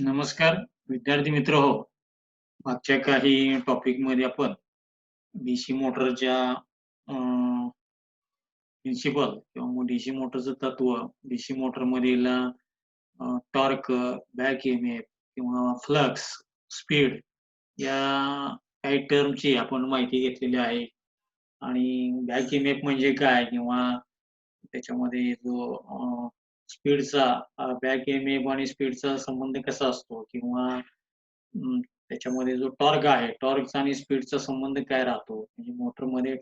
नमस्कार विद्यार्थी मित्र हो. मागच्या काही टॉपिकमध्ये आपण डीसी मोटरच्या प्रिन्सिपल किंवा मग डीसी मोटरचं तत्व, डीसी मोटरमधील टॉर्क, बॅक ईएमएफ किंवा फ्लक्स, स्पीड या काही टर्मची आपण माहिती घेतलेली आहे. आणि बॅक ईएमएफ म्हणजे काय किंवा त्याच्यामध्ये जो स्पीडचा बॅक ईएमएफ आणि स्पीडचा संबंध कसा असतो किंवा त्याच्यामध्ये जो टॉर्क आहे, टॉर्कचा आणि स्पीडचा संबंध काय राहतो? म्हणजे मोटरमध्ये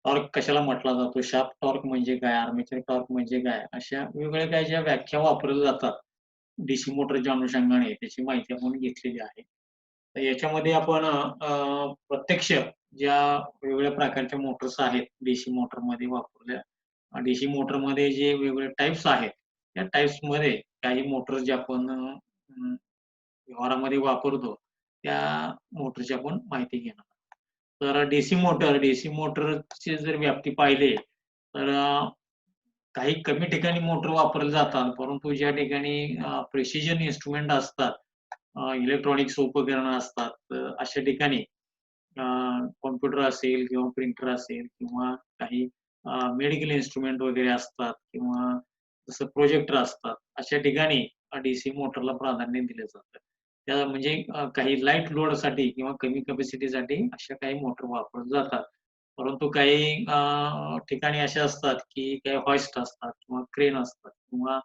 टॉर्क कशाला म्हटला जातो? शाफ्ट टॉर्क म्हणजे काय? आर्मेचर टॉर्क म्हणजे काय? अशा वेगवेगळ्या काही ज्या व्याख्या वापरल्या जातात, डीसी मोटरच्या अनुषंगाने त्याची माहिती आपण घेतलेली आहे. तर याच्यामध्ये आपण प्रत्यक्ष ज्या वेगवेगळ्या प्रकारच्या मोटर्स आहेत, डीसी मोटरमध्ये वापरल्या डीसी मोटरमध्ये जे वेगवेगळे टाइप्स आहेत, त्या टाइप्समध्ये काही मोटर्स जे आपण व्यवहारामध्ये वापरतो, त्या मोटरची आपण माहिती घेणार. तर डीसी मोटरची जर व्याप्ती पाहिली, तर काही कमी ठिकाणी मोटर वापरले जातात. परंतु ज्या ठिकाणी प्रिसिजन इन्स्ट्रुमेंट असतात, इलेक्ट्रॉनिक्स उपकरणं असतात, अशा ठिकाणी कॉम्प्युटर असेल किंवा प्रिंटर असेल किंवा काही मेडिकल इन्स्ट्रुमेंट वगैरे असतात किंवा जसं प्रोजेक्टर असतात, अशा ठिकाणी डीसी मोटरला प्राधान्य दिलं जातं. त्या म्हणजे काही लाईट लोडसाठी किंवा कमी कॅपॅसिटीसाठी अशा काही मोटर वापरल्या जातात. परंतु काही ठिकाणी असे असतात, की काही होइस्ट असतात किंवा क्रेन असतात किंवा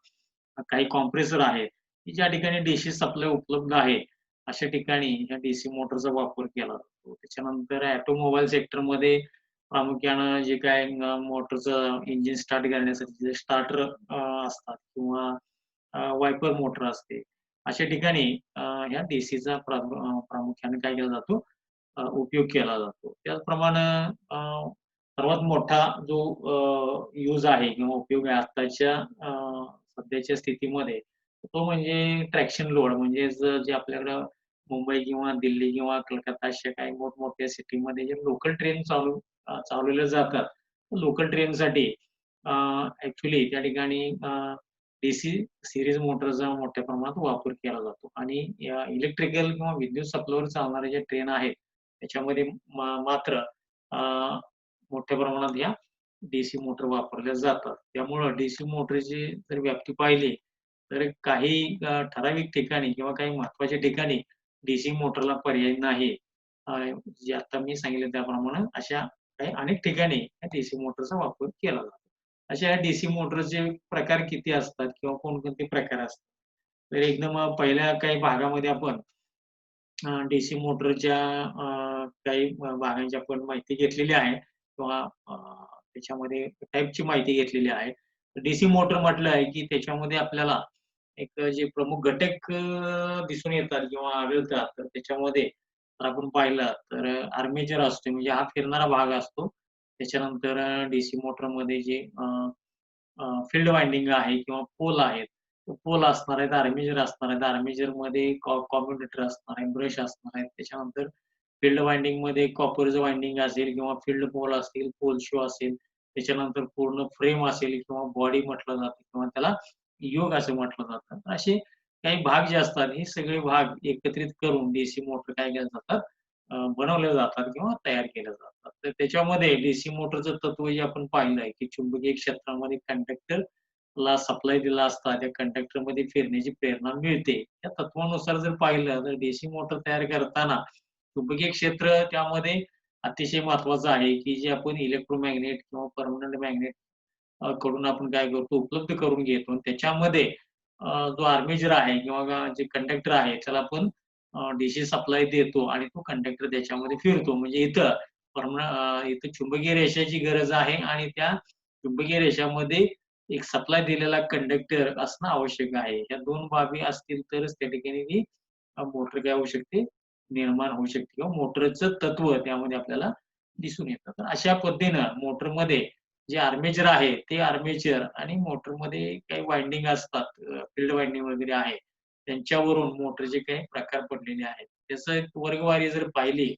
काही कॉम्प्रेसर आहेत, की ज्या ठिकाणी डीसी सप्लाय उपलब्ध आहे, अशा ठिकाणी ह्या डीसी मोटरचा वापर केला जातो. त्याच्यानंतर ऑटोमोबाईल सेक्टरमध्ये प्रामुख्यानं जे काही मोटरचं इंजिन स्टार्ट करण्यासाठी जे स्टार्टर असतात किंवा वायपर मोटर असते. अशा ठिकाणी ह्या डीसीचा प्रामुख्याने काय केला जातो उपयोग केला जातो. त्याचप्रमाणे अ, सर्वात मोठा जो यूज आहे किंवा उपयोग आहे आत्ताच्या सध्याच्या स्थितीमध्ये, तो म्हणजे ट्रॅक्शन लोड म्हणजे जे आपल्याकडं मुंबई किंवा दिल्ली किंवा कलकत्ता अशा काही मोठमोठ्या सिटीमध्ये जे लोकल ट्रेन चालवल्या जातात. लोकल ट्रेनसाठी त्या ठिकाणी डीसी सीरीज मोटरचा मोठ्या प्रमाणात वापर केला जातो आणि इलेक्ट्रिकल किंवा विद्युत सप्लायवर चालणाऱ्या ज्या ट्रेन आहेत, त्याच्यामध्ये मात्र अ, मोठ्या प्रमाणात या डीसी मोटर वापरल्या जातात. त्यामुळं डीसी मोटरची जर व्याप्ती पाहिली, तर काही ठराविक ठिकाणी किंवा काही महत्त्वाच्या ठिकाणी डीसी मोटरला पर्याय नाही. अ, जे आता मी सांगितलं त्याप्रमाणे अशा काही अनेक ठिकाणी या डीसी मोटरचा वापर केला जातो. अशा या डीसी मोटरचे प्रकार किती असतात किंवा कोणकोणते प्रकार असतात? तर एकदम पहिल्या काही भागामध्ये आपण डीसी मोटरच्या काही भागांची आपण माहिती घेतलेली आहे किंवा त्याच्यामध्ये टाइपची माहिती घेतलेली आहे. डीसी मोटर म्हटलं आहे, की त्याच्यामध्ये आपल्याला एक जे प्रमुख घटक दिसून येतात किंवा आढळतात, तर त्याच्यामध्ये जर आपण पाहिलं तर आर्मेचर असतो म्हणजे हा फिरणारा भाग असतो. त्याच्यानंतर डीसी मोटरमध्ये जे फील्ड वाइंडिंग आहे किंवा पोल आहेत. पोल असणार आहेत, आर्मेचर असणार आहेत. आर्मेचरमध्ये कम्युटेटर असणार आहे, ब्रश असणार आहेत. त्याच्यानंतर फील्ड वाइंडिंगमध्ये कॉपरचं वाइंडिंग असेल किंवा फील्ड पोल असतील, पोल शो असेल. त्याच्यानंतर पूर्ण फ्रेम असेल किंवा बॉडी म्हटलं जातं किंवा त्याला योग असं म्हटलं जातं. तर असे काही भाग जे असतात, हे सगळे भाग एकत्रित करून डीसी मोटर काय केल्या जातात, बनवल्या जातात किंवा तयार केल्या जातात. तर त्याच्यामध्ये डीसी मोटरचं तत्व जे आपण पाहिलंय, की चुंबकीय क्षेत्रामध्ये कंडक्टरला सप्लाय दिला असता, त्या कंडक्टरमध्ये फिरण्याची प्रेरणा मिळते. त्या तत्वानुसार जर पाहिलं तर डीसी मोटर तयार करताना चुंबकीय क्षेत्र त्यामध्ये अतिशय महत्त्वाचं आहे, की जे आपण इलेक्ट्रोमॅग्नेट किंवा पर्मनंट मॅग्नेट कडून आपण काय करतो उपलब्ध करून घेतो आणि त्याच्यामध्ये जो आर्मेचर आहे किंवा जे कंडक्टर आहे त्याला आपण डीसी सप्लाय देतो आणि तो कंडक्टर त्याच्यामध्ये फिरतो. म्हणजे इथं चुंबकीय रेषेची गरज आहे आणि त्या चुंबकीय रेषामध्ये एक सप्लाय दिलेला कंडक्टर असणं आवश्यक आहे. या 2 बाबी असतील तरच त्या ठिकाणी ती मोटर काय होऊ शकते, निर्माण होऊ शकते किंवा मोटरचं तत्व त्यामध्ये आपल्याला दिसून येतं. तर अशा पद्धतीनं मोटरमध्ये जे आर्मेचर आहे, ते आर्मेचर आणि मोटरमध्ये काही वाइंडिंग असतात, फील्ड वाइंडिंग वगैरे आहे. त्यांच्यावरून मोटरचे काही प्रकार पडलेले आहेत. त्याचं एक वर्गवारी जर पाहिली,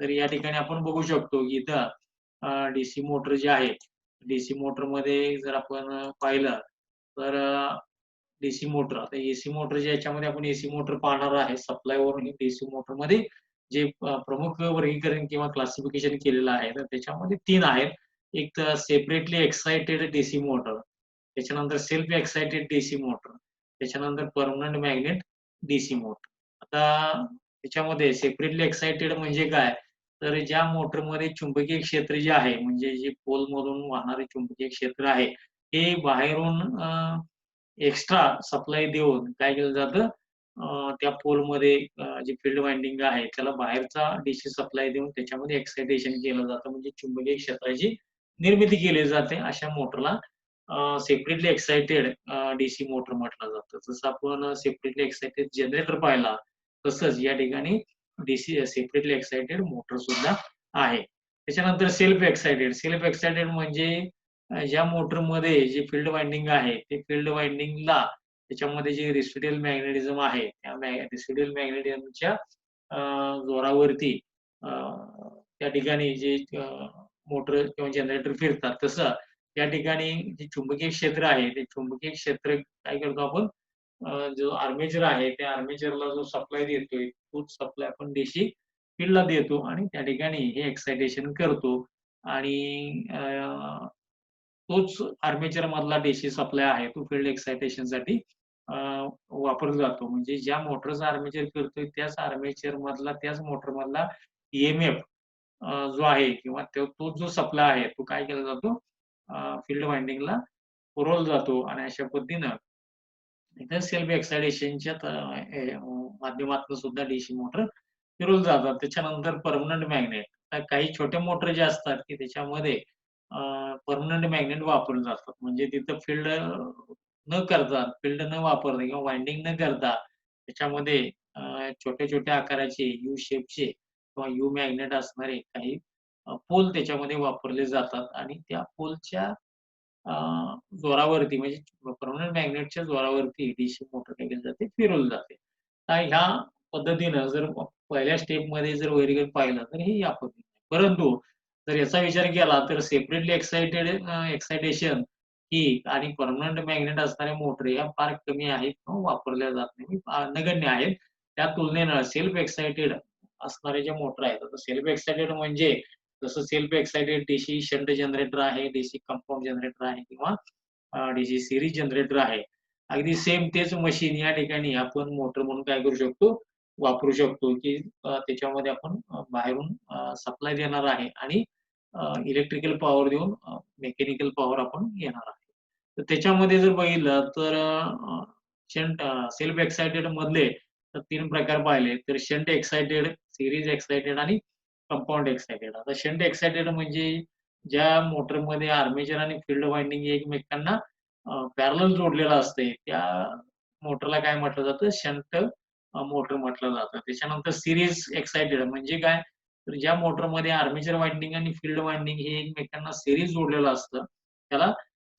तर या ठिकाणी आपण बघू शकतो, की इथं डीसी मोटर जे आहे, डीसी मोटरमध्ये जर आपण पाहिलं, तर डीसी मोटर. आता एसी मोटर याच्यामध्ये आपण एसी मोटर पाहणार आहे. सप्लायवरून डीसी मोटरमध्ये जे प्रमुख वर्गीकरण किंवा क्लासिफिकेशन केलेलं आहे, तर त्याच्यामध्ये 3 आहेत. एक तर सेपरेटली एक्साइटेड डीसी मोटर, त्याच्यानंतर सेल्फ एक्साइटेड डीसी मोटर, त्याच्यानंतर परमनंट मॅग्नेट डीसी मोटर. आता त्याच्यामध्ये सेपरेटली एक्साइटेड म्हणजे काय? तर ज्या मोटरमध्ये चुंबकीय क्षेत्र जे आहे, म्हणजे जे पोलमधून वाहणारे चुंबकीय क्षेत्र आहे, हे बाहेरून एक्स्ट्रा सप्लाय देऊन काय केलं जातं, त्या पोलमध्ये जे फील्ड वाइंडिंग आहे, त्याला बाहेरचा डीसी सप्लाय देऊन त्याच्यामध्ये एक्सायटेशन केलं जातं. म्हणजे चुंबकीय क्षेत्राची निर्मिती केली जाते. अशा मोटरला सेपरेटली एक्साइटेड डीसी मोटर म्हटलं जातं. जसं आपण सेपरेटली एक्साइटेड जनरेटर पाहिला, तसंच या ठिकाणी डीसी सेपरेटली एक्साइटेड मोटर सुद्धा आहे. त्याच्यानंतर सेल्फ एक्साइटेड. सेल्फ एक्साइटेड म्हणजे ज्या मोटरमध्ये जे फील्ड वाइंडिंग आहे, ते फील्ड वाइंडिंगला त्याच्यामध्ये जे रेसिड्युअल मॅग्नेटिझम आहे, त्या रेसिड्युअल मॅग्नेटिझमच्या जोरावरती अ, त्या ठिकाणी जे मोटर किंवा जनरेटर फिरतात, तसं त्या ठिकाणी जे चुंबकीय क्षेत्र आहे, ते चुंबकीय क्षेत्र काय करतो आपण, जो आर्मेचर आहे, त्या आर्मेचरला जो सप्लाय देतोय, तोच सप्लाय आपण डीसी फील्डला देतो आणि त्या ठिकाणी हे एक्सायटेशन करतो आणि तोच आर्मेचर मधला डीसी सप्लाय आहे, तो फील्ड एक्सायटेशनसाठी अ, वापरला जातो. म्हणजे ज्या मोटरचा आर्मेचर फिरतोय त्याच आर्मेचर मधला, त्याच मोटर मधला ईएमएफ जो आहे किंवा तो जो सप्लाय आहे, तो काय केला जातो, फील्ड वाइंडिंगला पुरवला जातो आणि अशा पद्धतीनं इथं सेल्फ एक्सायटेशनच्या माध्यमातून सुद्धा डीसी मोटर फिरवले जातात. त्याच्यानंतर पर्मनंट मॅग्नेट. काही छोटे मोटर जे असतात, की त्याच्यामध्ये पर्मनंट मॅग्नेट वापरले जातात. म्हणजे तिथं न करता, फील्ड न वापरता किंवा वाइंडिंग न करता त्याच्यामध्ये छोट्या-छोट्या आकाराचे यू शेपचे किंवा यू मॅग्नेट असणारे काही पोल त्याच्यामध्ये वापरले जातात आणि त्या पोलच्या अ, जोरावरती म्हणजे परमनंट मॅग्नेटच्या जोरावरती डीसी मोटर काय केली जाते, फिरवली जाते. तर ह्या पद्धतीनं जर पहिल्या स्टेपमध्ये जर वर्गीकरण पाहिलं, तर हे या पद्धतीने. परंतु जर याचा विचार केला, तर सेपरेटली एक्सायटेशन ही आणि परमनंट मॅग्नेट असणाऱ्या मोटर या फार कमी आहेत किंवा वापरल्या जात नाही. नगण्य आहेत. त्या तुलनेनं सेल्फ एक्साइटेड असणाऱ्या ज्या मोटर आहेत, आता सेल्फ एक्साइटेड म्हणजे जसं self excited DC shunt generator आहे, डीसी कंपाऊंड जनरेटर आहे किंवा डीसी सीरीज जनरेटर आहे. अगदी सेम तेच मशीन या ठिकाणी आपण मोटर म्हणून काय करू शकतो, वापरू शकतो, की त्याच्यामध्ये आपण बाहेरून सप्लाय देणार आहे आणि इलेक्ट्रिकल पॉवर देऊन मेकॅनिकल पॉवर आपण घेणार आहे. तर त्याच्यामध्ये जर बघितलं तर सेल्फ एक्साइटेड मधले तर 3 प्रकार पाहिले. तर शंट एक्साइटेड, सीरीज एक्साइटेड आणि कंपाउंड एक्साइटेड. आता शंट एक्साइटेड म्हणजे ज्या मोटरमध्ये आर्मेचर आणि फील्ड वाइंडिंग एकमेकांना पॅरलल जोडलेलं असते, त्या मोटरला काय म्हटलं जातं? शंट मोटर म्हटलं जातं. त्याच्यानंतर सीरीज एक्साइटेड म्हणजे काय? तर ज्या मोटरमध्ये आर्मेचर वाइंडिंग आणि फील्ड वाइंडिंग हे एकमेकांना सीरीज जोडलेलं असतं, त्याला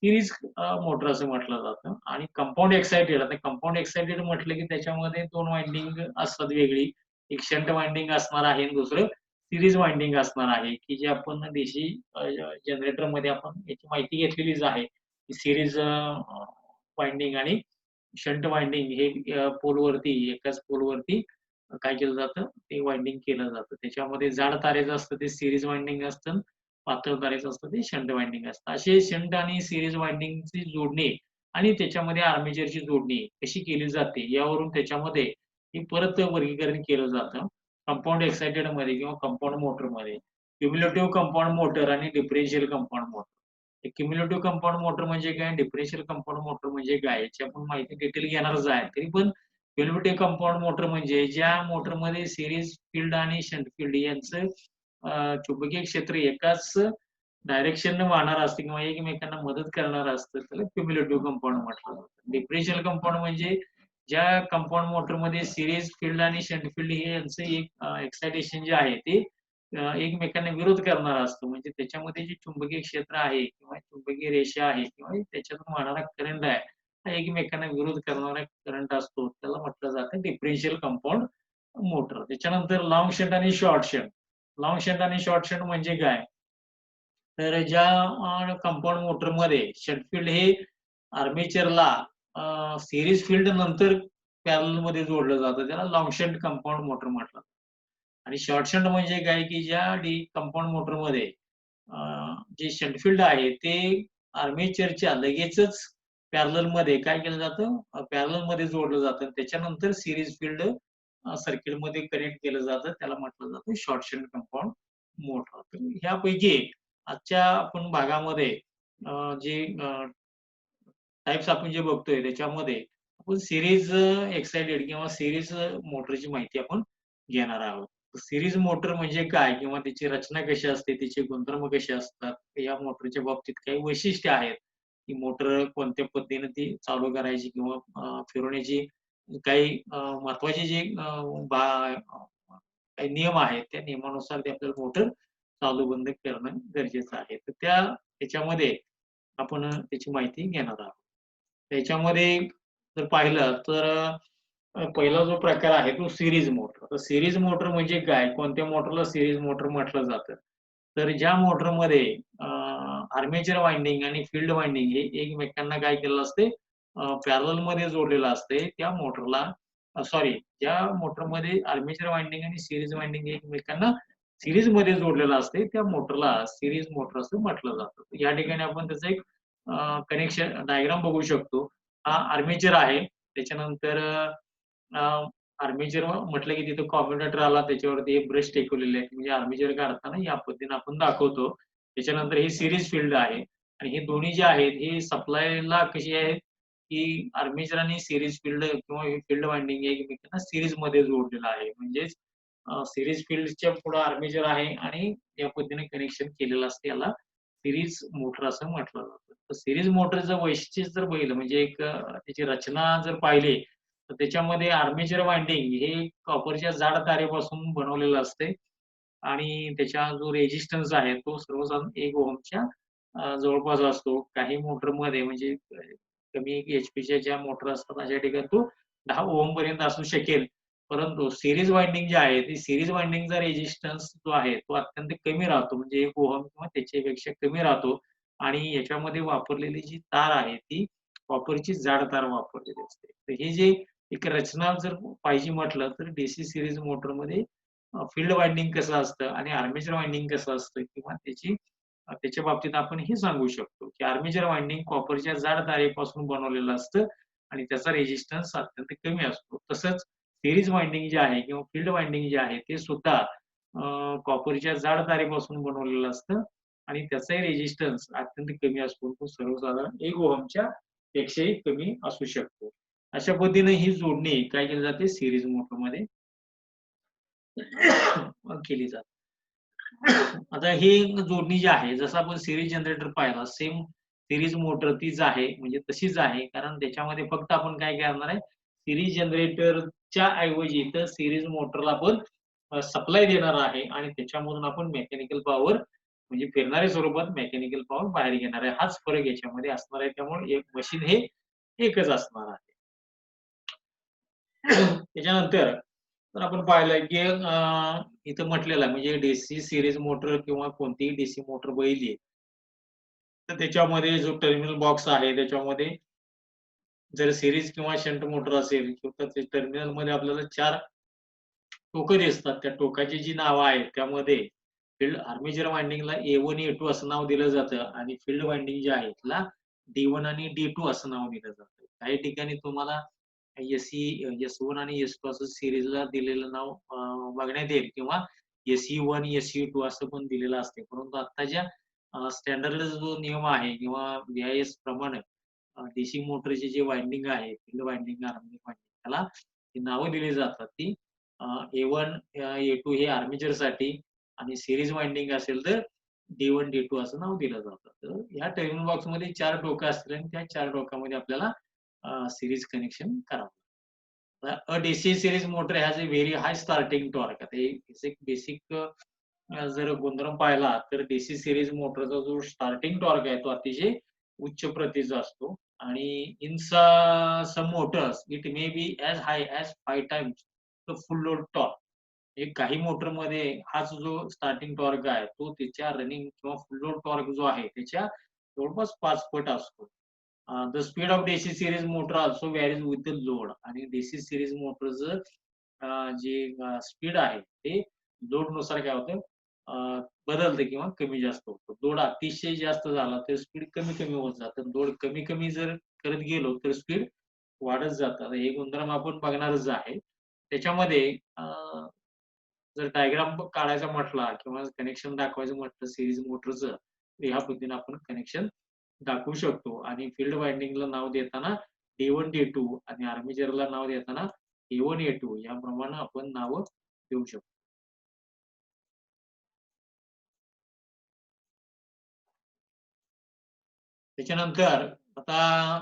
सीरीज मोटर असं म्हटलं जातं. आणि कंपाउंड एक्साइटेड, आता कंपाउंड एक्साइटेड म्हटलं की त्याच्यामध्ये 2 वाइंडिंग असतात वेगळी. एक शंट वाइंडिंग असणार आहे आणि दुसरं सीरीज वाइंडिंग असणार आहे, की जे आपण डीसी जनरेटरमध्ये आपण याची माहिती घेतलेलीच आहे. सीरीज वाइंडिंग आणि शंट वाइंडिंग हे पोलवरती एकाच पोलवरती काय केलं जातं, ते वाइंडिंग केलं जातं. त्याच्यामध्ये जाड तारेचं असतं ते सीरीज वाइंडिंग असतं, पातळ तारेचं असतं ते शंट वाइंडिंग असतं. असे शंट आणि सीरीज वाइंडिंगची जोडणी आणि त्याच्यामध्ये आर्मेचरची जोडणी कशी केली जाते, यावरून त्याच्यामध्ये हे परत वर्गीकरण केलं जातं. कंपाउंड एक्साइटेडमध्ये किंवा कंपाउंड मोटरमध्ये. क्युम्युलेटिव्ह कंपाउंड मोटर आणि differential compound motor. Cumulative compound motor म्हणजे काय? डिफरेन्शियल कंपाउंड मोटर म्हणजे काय? याची आपण माहिती डिटेल घेणारच आहे. तरी पण क्युम्युलेटिव्ह कंपाउंड मोटर म्हणजे ज्या मोटरमध्ये सीरीज फील्ड आणि शंट फील्ड यांचं चुंबकीय क्षेत्र एकाच डायरेक्शनने वाहणारं असतं किंवा एकमेकांना मदत करणारं असतं, त्याला क्युम्युलेटिव्ह कंपाउंड म्हटलं जातं. डिफरेन्शियल कंपाउंड म्हणजे ज्या कंपाउंड मोटरमध्ये सीरीज फील्ड आणि शंट फील्ड हे यांचं एक एक्सायटेशन जे आहे ते एकमेकांना विरोध करणारं असतं. म्हणजे त्याच्यामध्ये जे चुंबकीय क्षेत्र आहे किंवा चुंबकीय रेषा आहे किंवा त्याच्यातून वाहणारा करंट आहे, हा एकमेकांना विरोध करणारा करंट असतो. त्याला म्हटलं जातं डिफरेन्शियल कंपाउंड मोटर. त्याच्यानंतर लाँग शंट आणि शॉर्ट शंट. लाँग शंट आणि शॉर्ट शंट म्हणजे काय? तर ज्या कंपाउंड मोटरमध्ये शंट फील्ड हे आर्मेचरला सिरीज फील्ड नंतर पॅरलल मध्ये जोडलं जातं. त्याला लाँग शंट कंपाउंड मोटर म्हटलं. आणि शॉर्ट शंट म्हणजे काय, की ज्या कंपाउंड मोटरमध्ये जे शंट फील्ड आहे ते आर्मेचरच्या लगेचच पॅरललमध्ये काय केलं जातं, पॅरललमध्ये जोडलं जातं. त्याच्यानंतर सीरीज फील्ड सर्किटमध्ये कनेक्ट केलं जातं. त्याला म्हटलं जातं शॉर्ट शंट कंपाउंड मोटर. तर ह्यापैकी आजच्या आपण भागामध्ये जे टाइप्स आपण जे बघतोय त्याच्यामध्ये आपण सीरीज एक्साइटेड किंवा सीरीज मोटरची माहिती आपण घेणार आहोत. सीरीज मोटर म्हणजे काय किंवा त्याची रचना कशी असते, तिचे गुणधर्म कसे असतात, या मोटरच्या बाबतीत काही वैशिष्ट्य आहेत. ती मोटर कोणत्या पद्धतीने ती चालू करायची किंवा फिरवण्याची काही महत्त्वाचे जे काही नियम आहेत, त्या नियमानुसार ते आपल्याला मोटर चालू बंद करणं गरजेचं आहे. तर त्याच्यामध्ये आपण त्याची माहिती घेणार आहोत. त्याच्यामध्ये जर पाहिलं तर पहिला जो प्रकार आहे तो सीरीज मोटर. तर सीरीज मोटर म्हणजे काय? कोणत्या मोटरला सीरीज मोटर म्हटलं जातं? तर ज्या मोटरमध्ये आर्मेचर वाइंडिंग आणि फील्ड वाइंडिंग हे एकमेकांना काय केलेलं असते, पॅरललमध्ये जोडलेलं असते. त्या मोटरला सॉरी, ज्या मोटरमध्ये आर्मेचर वाइंडिंग आणि सीरीज वाइंडिंग एकमेकांना सीरीजमध्ये जोडलेलं असते, त्या मोटरला सीरीज मोटर असं म्हटलं जातं. या ठिकाणी आपण त्याचं एक कनेक्शन डायग्राम बघू शकतो. हा आर्मेचर आहे. त्याच्यानंतर आर्मेचर म्हटलं की तिथं कम्युटेटर आला, त्याच्यावरती हे ब्रश टेकवलेले आहेत. म्हणजे आर्मेचर काढताना या पद्धतीने आपण दाखवतो. त्याच्यानंतर ही सीरीज फील्ड आहे आणि हे दोन्ही जे आहेत, हे सप्लायला कशी आहेत, की आर्मेचर आणि सीरीज फील्ड किंवा फील्ड वाइंडिंग एकमेकांना सीरीजमध्ये जोडलेलं आहे. म्हणजेच सीरीज फील्डच्या पुढे आर्मेचर आहे आणि या पद्धतीने कनेक्शन केलेलं असतं. याला सीरीज मोटर असं म्हटलं जातं. तर सीरीज मोटरचं वैशिष्ट्य जर बघितलं म्हणजे एक त्याची रचना जर पाहिली, तर त्याच्यामध्ये आर्मेचर वाइंडिंग हे कॉपरच्या जाड तारेपासून बनवलेलं असते आणि त्याचा जो रेझिस्टन्स आहे तो सर्वसाधारण 1 ओहमच्या जवळपास असतो. काही मोटरमध्ये म्हणजे कमी एचपीच्या ज्या मोटर असतात अशा ठिकाणी तो 10 ओहम पर्यंत असू शकेल. परंतु सीरीज वाइंडिंग जी आहे, ती सीरीज वाइंडिंगचा रेझिस्टन्स जो आहे, तो अत्यंत कमी राहतो. म्हणजे 1 ओहम किंवा त्याच्यापेक्षा कमी राहतो आणि याच्यामध्ये वापरलेली जी तार आहे, ती कॉपरची जाड तार वापरलेली असते. तर हे जे एक रचना जर पाहिजे म्हटलं, तर डीसी सीरीज मोटरमध्ये फील्ड वाइंडिंग कसं असतं आणि आर्मेचर वाइंडिंग कसं असतं किंवा त्याच्या बाबतीत आपण हे सांगू शकतो, की आर्मेचर वाइंडिंग कॉपरच्या जाड तारेपासून बनवलेलं असतं आणि त्याचा रेझिस्टन्स अत्यंत कमी असतो. तसंच सीरीज वाइंडिंग जे आहे किंवा फील्ड वाइंडिंग जे आहे, ते सुद्धा कॉपरच्या जाड तारेपासून बनवलेलं असतं आणि त्याचाही रेझिस्टन्स अत्यंत कमी असतो. तो सर्वसाधारण 1 ओहमच्या पेक्षाही कमी असू शकतो. अशा पद्धतीने ही जोडणी काय केली जाते सीरीज मोटरमध्ये केली जाते. आता ही जोडणी जी आहे, जसं आपण सीरीज जनरेटर पाहिला, सेम सीरीज मोटर तीच आहे, म्हणजे तशीच आहे. कारण त्याच्यामध्ये फक्त आपण काय करणार आहे, सीरीज जनरेटरच्या ऐवजी इथं सीरीज मोटरला आपण सप्लाय देणार आहे आणि त्याच्यामधून आपण मेकॅनिकल पॉवर म्हणजे फिरणाऱ्या स्वरूपात मेकॅनिकल पॉवर बाहेर घेणार आहे. हाच फरक याच्यामध्ये असणार आहे. त्यामुळे एक मशीन हे एकच असणार आहे. त्याच्यानंतर तर आपण पाहिलं की इथं म्हटलेलं आहे म्हणजे डीसी सीरीज मोटर किंवा कोणतीही डीसी मोटर बघितली, तर त्याच्यामध्ये जो टर्मिनल बॉक्स आहे त्याच्यामध्ये जर सीरीज किंवा शंट मोटर असेल तर ते टर्मिनलमध्ये आपल्याला 4 टोकं दिसतात. त्या टोकाची जी नावं आहेत त्यामध्ये फील्ड आर्मेचर वाइंडिंगला A1, A2 असं नाव दिलं जातं आणि फील्ड वाइंडिंग जे आहे त्याला D1 आणि D2 असं नाव दिलं जातं. काही ठिकाणी तुम्हाला S1 आणि S2 असं सीरीजला दिलेलं नाव बघण्यात येईल किंवा SE1, SE2 असं पण दिलेलं असते. परंतु आत्ताच्या स्टँडर्ड जो नियम आहे किंवा BIS प्रमाणे डीसी मोटरचे जे वाइंडिंग आहे, फील्ड वाइंडिंग, आर्मेचर वाइंडिंग त्याला ही नावं दिली जातात. ती A1, A2 हे आर्मेचरसाठी आणि सीरीज वाइंडिंग असेल तर D1, D2 असं नाव दिलं जातं. तर ह्या टर्मिनल बॉक्समध्ये 4 टोकं असतील आणि त्या 4 टोकामध्ये आपल्याला सीरीज कनेक्शन करावं. A DC series motor has a very high starting torque. आता एक बेसिक जर गुणधर्म पाहिला तर डीसी सीरीज मोटरचा जो स्टार्टिंग टॉर्क आहे तो अतिशय उच्च प्रतीचा असतो आणि in some motors it may be as high as 5 times the full load torque. हे काही मोटरमध्ये हाच जो स्टार्टिंग टॉर्क आहे तो त्याच्या रनिंग किंवा फुल लोड टॉर्क जो आहे त्याच्या जवळपास 5 पट असतो. The speed of DC series motor also varies with the load. आणि डीसी सिरीज मोटरचं जे स्पीड आहे ते लोडनुसार काय होतं बदलतं किंवा कमी जास्त होतं. लोड अतिशय जास्त झाला तर स्पीड कमी कमी होत जातं. लोड कमी कमी जर करत गेलो तर स्पीड वाढत जातं. आता हे गुणधर्म आपण बघणारच आहे. त्याच्यामध्ये जर डायग्राम काढायचा म्हटला किंवा कनेक्शन दाखवायचं म्हटलं सीरीज मोटरचं, तर ह्या पद्धतीने आपण कनेक्शन दाखवू शकतो. आणि फील्ड वाइंडिंगला नाव देताना D1 D2 आणि आर्मेचरला नाव देताना A1 A2 याप्रमाणे आपण नावं देऊ शकतो. त्याच्यानंतर आता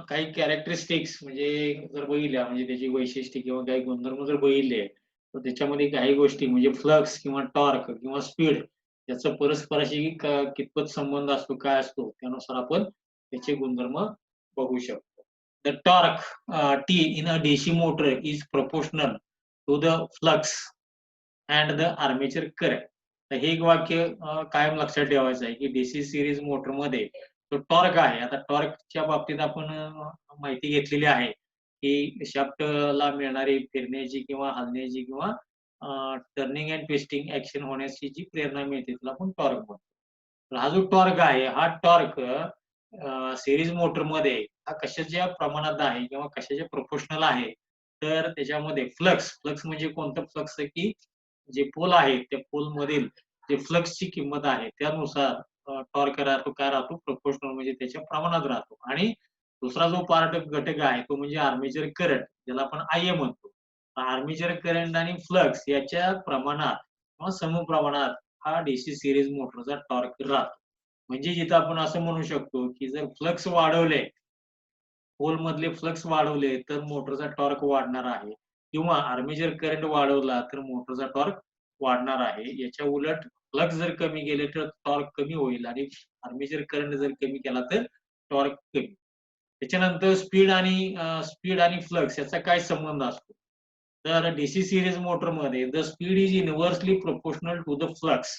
काही कॅरेक्टरिस्टिक्स म्हणजे जर बघितल्या म्हणजे त्याची वैशिष्ट्ये किंवा काही गुणधर्म जर बघितले, तर त्याच्यामध्ये काही गोष्टी म्हणजे फ्लक्स किंवा टॉर्क किंवा स्पीड याचा परस्पराशी कितपत संबंध असतो, काय असतो, त्यानुसार आपण त्याचे गुणधर्म बघू शकतो. The torque T in a DC motor is proportional to the flux and the armature current. तर हे एक वाक्य कायम लक्षात ठेवायचं आहे, की डीसी सीरीज मोटरमध्ये जो टॉर्क आहे, आता टॉर्कच्या बाबतीत आपण माहिती घेतलेली आहे, की शाफ्टला मिळणारी फिरण्याची किंवा हलण्याची किंवा टर्निंग अँड ट्विस्टिंग ॲक्शन होण्याची जी प्रेरणा मिळते, त्याला आपण टॉर्क म्हणतो. तर हा जो टॉर्क आहे, हा टॉर्क सीरीज मोटरमध्ये हा कशाच्या प्रमाणात आहे किंवा कशाच्या प्रोपोर्शनल आहे, तर त्याच्यामध्ये फ्लक्स, फ्लक्स म्हणजे कोणतं फ्लक्स आहे, की जे पोल आहेत, त्या पोलमधील जे फ्लक्सची किंमत आहे, त्यानुसार टॉर्क राहतो, काय राहतो, प्रोपोर्शनल म्हणजे त्याच्या प्रमाणात राहतो. आणि दुसरा जो घटक आहे, तो म्हणजे आर्मेचर करंट, ज्याला आपण आय म्हणतो. आर्मेचर करंट आणि फ्लक्स याच्या प्रमाणात किंवा समप्रमाणात हा डीसी सीरीज मोटरचा टॉर्क राहतो. म्हणजे जिथं आपण असं म्हणू शकतो, की जर फ्लक्स वाढवले, पोलमधले फ्लक्स वाढवले, तर मोटरचा टॉर्क वाढणार आहे किंवा आर्मेचर करंट वाढवला, तर मोटरचा टॉर्क वाढणार आहे. याच्या उलट फ्लक्स जर कमी केले, तर टॉर्क कमी होईल आणि आर्मेचर करंट जर कमी केला, तर टॉर्क कमी. त्याच्यानंतर स्पीड आणि फ्लक्स याचा काय संबंध असतो? तर डीसी सीरीज मोटरमध्ये the speed is inversely proportional to the flux.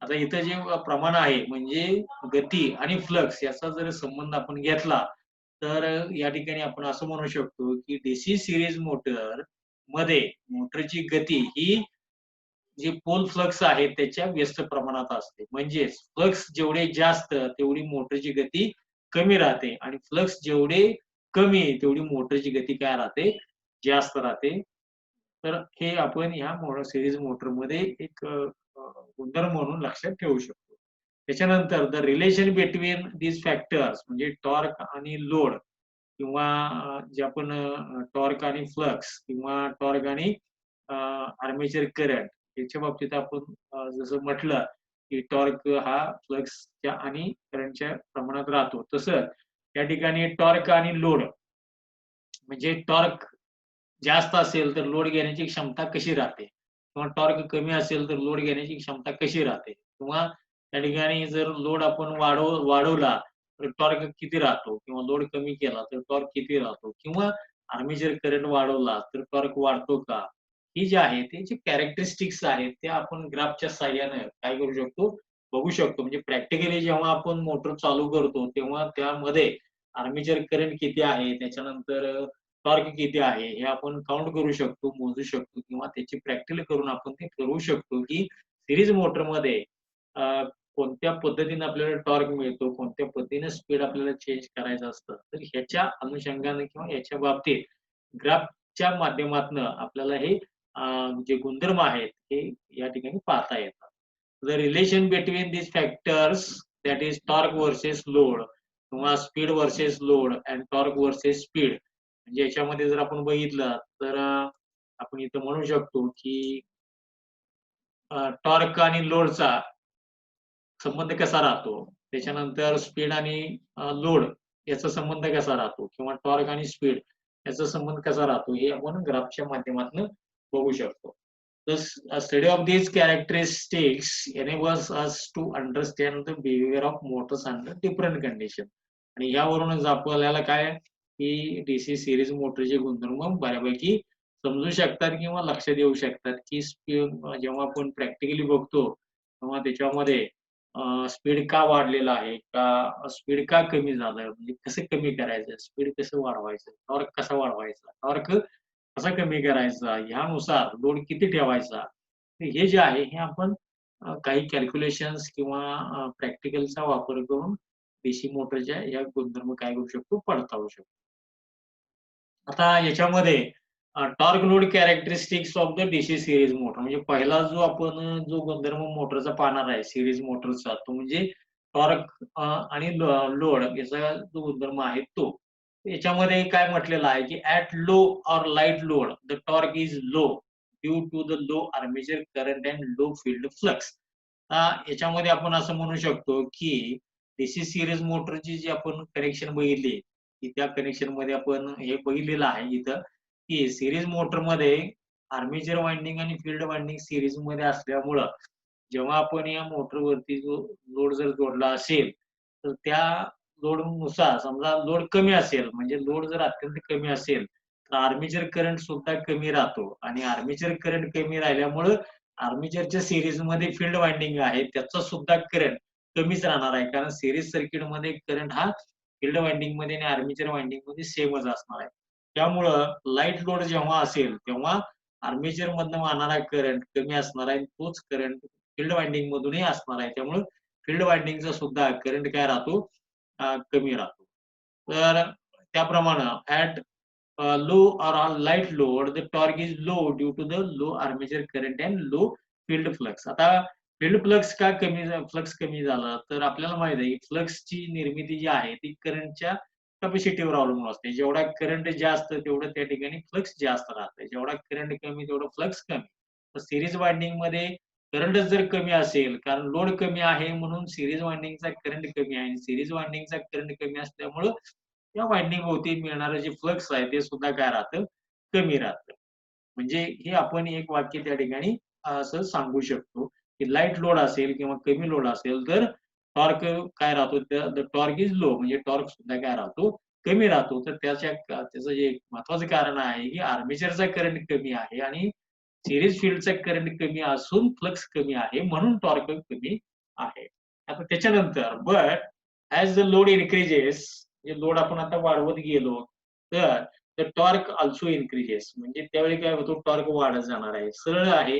आता इथं जे प्रमाण आहे म्हणजे गती आणि फ्लक्स याचा जर संबंध आपण घेतला, तर या ठिकाणी आपण असं म्हणू शकतो, की डीसी सीरीज मोटर मध्ये मोटरची गती ही जे पोल फ्लक्स आहे त्याच्या व्यस्त प्रमाणात असते. म्हणजेच फ्लक्स जेवढे जास्त तेवढी मोटरची गती कमी राहते आणि फ्लक्स जेवढे कमी तेवढी मोटरची गती काय राहते? जास्त राहते. तर हे आपण ह्या सीरीज मोटरमध्ये एक गुणधर्म म्हणून लक्षात ठेवू शकतो. त्याच्यानंतर the relation between these factors म्हणजे टॉर्क आणि लोड किंवा जे आपण टॉर्क आणि फ्लक्स किंवा टॉर्क आणि आर्मेचर करंट याच्या बाबतीत आपण जसं म्हटलं, की टॉर्क हा फ्लक्सच्या आणि करंटच्या प्रमाणात राहतो. तसं त्या ठिकाणी टॉर्क आणि लोड म्हणजे टॉर्क जास्त असेल तर लोड घेण्याची क्षमता कशी राहते? किंवा टॉर्क कमी असेल तर लोड घेण्याची क्षमता कशी राहते? किंवा त्या ठिकाणी जर लोड आपण वाढवला तर टॉर्क किती राहतो? किंवा लोड कमी केला तर टॉर्क किती राहतो? किंवा आर्मेचर करंट वाढवला तर टॉर्क वाढतो का? ही जी आहे त्याची कॅरेक्टरिस्टिक्स आहेत त्या आपण ग्राफच्या सहाय्याने काय करू शकतो? बघू शकतो. म्हणजे प्रॅक्टिकली जेव्हा आपण मोटर चालू करतो तेव्हा त्यामध्ये आर्मेचर करंट किती आहे? त्याच्यानंतर टॉर्क किती आहे? हे आपण काउंट करू शकतो, मोजू शकतो किंवा त्याची प्रॅक्टिकल करून आपण ते ठरवू शकतो, की सीरीज मोटरमध्ये अ, कोणत्या पद्धतीने आपल्याला टॉर्क मिळतो, कोणत्या पद्धतीने स्पीड आपल्याला चेंज करायचं असतं. तर ह्याच्या अनुषंगाने किंवा याच्या बाबतीत ग्राफच्या माध्यमातनं आपल्याला हे जे गुणधर्म आहेत, हे या ठिकाणी पाहता येतात. The relation between these factors that is torque versus load किंवा speed versus load and torque versus speed म्हणजे याच्यामध्ये जर आपण बघितलं तर आपण इथं म्हणू शकतो की टॉर्क आणि लोडचा संबंध कसा राहतो? त्याच्यानंतर स्पीड आणि लोड याचा संबंध कसा राहतो? किंवा टॉर्क आणि स्पीड याचा संबंध कसा राहतो? हे आपण ग्राफच्या माध्यमातून बघू शकतो. Thus, a study of these characteristics enables us to understand the behavior of motors under different conditions. आणि यावरूनच आपल्याला काय की डीसी सीरीज मोटरचे गुणधर्म बऱ्यापैकी समजू शकतात किंवा लक्षात येऊ शकतात, की जेव्हा आपण प्रॅक्टिकली बघतो, तेव्हा त्याच्यामध्ये स्पीड का वाढलेला आहे? का स्पीड का कमी झालं? म्हणजे कसं कमी करायचं? स्पीड कसं वाढवायचं? टॉर्क कसा वाढवायचा? टॉर्क कसा कमी करायचा? ह्यानुसार लोड किती ठेवायचा? तर हे जे आहे हे आपण काही कॅल्क्युलेशन्स किंवा प्रॅक्टिकलचा वापर करून डीसी मोटरच्या या गुणधर्म काय करू शकतो? पडताळू शकतो. आता याच्यामध्ये torque load characteristics of the DC series motor म्हणजे पहिला जो आपण जो गुणधर्म मोटरचा पाहणार आहे सीरीज मोटरचा तो म्हणजे टॉर्क आणि लोड याचा जो गुणधर्म आहे तो. याच्यामध्ये काय म्हटलेलं आहे, की at low or light load the torque is low due to the low armature current and low field flux. याच्यामध्ये आपण असं म्हणू शकतो, की डीसी सीरीज मोटरची जी आपण कनेक्शन बघितली, की त्या कनेक्शनमध्ये आपण हे बघितलेलं आहे इथं, की सीरीज मोटरमध्ये आर्मेचर वाइंडिंग आणि फील्ड वाइंडिंग सीरीजमध्ये असल्यामुळं, जेव्हा आपण या मोटरवरती जो लोड जर जोडला असेल, तर त्या लोडनुसार समजा लोड कमी असेल, म्हणजे लोड जर अत्यंत कमी असेल, तर आर्मेचर करंट सुद्धा कमी राहतो आणि आर्मेचर करंट कमी राहिल्यामुळं आर्मेचरच्या सीरीजमध्ये फील्ड वाइंडिंग आहे, त्याचा सुद्धा करंट कमीच राहणार आहे. कारण सीरीज सर्किटमध्ये करंट हा फील्ड वाइंडिंगमध्ये आणि आर्मेचर वाइंडिंगमध्ये सेमच असणार आहे. त्यामुळं लाईट लोड जेव्हा असेल, तेव्हा आर्मेचरमधनं वाहणारा करंट कमी असणार आहे. तोच करंट फील्ड वाइंडिंगमधूनही असणार आहे. त्यामुळं फील्ड वाइंडिंगचा सुद्धा करंट काय राहतो? कमी राहतो. तर त्याप्रमाणे at low or on light load, the torque is low due to the low armature current and low field flux. आता फील्ड फ्लक्स का कमी फ्लक्स कमी झाला, तर आपल्याला माहित आहे, की फ्लक्सची निर्मिती जी आहे, ती करंटच्या कॅपॅसिटीवर अवलंबून असते. जेवढा करंट जास्त, तेवढं त्या ठिकाणी फ्लक्स जास्त राहतं. जेवढा करंट कमी, तेवढं फ्लक्स कमी. तर सीरीज वाइंडिंगमध्ये करंटच जर कमी असेल, कारण लोड कमी आहे म्हणून सीरीज वाइंडिंगचा करंट कमी आहे आणि सीरीज वाइंडिंगचा करंट कमी असल्यामुळं त्या वाइंडिंग भोवती मिळणारं जे फ्लक्स आहे ते सुद्धा काय राहतं, कमी राहतं. म्हणजे हे आपण एक वाक्य त्या ठिकाणी असं सांगू शकतो, की लाईट लोड असेल किंवा कमी लोड असेल तर टॉर्क काय राहतो द टॉर्क इज लो म्हणजे टॉर्क सुद्धा काय राहतो, कमी राहतो. तर त्याचं जे एक महत्वाचं कारण आहे, की आर्मेचरचा करंट कमी आहे आणि सीरीज फील्डचा करंट कमी असून फ्लक्स कमी आहे म्हणून टॉर्क कमी आहे. आता त्याच्यानंतर but as the load increases म्हणजे लोड आपण आता वाढवत गेलो, तर द टॉर्क अल्सो इन्क्रीजेस म्हणजे त्यावेळी काय होतो टॉर्क वाढत जाणार आहे. सरळ आहे,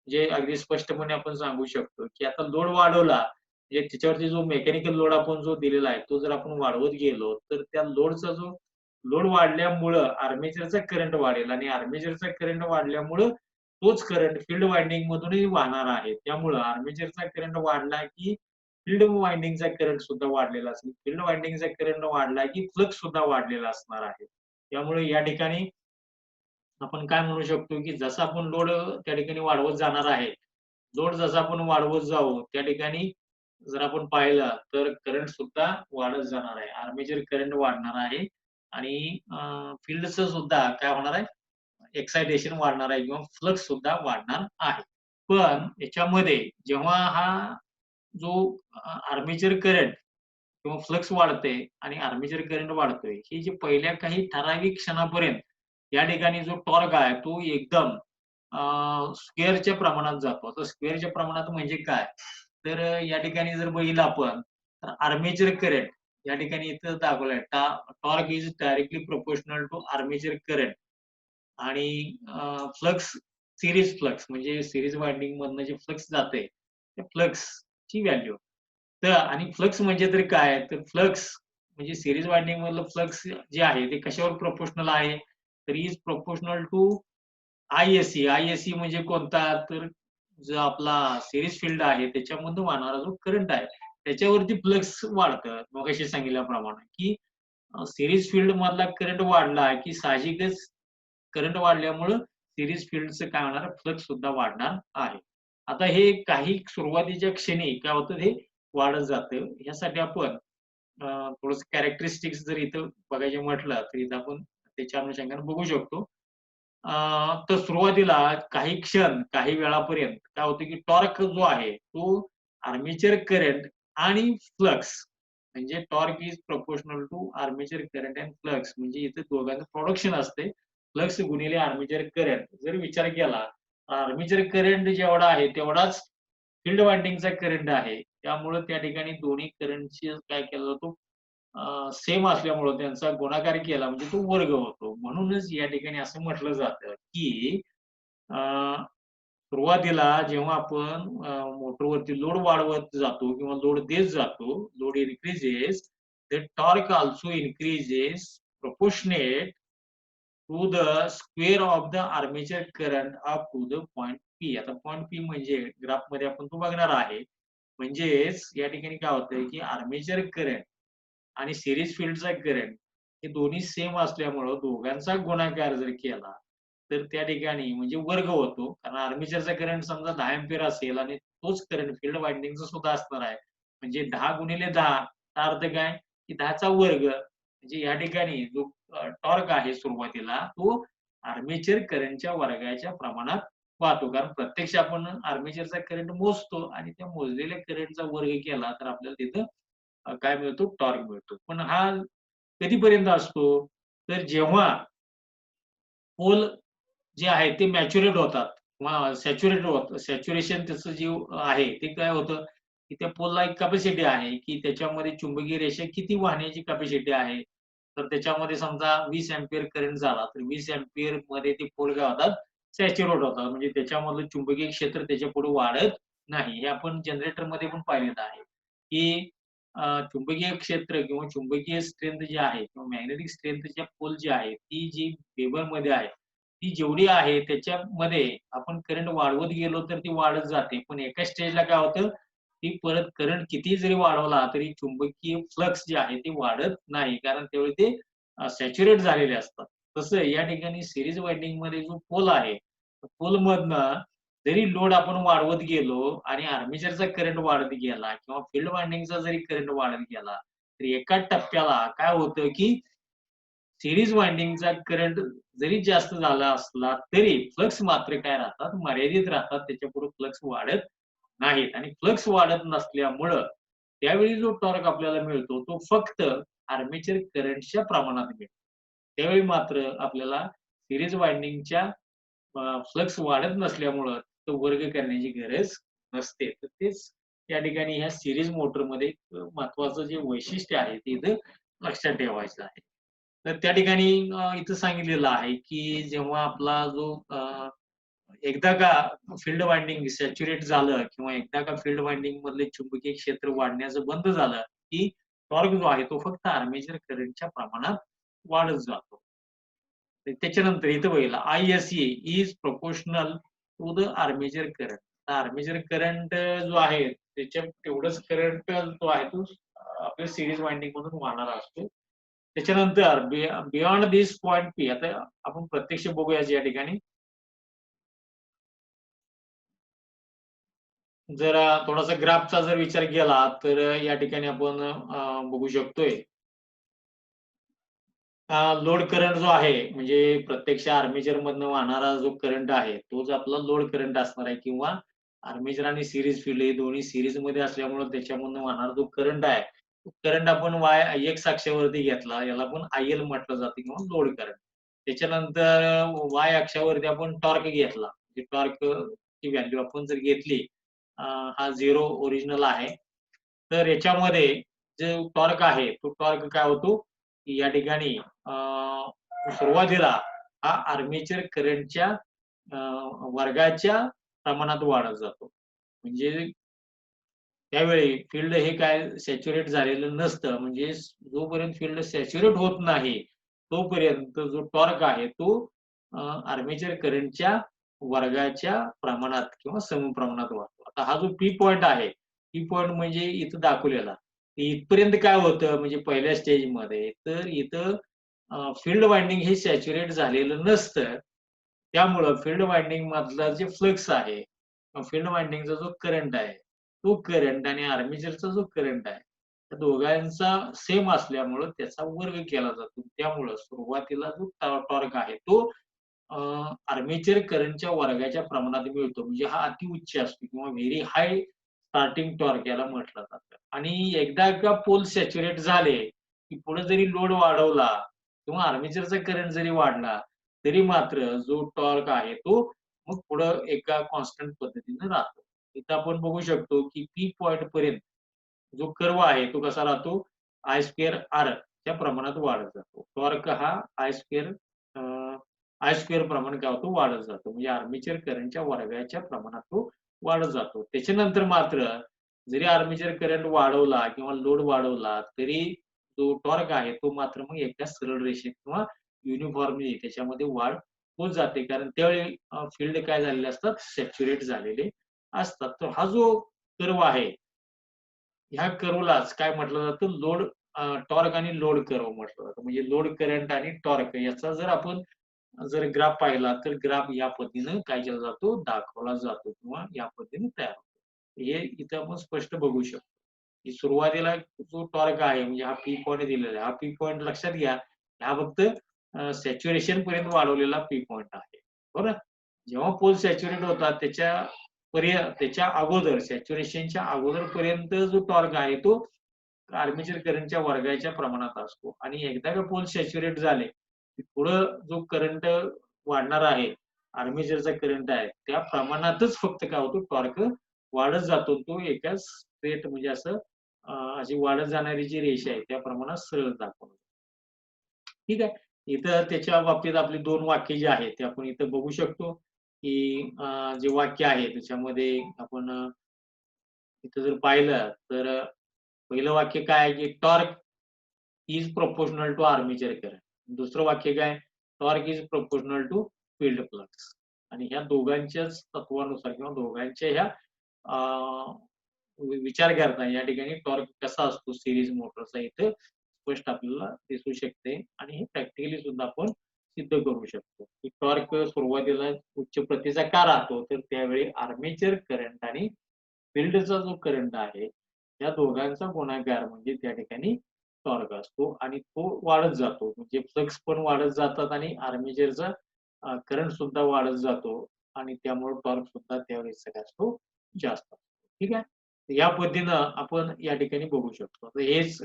जे अगदी स्पष्टपणे आपण सांगू शकतो, की आता लोड वाढवला, म्हणजे त्याच्यावरती जो मेकॅनिकल लोड आपण जो दिलेला आहे, तो जर आपण वाढवत गेलो, तर त्या लोडचा जो लोड वाढल्यामुळं आर्मेचरचा करंट वाढेल आणि आर्मेचरचा करंट वाढल्यामुळं तोच करंट फील्ड वाइंडिंग मधूनही वाहणार आहे. त्यामुळं आर्मेचरचा करंट वाढला, की फील्ड वाइंडिंगचा करंट सुद्धा वाढलेला असेल. फील्ड वाइंडिंगचा करंट वाढला, की फ्लक्स सुद्धा वाढलेला असणार आहे. त्यामुळे या ठिकाणी आपण काय म्हणू शकतो, की जसं आपण लोड त्या ठिकाणी वाढवत जाणार आहे. लोड जसा आपण वाढवत जाऊ, त्या ठिकाणी जर आपण पाहिलं, तर करंट सुद्धा वाढत जाणार आहे. आर्मेचर करंट वाढणार आहे आणि फील्डचं सुद्धा काय होणार आहे, एक्सायटेशन वाढणार आहे किंवा फ्लक्स सुद्धा वाढणार आहे. पण याच्यामध्ये जेव्हा हा जो आर्मेचर करंट किंवा फ्लक्स वाढतंय आणि आर्मेचर करंट वाढतोय, हे जे पहिल्या काही ठराविक क्षणापर्यंत या ठिकाणी जो टॉर्क आहे तो एकदम स्क्वेअरच्या प्रमाणात जातो. आता स्क्वेअरच्या प्रमाणात म्हणजे काय? तर या ठिकाणी जर बघितलं आपण, तर आर्मेचर करंट या ठिकाणी इथं दाखवलंय torque is directly proportional to armature current आणि फ्लक्स सीरीज फ्लक्स म्हणजे सीरीज वाइंडिंग मधनं जे फ्लक्स जातंय, त्या फ्लक्सची व्हॅल्यू. तर आणि फ्लक्स म्हणजे तरी काय? तर फ्लक्स म्हणजे सीरीज वाइंडिंग मधलं फ्लक्स जे आहे ते कशावर प्रोपोर्शनल आहे? तर is proportional to ISC. ISC म्हणजे कोणता? तर जो आपला सीरीज फील्ड आहे त्याच्यामधून वाहणारा जो करंट आहे, त्याच्यावरती फ्लक्स वाढतं. मगाशी सांगितल्याप्रमाणे, की सीरीज फील्ड मधला करंट वाढला, की साहजिकच करंट वाढल्यामुळं सीरीज फील्डचं काय होणार फ्लक्स सुद्धा वाढणार आहे. आता हे काही सुरुवातीच्या क्षणी काय होतं हे वाढत जातं. ह्यासाठी आपण थोडंसं कॅरेक्टरिस्टिक्स जर इथं बघायचे म्हटलं, तर इथं आपण त्याच्या अनुषंगाने बघू शकतो. तर सुरुवातीला काही क्षण, काही वेळापर्यंत काय होतं, की टॉर्क जो आहे, तो आर्मेचर करंट आणि फ्लक्स म्हणजे torque is proportional to armature current and flux म्हणजे इथे दोघांचं प्रोडक्शन असते. फ्लक्स गुणिले आर्मेचर करंट जर विचार केला, आर्मेचर करंट जेवढा आहे तेवढाच फील्ड वाइंडिंगचा करंट आहे. त्यामुळं त्या ठिकाणी दोन्ही करंटची काय केला जातो सेम असल्यामुळं त्यांचा गुणाकार केला म्हणजे तो वर्ग होतो. म्हणूनच या ठिकाणी असं म्हटलं जातं, की अ, सुरुवातीला जेव्हा आपण मोटरवरती लोड वाढवत जातो किंवा लोड देत जातो, load increases, the torque also increases proportionate to the square of the armature current up to the point P. आता पॉइंट P म्हणजे ग्राफमध्ये आपण तो बघणार आहे. म्हणजेच या ठिकाणी काय होतंय, की आर्मेचर करंट आणि सीरीज फील्डचा करंट हे दोन्ही सेम असल्यामुळं दोघांचा गुणाकार जर केला, तर त्या ठिकाणी म्हणजे वर्ग होतो. कारण आर्मेचरचा करंट समजा 10 अँपिअर असेल आणि तोच करंट फील्ड वाइंडिंगचा सुद्धा असणार आहे. म्हणजे 10 गुणिले 10 चा अर्थ काय, की 10चा वर्ग. म्हणजे या ठिकाणी जो टॉर्क आहे सुरुवातीला तो आर्मेचर करंटच्या वर्गाच्या प्रमाणात वाहतो. कारण प्रत्यक्ष आपण आर्मेचरचा करंट मोजतो आणि त्या मोजलेल्या करंटचा वर्ग केला तर आपल्याला तिथं काय मिळतो? टॉर्क मिळतो. पण हा कधीपर्यंत असतो? तर जेव्हा पोल जे आहे ते मॅच्युरेट होतात किंवा सॅच्युरेट होत सॅच्युरेशन त्याचं जे आहे ते काय होतं, की त्या पोलला एक कॅपॅसिटी आहे, की त्याच्यामध्ये चुंबकीय रेषा किती वाहण्याची कॅपॅसिटी आहे. तर त्याच्यामध्ये समजा 20 अँपिअर करंट झाला, तर 20 अँपिअरमध्ये ते पोल काय होतात, सॅच्युरेट होतात. म्हणजे त्याच्यामधलं चुंबकीय क्षेत्र त्याच्यापुढे वाढत नाही. हे आपण जनरेटरमध्ये पण पाहिलेलं आहे, की चुंबकीय क्षेत्र किंवा चुंबकीय स्ट्रेंथ जी आहे किंवा मॅग्नेटिक स्ट्रेंथ पोल जी आहे, ती जी वेबरमध्ये आहे, ती जेवढी आहे त्याच्यामध्ये आपण करंट वाढवत गेलो तर ती वाढत जाते. पण एका स्टेजला काय होतं, की परत करंट कितीही जरी वाढवला तरी चुंबकीय फ्लक्स जे आहे ते वाढत नाही. कारण त्यावेळी ते सॅच्युरेट झालेले असतात. तसं या ठिकाणी सीरीज वाइंडिंगमध्ये जो पोल आहे, पोलमधनं जरी लोड आपण वाढवत गेलो आणि आर्मेचरचा करंट वाढत गेला किंवा फील्ड वाइंडिंगचा जरी करंट वाढत गेला, तर एका टप्प्याला काय होतं, की सीरीज वाइंडिंगचा करंट जरी जास्त झाला असला, तरी फ्लक्स मात्र काय राहतात, मर्यादित राहतात. त्याच्यापुढे फ्लक्स वाढत नाहीत आणि फ्लक्स वाढत नसल्यामुळं त्यावेळी जो टॉर्क आपल्याला मिळतो, तो फक्त आर्मेचर करंटच्या प्रमाणात मिळतो. त्यावेळी मात्र आपल्याला सीरीज वाइंडिंगच्या फ्लक्स वाढत नसल्यामुळं तो वर्ग करण्याची गरज नसते. तर तेच या ठिकाणी ह्या सीरीज मोटरमध्ये एक महत्त्वाचं जे वैशिष्ट्य आहे, ते इथं लक्षात ठेवायचं आहे. तर त्या ठिकाणी इथं सांगितलेलं आहे, की जेव्हा आपला जो एकदा का फील्ड वाइंडिंग सॅच्युरेट झालं किंवा एकदा का फील्ड वाइंडिंग मधले चुंबकीय क्षेत्र वाढण्याचं बंद झालं, की टॉर्क जो आहे तो फक्त आर्मेचर करंटच्या प्रमाणात वाढत जातो. तर त्याच्यानंतर इथं बघितलं ISA is proportional to the armature current. Armature current जो आहे त्याच्या तेवढंच करंट जो आहे तो आपल्या सीरीज वाइंडिंग मधून वाहणारा असतो. त्याच्यानंतर बियॉन्ड धिस पॉइंट पी आता आपण प्रत्यक्ष बघूया या ठिकाणी. जर थोडासा ग्राफचा जर विचार केला तर या ठिकाणी आपण बघू शकतोय लोड करंट जो आहे, म्हणजे प्रत्यक्ष आर्मेचरमधनं वाहणारा जो करंट आहे, तोच आपला लोड करंट असणार आहे किंवा आर्मेचर आणि सीरीज फील्ड हे दोन्ही सीरीजमध्ये असल्यामुळं त्याच्यामधनं वाहणारा जो करंट आहे, तो करंट आपण एक्स अक्षावरती घेतला, याला पण आय-एल म्हटलं जातं किंवा लोड करंट. त्याच्यानंतर वाय अक्षावरती आपण टॉर्क घेतला. म्हणजे टॉर्कची व्हॅल्यू आपण जर घेतली, हा 0 ओरिजिनल आहे. तर याच्यामध्ये जो टॉर्क आहे, तो टॉर्क काय होतो, की या ठिकाणी सुरुवातीला हा आर्मेचर करंटच्या वर्गाच्या प्रमाणात वाढत जातो. म्हणजे त्यावेळी फील्ड हे काय सॅच्युरेट झालेलं नसतं. म्हणजे जोपर्यंत फील्ड सॅच्युरेट होत नाही, तोपर्यंत जो टॉर्क आहे तो आर्मेचर करंटच्या वर्गाच्या प्रमाणात किंवा समप्रमाणात वाढतो. आता हा जो पी पॉइंट आहे, पी पॉइंट म्हणजे इथं दाखवलेला. इथपर्यंत काय होतं म्हणजे पहिल्या स्टेजमध्ये तर इथं फील्ड वाइंडिंग हे सॅच्युरेट झालेलं नसतं. त्यामुळं फील्ड वाइंडिंग मधला जे फ्लक्स आहे, फील्ड वाइंडिंगचा जो करंट आहे, तो करंट आणि आर्मेचरचा जो करंट आहे, त्या दोघांचा सेम असल्यामुळं त्याचा वर्ग केला जातो. त्यामुळं सुरुवातीला जो टॉर्क आहे तो आर्मेचर करंटच्या वर्गाच्या प्रमाणात मिळतो. म्हणजे हा अतिउच्च असतो किंवा व्हेरी हाय स्टार्टिंग टॉर्क याला म्हटलं जातं. आणि एकदा का पोल सॅच्युरेट झाले, की पुढे जरी लोड वाढवला किंवा आर्मेचरचा करंट जरी वाढला, तरी मात्र जो टॉर्क आहे तो मग पुढं एका कॉन्स्टंट पद्धतीने राहतो. इथं आपण बघू शकतो की पीक पॉइंट पर्यंत जो कर्व आहे तो कसा राहतो आय स्क्वेअर आर च्या प्रमाणात वाढत जातो. टॉर्क हा आय स्क्वेअर प्रमाणे काय होतो वाढत जातो. म्हणजे आर्मेचर करंटच्या वर्गाच्या प्रमाणात तो वाढत जातो. त्याच्यानंतर मात्र जरी आर्मेचर करंट वाढवला किंवा लोड वाढवला तरी जो टॉर्क आहे तो मात्र मग एका सरळ रेषेत किंवा युनिफॉर्मली त्याच्यामध्ये वाढ होत जाते. कारण त्यावेळी फील्ड काय झालेले असतात सॅच्युरेट झालेले असतात. तर हा जो कर्व आहे, ह्या कर्वलाच काय म्हटलं जातं टॉर्क आणि लोड कर्व म्हटलं जातं. म्हणजे लोड करंट आणि टॉर्क याचा जर आपण जर ग्राफ पाहिला तर ग्राफ या पद्धतीनं काय केला जातो दाखवला जातो किंवा या पद्धतीने तयार होतो. हे इथे आपण स्पष्ट बघू शकतो, की सुरुवातीला जो टॉर्क आहे म्हणजे हा पी पॉइंट दिलेला आहे. हा पी पॉइंट लक्षात घ्या. हा फक्त सॅच्युरेशन पर्यंत वाढवलेला पी पॉइंट आहे. बरोबर? जेव्हा पोल सॅच्युरेट होतात त्याच्या अगोदर सॅच्युरेशनच्या अगोदरपर्यंत जो टॉर्क आहे तो आर्मेचर करंटच्या वर्गाच्या प्रमाणात असतो आणि एकदा का पोल सॅच्युरेट झाले, की पुढं जो करंट वाढणार आहे, आर्मेचरचा करंट आहे, त्या प्रमाणातच फक्त काय होतो टॉर्क वाढत जातो. तो एका स्ट्रेट म्हणजे असं अशी वाढत जाणारी जी रेषा आहे त्या प्रमाणात सरळ दाखवतो. ठीक आहे. इथं त्याच्या बाबतीत आपली 2 वाक्य जी आहेत, ते आपण इथं बघू शकतो, की जे वाक्य आहे त्याच्यामध्ये आपण इथं जर पाहिलं तर पहिलं वाक्य काय आहे, की torque is proportional to armature current. दुसरं वाक्य काय? Torque is proportional to field flux. आणि ह्या दोघांच्याच तत्वानुसार किंवा दोघांच्या ह्या अ, विचार करता या ठिकाणी टॉर्क कसा असतो सीरीज मोटरचा इथे स्पष्ट आपल्याला दिसू शकते आणि हे प्रॅक्टिकली सुद्धा आपण सिद्ध करू शकतो, की टॉर्क सुरुवातीला उच्च प्रतीचा का राहतो? तर त्यावेळी आर्मेचर करंट आणि फील्डचा जो करंट आहे, या दोघांचा गुणाकार म्हणजे त्या ठिकाणी टॉर्क असतो आणि तो वाढत जातो. म्हणजे फ्लक्स पण वाढत जातात आणि आर्मेचरचा करंट सुद्धा वाढत जातो आणि त्यामुळे टॉर्क सुद्धा त्यावेळेस काय असतो जास्त असतो. ठीक आहे. या पद्धतीनं आपण या ठिकाणी बघू शकतो. तर हेच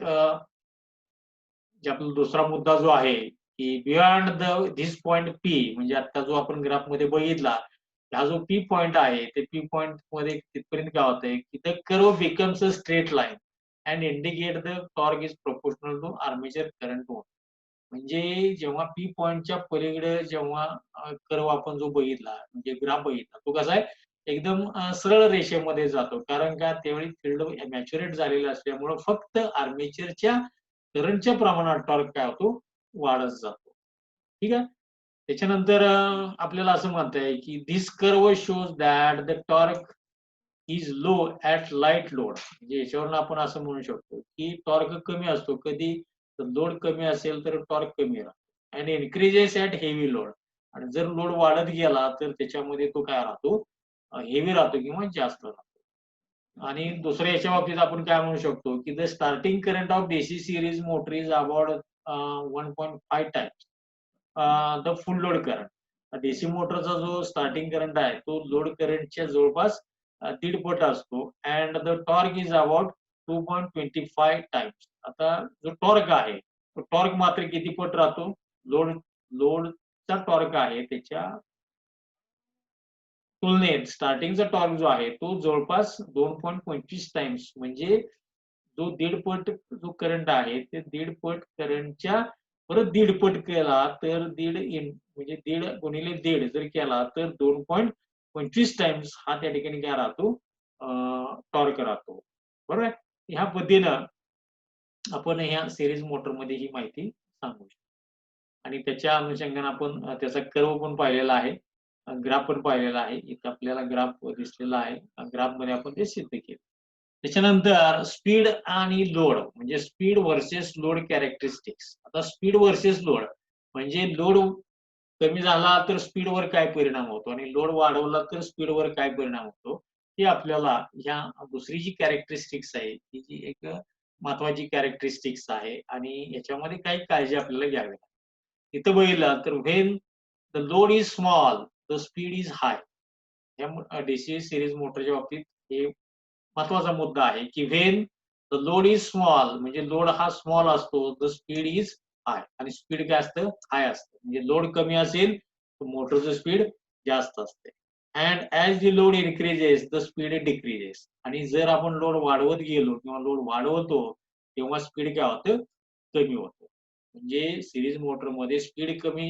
जे आपला दुसरा मुद्दा जो आहे, की बियॉन्ड धिस पॉइंट पी म्हणजे आता जो आपण ग्राफमध्ये बघितला, हा जो पी पॉइंट आहे, ते पी पॉइंटमध्ये तिथपर्यंत काय होतंय, की the curve becomes a straight line and indicate the torque is proportional to armature current own. म्हणजे जेव्हा पी पॉइंटच्या पलीकडे जेव्हा कर्व आपण जो बघितला, म्हणजे ग्राफ बघितला, तो कसा आहे एकदम सरळ रेषेमध्ये जातो. कारण का त्यावेळी फील्ड मॅच्युरेट झालेलं असल्यामुळं फक्त आर्मेचरच्या करंटच्या प्रमाणात टॉर्क काय होतो वाढत जातो. ठीक आहे. त्याच्यानंतर आपल्याला असं म्हणता येईल, की this curve shows that the torque is low at light load. म्हणजे याच्यावरून आपण असं म्हणू शकतो, की टॉर्क कमी असतो. कधी लोड कमी असेल तर टॉर्क कमी राहतो आणि इन्क्रीजेस ॲट हेवी लोड. आणि जर लोड वाढत गेला तर त्याच्यामध्ये तो काय राहतो हेवी राहतो किंवा जास्त राहतो. आणि दुसऱ्या याच्या बाबतीत आपण काय म्हणू शकतो, की the starting current of DC series motor is about 1.5 times the full load current. DC मोटरचा जो स्टार्टिंग करंट आहे तो लोड करंटच्या जवळपास दीड पट असतो and the torque is about 2.25 times. आता जो टॉर्क आहे तो टॉर्क मात्र किती पट राहतो? लोड लोडचा टॉर्क आहे त्याच्या तुलनेत स्टार्टिंगचा टॉर्क जो आहे तो जवळपास 2.25 टाइम्स म्हणजे जो दीड पट जो करंट आहे ते दीड पट करंटच्या परत दीड पट केला तर म्हणजे दीड गुणिले दीड जर केला तर 2.25 टाइम्स हा त्या ठिकाणी काय राहतो टॉर्क राहतो. बरोबर आहे. ह्या पद्धतीनं आपण ह्या सिरीज मोटरमध्ये ही माहिती सांगू शकतो. आणि त्याच्या अनुषंगाने आपण त्याचा कर्व पण पाहिलेला आहे. ग्राफ पण पाहिलेला आहे. इथं आपल्याला ग्राफ दिसलेला आहे. ग्राफमध्ये आपण ते सिद्ध केलं. त्याच्यानंतर स्पीड आणि लोड म्हणजे स्पीड व्हर्सेस लोड कॅरेक्टरिस्टिक्स. आता स्पीड व्हर्सेस लोड म्हणजे लोड कमी झाला तर स्पीडवर काय परिणाम होतो आणि लोड वाढवला तर स्पीडवर काय परिणाम होतो, हे आपल्याला ह्या दुसरी जी कॅरेक्टरिस्टिक्स आहे, ही जी एक महत्वाची कॅरेक्टरिस्टिक्स आहे आणि याच्यामध्ये काही काळजी आपल्याला घ्यावी लागते. इथं बघितलं तर when the load is small, the speed is high. या डीसी सीरीज मोटरच्या बाबतीत हे महत्वाचा मुद्दा आहे, की when the load is small म्हणजे लोड हा स्मॉल असतो, द स्पीड इज हाय आणि स्पीड काय असतं हाय असतं. म्हणजे लोड कमी असेल तर मोटरचं स्पीड जास्त असते. And as the load increases the speed decreases. आणि जर आपण लोड वाढवत गेलो किंवा लोड वाढवतो, तेव्हा स्पीड काय होतं? कमी होतं. म्हणजे सीरीज मोटरमध्ये स्पीड कमी,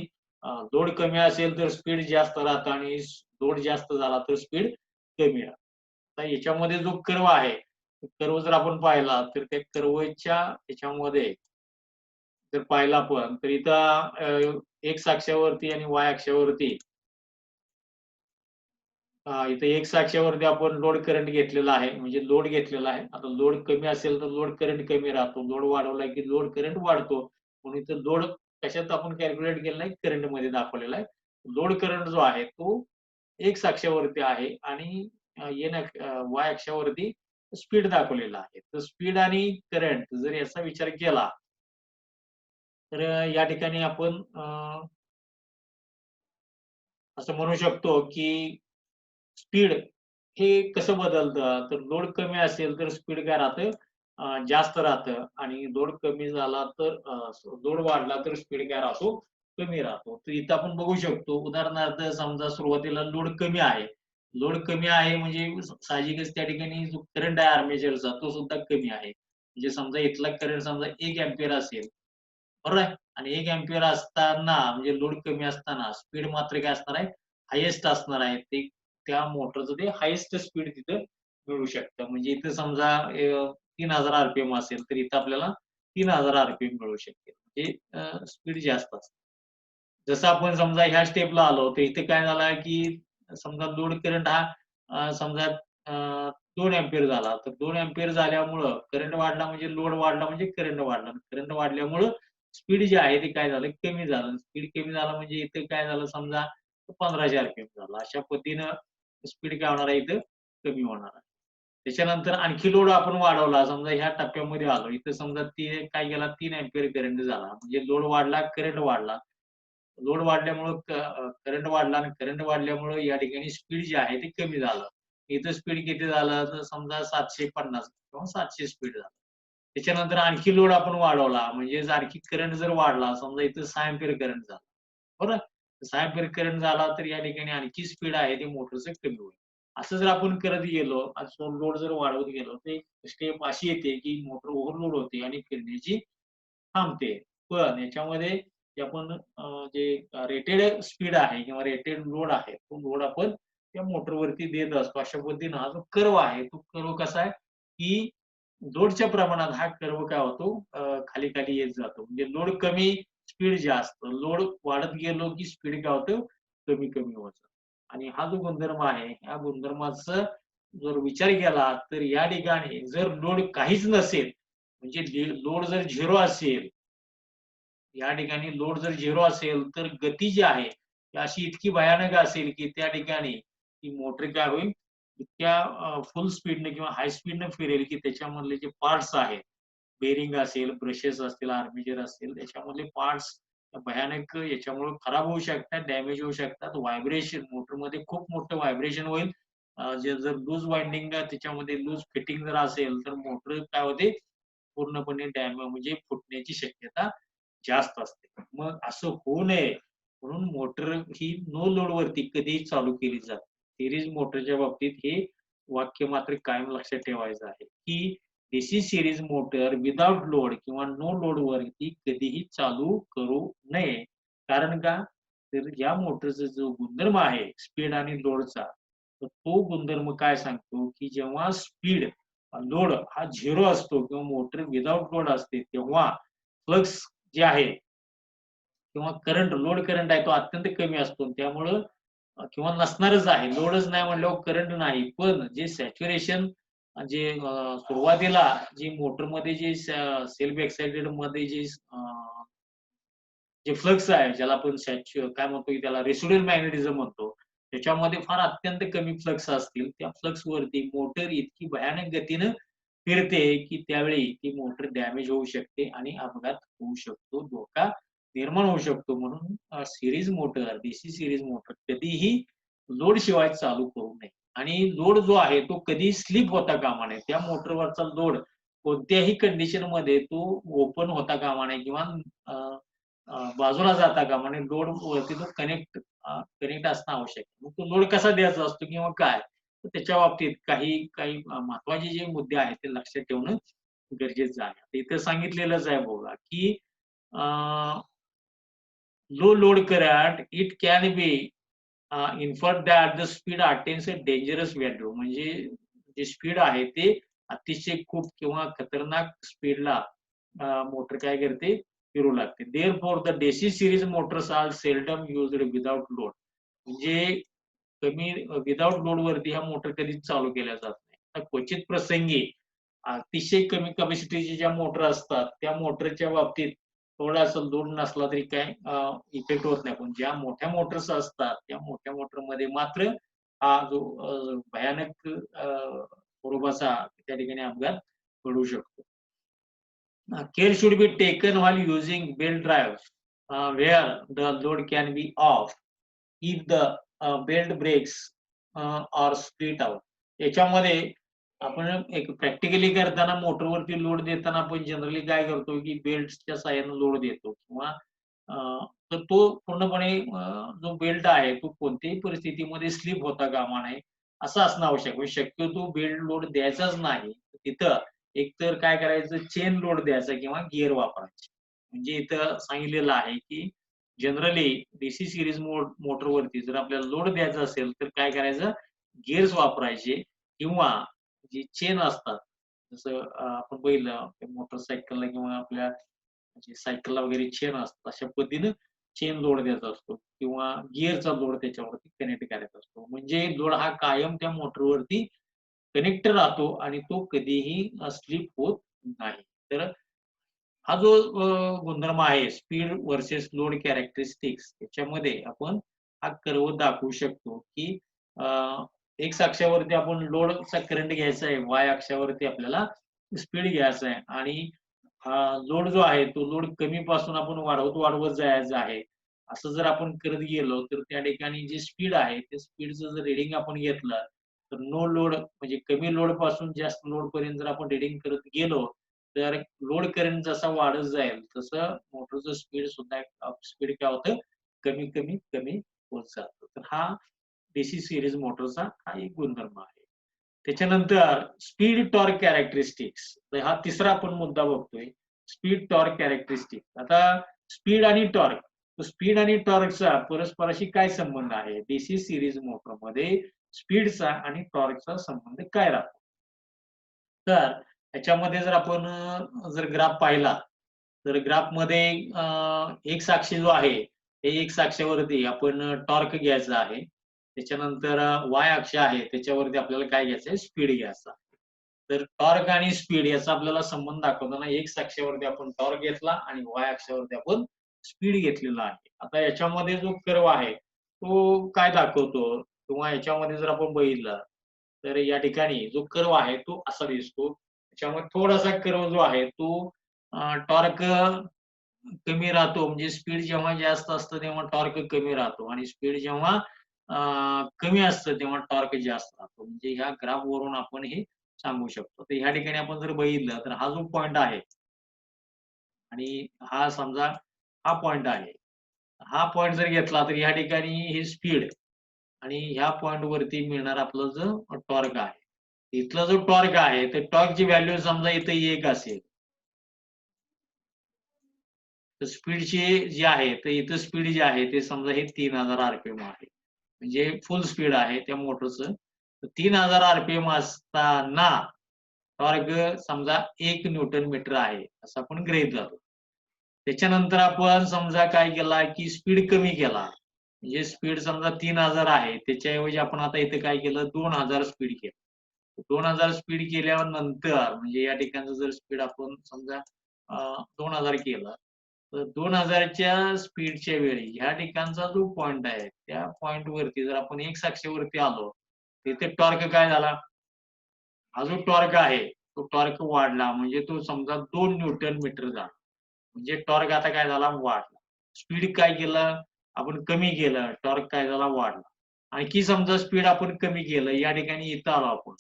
लोड कमी असेल तर स्पीड जास्त राहतं आणि लोड जास्त झाला तर स्पीड कमी राहतं. आता याच्यामध्ये जो कर्व आहे, कर्व जर आपण पाहिला तर त्या कर्वच्या ह्याच्यामध्ये जर पाहिला आपण तर इथं एक्स अक्षावरती आणि वाय अक्षावरती, इथे एक्स अक्षावरती आपण लोड करंट घेतलेला आहे, म्हणजे लोड घेतलेला आहे. आता लोड कमी असेल तर लोड करंट कमी राहतो. लोड वाढवला की लोड करंट वाढतो. म्हणून इथं लोड कशात आपण कॅल्क्युलेट केलेला आहे? करंटमध्ये दाखवलेला आहे. लोड करंट जो आहे तो एक्स अक्षावरती आहे आणि वाय अक्षावरती स्पीड दाखवलेला आहे. तर स्पीड आणि करंट जर याचा विचार केला, तर या ठिकाणी आपण असं म्हणू शकतो की स्पीड हे कसं बदलतं? तर लोड कमी असेल तर स्पीड काय राहतं? जास्त राहतं आणि लोड कमी झाला तर लोड वाढला तर स्पीड काय राहतो? कमी राहतो. तर इथं आपण बघू शकतो उदाहरणार्थ समजा सुरुवातीला लोड कमी आहे. लोड कमी आहे म्हणजे साहजिकच त्या ठिकाणी जो करंट आहे आर्मेचरचा तो सुद्धा कमी आहे. म्हणजे समजा इथला करंट समजा 1 अँपिअर असेल, बरोबर आहे? आणि 1 अँपिअर असताना म्हणजे लोड कमी असताना स्पीड मात्र काय असणार आहे? हायेस्ट असणार आहे. ते त्या मोटरचं ते हायेस्ट स्पीड तिथं मिळू शकतं. म्हणजे इथं समजा 3000 आर-पी-एम असेल, तर इथं आपल्याला 3000 आर-पी-एम मिळू शकते. म्हणजे स्पीड जास्त असते. जसं आपण समजा ह्या स्टेपला आलो, तर इथे काय झालं, की समजा लोड करंट हा समजा अ, 2 अँपिअर झाला. तर 2 अँपिअर झाल्यामुळं करंट वाढला म्हणजे लोड वाढला म्हणजे करंट वाढला. करंट वाढल्यामुळं स्पीड जी आहे ती काय झालं, कमी झालं. स्पीड कमी झालं म्हणजे इथे काय झालं समजा 1500 आर-पी-एम झालं. अशा पद्धतीनं स्पीड काय होणार आहे इथं कमी होणार आहे. त्याच्यानंतर आणखी लोड आपण वाढवला. समजा ह्या टप्प्यामध्ये आलो. इथं समजा ती काय केला 3 अँपिअर करंट झाला. म्हणजे लोड वाढला, करंट वाढला. लोड वाढल्यामुळं करंट वाढला आणि करंट वाढल्यामुळं या ठिकाणी स्पीड जी आहे ती कमी झालं. इथं स्पीड किती झालं तर समजा 750 किंवा 700 स्पीड झालं. त्याच्यानंतर आणखी लोड आपण वाढवला म्हणजे आणखी करंट जर वाढला समजा इथं 6 अँपिअर करंट झाला. बरोबर? 6 अँपिअर करंट झाला तर या ठिकाणी आणखी स्पीड आहे ती मोटरचं कमी होईल. असं जर आपण करत गेलो, असं लोड जर वाढवत गेलो, तर एक स्टेप अशी येते की मोटर ओव्हरलोड होते आणि फिरण्याची थांबते. पण याच्यामध्ये जे आपण जे रेटेड स्पीड आहे किंवा रेटेड लोड आहे, तो लोड आपण त्या मोटरवरती देत असतो. अशा पद्धतीनं हा जो कर्व्ह आहे, तो कर्व्ह कसा आहे, की लोडच्या प्रमाणात हा कर्व्ह काय होतो खाली-खाली येत जातो. म्हणजे लोड कमी, स्पीड जास्त. लोड वाढत गेलो, की स्पीड काय होतं कमी-कमी होत जातं. आणि हा जो गुणधर्म आहे, या गुणधर्माचा जर विचार केला, तर या ठिकाणी जर लोड काहीच नसेल, म्हणजे लोड जर 0 असेल, या ठिकाणी लोड जर 0 असेल, तर गती जी आहे, ती अशी इतकी भयानक असेल, की त्या ठिकाणी ती मोटर काय होईल, इतक्या फुल स्पीडने किंवा हाय स्पीडने फिरेल, की त्याच्यामधले जे पार्ट्स आहेत, बेरिंग असेल, ब्रशेस असतील, आर्मेचर असतील, त्याच्यामधले पार्ट्स भयानक याच्यामुळे खराब होऊ शकतात, डॅमेज होऊ शकतात. व्हायब्रेशन मोटरमध्ये खूप मोठं व्हायब्रेशन होईल. जे जर लूज वाइंडिंग त्याच्यामध्ये लूज फिटिंग जर असेल, तर मोटर काय होते, पूर्णपणे म्हणजे फुटण्याची शक्यता जास्त असते. मग असं होऊ नये म्हणून मोटर ही नो लोडवरती कधीही चालू केली जाते. सीरीज मोटरच्या बाबतीत हे वाक्य मात्र कायम लक्षात ठेवायचं आहे, की DC series motor without load किंवा नो लोडवरती कधीही चालू करू नये. कारण का? तर या मोटरचा जो गुणधर्म आहे स्पीड आणि लोडचा, तर तो गुणधर्म काय सांगतो, की जेव्हा स्पीड, लोड हा 0 असतो किंवा मोटर विथआऊट लोड असते, तेव्हा फ्लक्स जे आहे किंवा लोड करंट आहे तो अत्यंत कमी असतो. त्यामुळं किंवा नसणारच आहे. लोडच नाही म्हटल्यावर करंट नाही. पण जे सॅच्युरेशन जे सुरुवातीला जी मोटरमध्ये जे सेल्फ एक्साइटेडमध्ये जे फ्लक्स आहे, ज्याला आपण काय म्हणतो की त्याला रेसिड्युअल मॅग्नेटिझम म्हणतो. त्याच्यामध्ये फार अत्यंत कमी फ्लक्स असतील. त्या फ्लक्सवरती मोटर इतकी भयानक गतीनं फिरते, की त्यावेळी ती मोटर डॅमेज होऊ शकते आणि अपघात होऊ शकतो. धोका निर्माण होऊ शकतो. म्हणून series motor, DC series motor कधीही लोडशिवाय चालू करू नये. आणि लोड जो आहे तो कधीही स्लिप होता कामा नये. त्या मोटरवरचा लोड कोणत्याही कंडिशनमध्ये तो ओपन होता कामा नये किंवा बाजूला जाता कामा नये. लोडवरती तो कनेक्ट कनेक्ट असणं आवश्यक आहे. मग तो लोड कसा द्यायचा असतो किंवा काय? तर त्याच्या बाबतीत काही काही महत्त्वाचे जे मुद्दे आहेत ते लक्षात ठेवणं गरजेचं आहे. आता इथं सांगितलेलंच आहे बघा, की low load current it can be infer that the speed attains a dangerous value म्हणजे जे स्पीड आहे ते अतिशय खूप किंवा खतरनाक स्पीडला मोटर काय करते फिरू लागते. Therefore the DC series motors are seldom used without load. म्हणजे कमी विथआऊट लोडवरती ह्या मोटर कधीच चालू केल्या जात नाही. तर क्वचित प्रसंगी अतिशय कमी कॅपॅसिटीच्या ज्या मोटर असतात, त्या मोटरच्या बाबतीत थोडासा लोड नसला तरी काय इफेक्ट होत नाही. पण ज्या मोठ्या मोटर्स असतात, त्या मोठ्या मोटरमध्ये मात्र हा जो भयानक स्वरूपाचा त्या ठिकाणी अपघात घडू शकतो. Care should be taken while using belt drive, where the load can be off if the belt breaks or split out. याच्यामध्ये आपण एक प्रॅक्टिकली करताना मोटरवरती लोड देताना आपण जनरली काय करतो, की बेल्टच्या सहाय्याने लोड देतो किंवा तर तो पूर्णपणे जो बेल्ट आहे, तो कोणत्याही परिस्थितीमध्ये स्लिप होता कामा नये, असं असणं आवश्यक आहे. म्हणजे शक्यतो बेल्ट लोड द्यायचाच नाही. तिथं एकतर काय करायचं चेन लोड द्यायचा किंवा गिअर वापरायचे. म्हणजे इथं सांगितलेलं आहे, की जनरली डीसी सीरीज मोटरवरती जर आपल्याला लोड द्यायचा असेल, तर काय करायचं गिअर्स वापरायचे किंवा जी चेन असतात, जसं आपण बघितलं मोटरसायकलला किंवा आपल्या म्हणजे सायकलला वगैरे चेन असतात. अशा पद्धतीनं चेन लोड द्यायचा असतो किंवा गिअरचा लोड त्याच्यावरती कनेक्ट करायचा असतो. म्हणजे लोड हा कायम त्या मोटरवरती कनेक्ट राहतो आणि तो कधीही स्लिप होत नाही. तर हा जो गुणधर्म आहे स्पीड व्हर्सेस लोड कॅरेक्टरिस्टिक्स त्याच्यामध्ये आपण हा कर्व दाखवू शकतो, की एक्स अक्षावरती आपण लोडचा करंट घ्यायचा आहे, वाय अक्षावरती आपल्याला स्पीड घ्यायचा आहे आणि लोड जो आहे तो लोड कमीपासून आपण वाढवत जायचं आहे. असं जर आपण करत गेलो, तर त्या ठिकाणी जी स्पीड आहे, त्या स्पीडचं जर रिडिंग आपण घेतलं, तर नो लोड म्हणजे कमी लोडपासून जास्त लोडपर्यंत जर आपण रिडिंग करत गेलो, तर लोड करंट जसा वाढत जाईल, तसं मोटरचं स्पीड सुद्धा स्पीड काय होतं, कमी होत जातं. तर हा डीसी सीरीज मोटरचा हा एक गुणधर्म आहे. त्याच्यानंतर स्पीड टॉर्क कॅरेक्टरिस्टिक्स. तर हा तिसरा आपण मुद्दा बघतोय. Speed torque characteristics. आता स्पीड आणि टॉर्क. स्पीड आणि टॉर्कचा परस्पराशी काय संबंध आहे? डीसी सीरीज मोटरमध्ये स्पीडचा आणि टॉर्कचा संबंध काय राहतो? तर ह्याच्यामध्ये जर आपण जर ग्राफ पाहिला, तर ग्राफमध्ये एक्स अक्ष जो आहे, हे एक्स अक्षावरती आपण टॉर्क घ्यायचा आहे. त्याच्यानंतर वाय अक्ष आहे, त्याच्यावरती आपल्याला काय घ्यायचं आहे? स्पीड घ्यायचा. तर टॉर्क आणि स्पीड याचा आपल्याला संबंध दाखवताना एक्स अक्षावरती आपण टॉर्क घेतला आणि वाय अक्षावरती आपण स्पीड घेतलेला आहे. आता याच्यामध्ये जो कर्व आहे, तो काय दाखवतो? किंवा याच्यामध्ये जर आपण बघितलं, तर या ठिकाणी जो कर्व आहे तो असा दिसतो. त्याच्यामुळे थोडासा कर्व जो आहे तो टॉर्क कमी राहतो म्हणजे स्पीड जेव्हा जास्त असतं तेव्हा टॉर्क कमी राहतो आणि स्पीड जेव्हा कमी असतं तेव्हा टॉर्क जास्त राहतो. म्हणजे ह्या ग्राफवरून आपण हे सांगू शकतो. तर ह्या ठिकाणी आपण जर बघितलं तर हा जो पॉइंट आहे आणि हा समजा हा पॉइंट आहे. हा पॉइंट जर घेतला तर या ठिकाणी ही स्पीड आणि ह्या पॉइंटवरती मिळणार आपलं जो टॉर्क आहे. इथला जो टॉर्क आहे, तर टॉर्कची व्हॅल्यू समजा इथं 1 असेल. तर स्पीडची जी आहे, तर इथं स्पीड जी आहे, ते समजा हे 3000 आरपीएम आहे. म्हणजे फुल स्पीड आहे त्या मोटरचं. तर 3000 आरपीएम असताना टॉर्क समजा 1 न्यूटन मीटर आहे, असं आपण गृहीत धरू. त्याच्यानंतर आपण समजा काय केला, की स्पीड कमी केला. म्हणजे स्पीड समजा 3000 आहे, त्याच्याऐवजी आपण आता इथे काय केलं 2000 स्पीड केलं. 2000 स्पीड केल्यानंतर म्हणजे या ठिकाणचं जर स्पीड आपण समजा 2000 केलं, तर 2000च्या स्पीडच्या वेळी ह्या ठिकाणचा जो पॉइंट आहे, त्या पॉइंटवरती जर आपण एक्स अक्षावरती आलो, तिथे टॉर्क काय झाला? हा जो टॉर्क आहे, तो टॉर्क वाढला म्हणजे तो समजा 2 न्यूटन मीटर झाला. म्हणजे टॉर्क आता काय झाला? वाढला. स्पीड काय केलं? आपण कमी केलं. टॉर्क काय झाला? वाढला. आणखी समजा स्पीड आपण कमी केलं. या ठिकाणी इथं आलो आपण.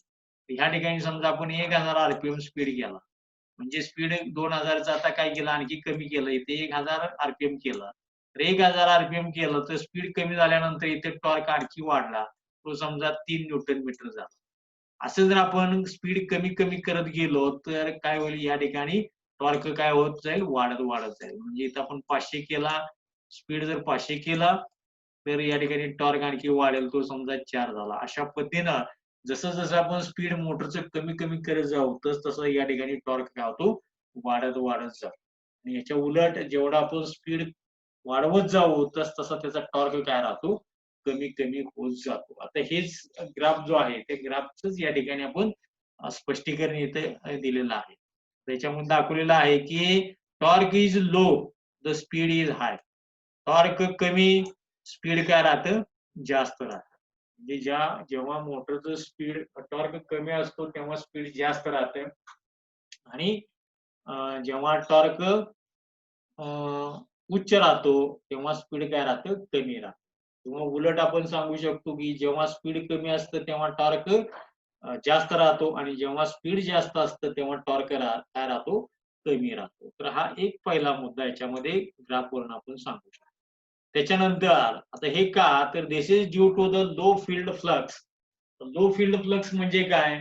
ह्या ठिकाणी समजा आपण 1000 आरपीएम स्पीड केला. म्हणजे स्पीड 2000चं आता काय केलं? आणखी कमी केलं. इथे 1000 आरपीएम केलं. तर 1000 आरपीएम केलं तर स्पीड कमी झाल्यानंतर इथे टॉर्क आणखी वाढला. तो समजा 3 न्यूटन मीटर झाला. असं जर आपण स्पीड कमी करत गेलो तर काय होईल या ठिकाणी टॉर्क काय होत जाईल वाढत जाईल. म्हणजे इथं आपण 500 केला, स्पीड जर 500 केला तर या ठिकाणी टॉर्क आणखी वाढेल. तो समजा 4 झाला. अशा पद्धतीनं जसं आपण स्पीड मोटरचं कमी करत जाऊ तसं या ठिकाणी टॉर्क काय होतो वाढत जातो. आणि याच्या उलट जेवढा आपण स्पीड वाढवत जाऊ तसा त्याचा टॉर्क काय राहतो कमी होत जातो. आता हेच ग्राफ जो आहे त्या ग्राफचंच या ठिकाणी आपण स्पष्टीकरण इथे दिलेलं आहे. त्याच्यामध्ये दाखवलेलं आहे की torque is low, the speed is high. Torque कमी, स्पीड काय राहतं जास्त राहतं. म्हणजे जेव्हा मोटरचं स्पीड टॉर्क कमी असतो तेव्हा स्पीड जास्त राहतं आणि जेव्हा टॉर्क उच्च राहतो तेव्हा स्पीड काय राहतं कमी राहतं. किंवा उलट आपण सांगू शकतो की जेव्हा स्पीड कमी असतं तेव्हा टॉर्क जास्त राहतो आणि जेव्हा स्पीड जास्त असतं तेव्हा टॉर्क काय राहतो कमी राहतो. तर हा एक पहिला मुद्दा याच्यामध्ये ग्राफवरून आपण सांगू शकतो. त्याच्यानंतर आता हे का तर this is due to the low field flux. Low field flux म्हणजे काय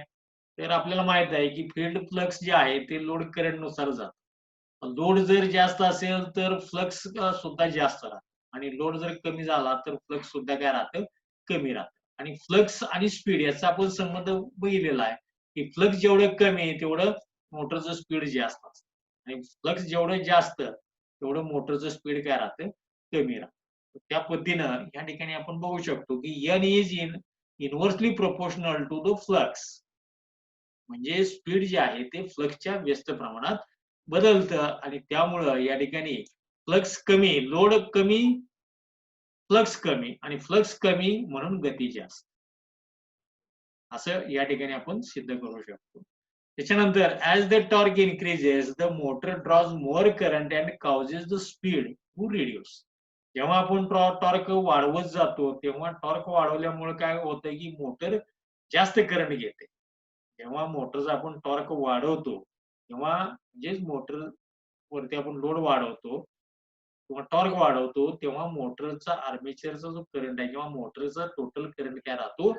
तर आपल्याला माहित आहे की फील्ड फ्लक्स जे आहे ते लोड करंट नुसार जातं. लोड जर जास्त असेल तर फ्लक्स सुद्धा जास्त राहतं आणि लोड जर कमी झाला तर फ्लक्स सुद्धा काय राहतं कमी राहतं. आणि फ्लक्स आणि स्पीड याचा आपण संबंध बघितलेला आहे की फ्लक्स जेवढं कमी आहे तेवढं मोटरचं स्पीड जास्त असतं आणि फ्लक्स जेवढं जास्त तेवढं मोटरचं स्पीड काय राहतं कमी राहतं. त्या पद्धतीनं या ठिकाणी आपण बघू शकतो की N is inversely proportional to the flux. म्हणजे स्पीड जे आहे ते फ्लक्सच्या व्यस्त प्रमाणात बदलतं आणि त्यामुळं या ठिकाणी फ्लक्स कमी, लोड कमी, फ्लक्स कमी आणि फ्लक्स कमी म्हणून गती जास्त. असं या ठिकाणी आपण सिद्ध करू शकतो. त्याच्यानंतर as the torque increases the motor draws more current and causes the speed to reduce. जेव्हा आपण टॉर्क वाढवत जातो तेव्हा टॉर्क वाढवल्यामुळे काय होतं की मोटर जास्त करंट घेते. जेव्हा मोटरचा आपण टॉर्क वाढवतो तेव्हा जे मोटर वरती आपण लोड वाढवतो किंवा टॉर्क वाढवतो तेव्हा मोटरचा आर्मेचरचा जो करंट आहे किंवा मोटरचा टोटल करंट काय राहतो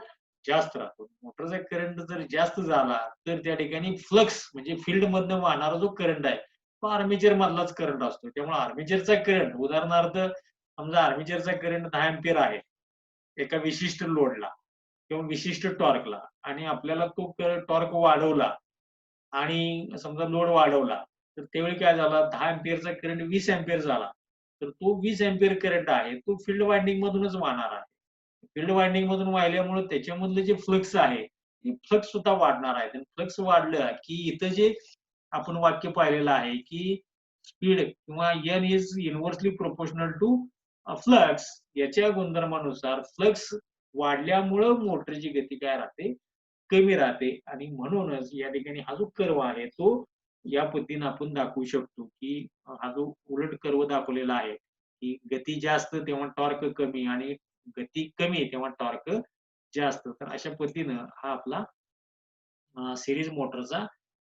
जास्त राहतो. मोटरचा करंट जर जास्त झाला तर त्या ठिकाणी फ्लक्स म्हणजे फील्ड मधनं वाहणारा जो करंट आहे तो आर्मेचर मधलाच करंट असतो. त्यामुळे आर्मेचरचा करंट उदाहरणार्थ समजा आर्मेचरचा करंट 10 अँपिअर आहे एका विशिष्ट लोडला किंवा विशिष्ट टॉर्कला आणि आपल्याला तो टॉर्क वाढवला आणि समजा लोड वाढवला तर त्यावेळी काय झालं 10 अँपिअरचा करंट 20 अँपिअर झाला. तर तो 20 अँपिअर करंट आहे तो फील्ड वाइंडिंग मधूनच वाहणार आहे. फील्ड वाइंडिंग मधून वाहिल्यामुळे त्याच्यामधलं जे फ्लक्स आहे ते फ्लक्स सुद्धा वाढणार आहे. आणि फ्लक्स वाढलं की इथं जे आपण वाक्य पाहिलेलं आहे की स्पीड किंवा N is inversely proportional to flux याच्या गुणधर्मानुसार फ्लक्स वाढल्यामुळं मोटरची गती काय राहते कमी राहते आणि म्हणूनच या ठिकाणी हा जो कर्व आहे तो या पद्धतीने आपण दाखवू शकतो की हा जो उलट कर्व दाखवलेला आहे की गती जास्त तेव्हा टॉर्क कमी आणि गती कमी तेव्हा टॉर्क जास्त. तर अशा पद्धतीनं हा आपला सिरीज मोटरचा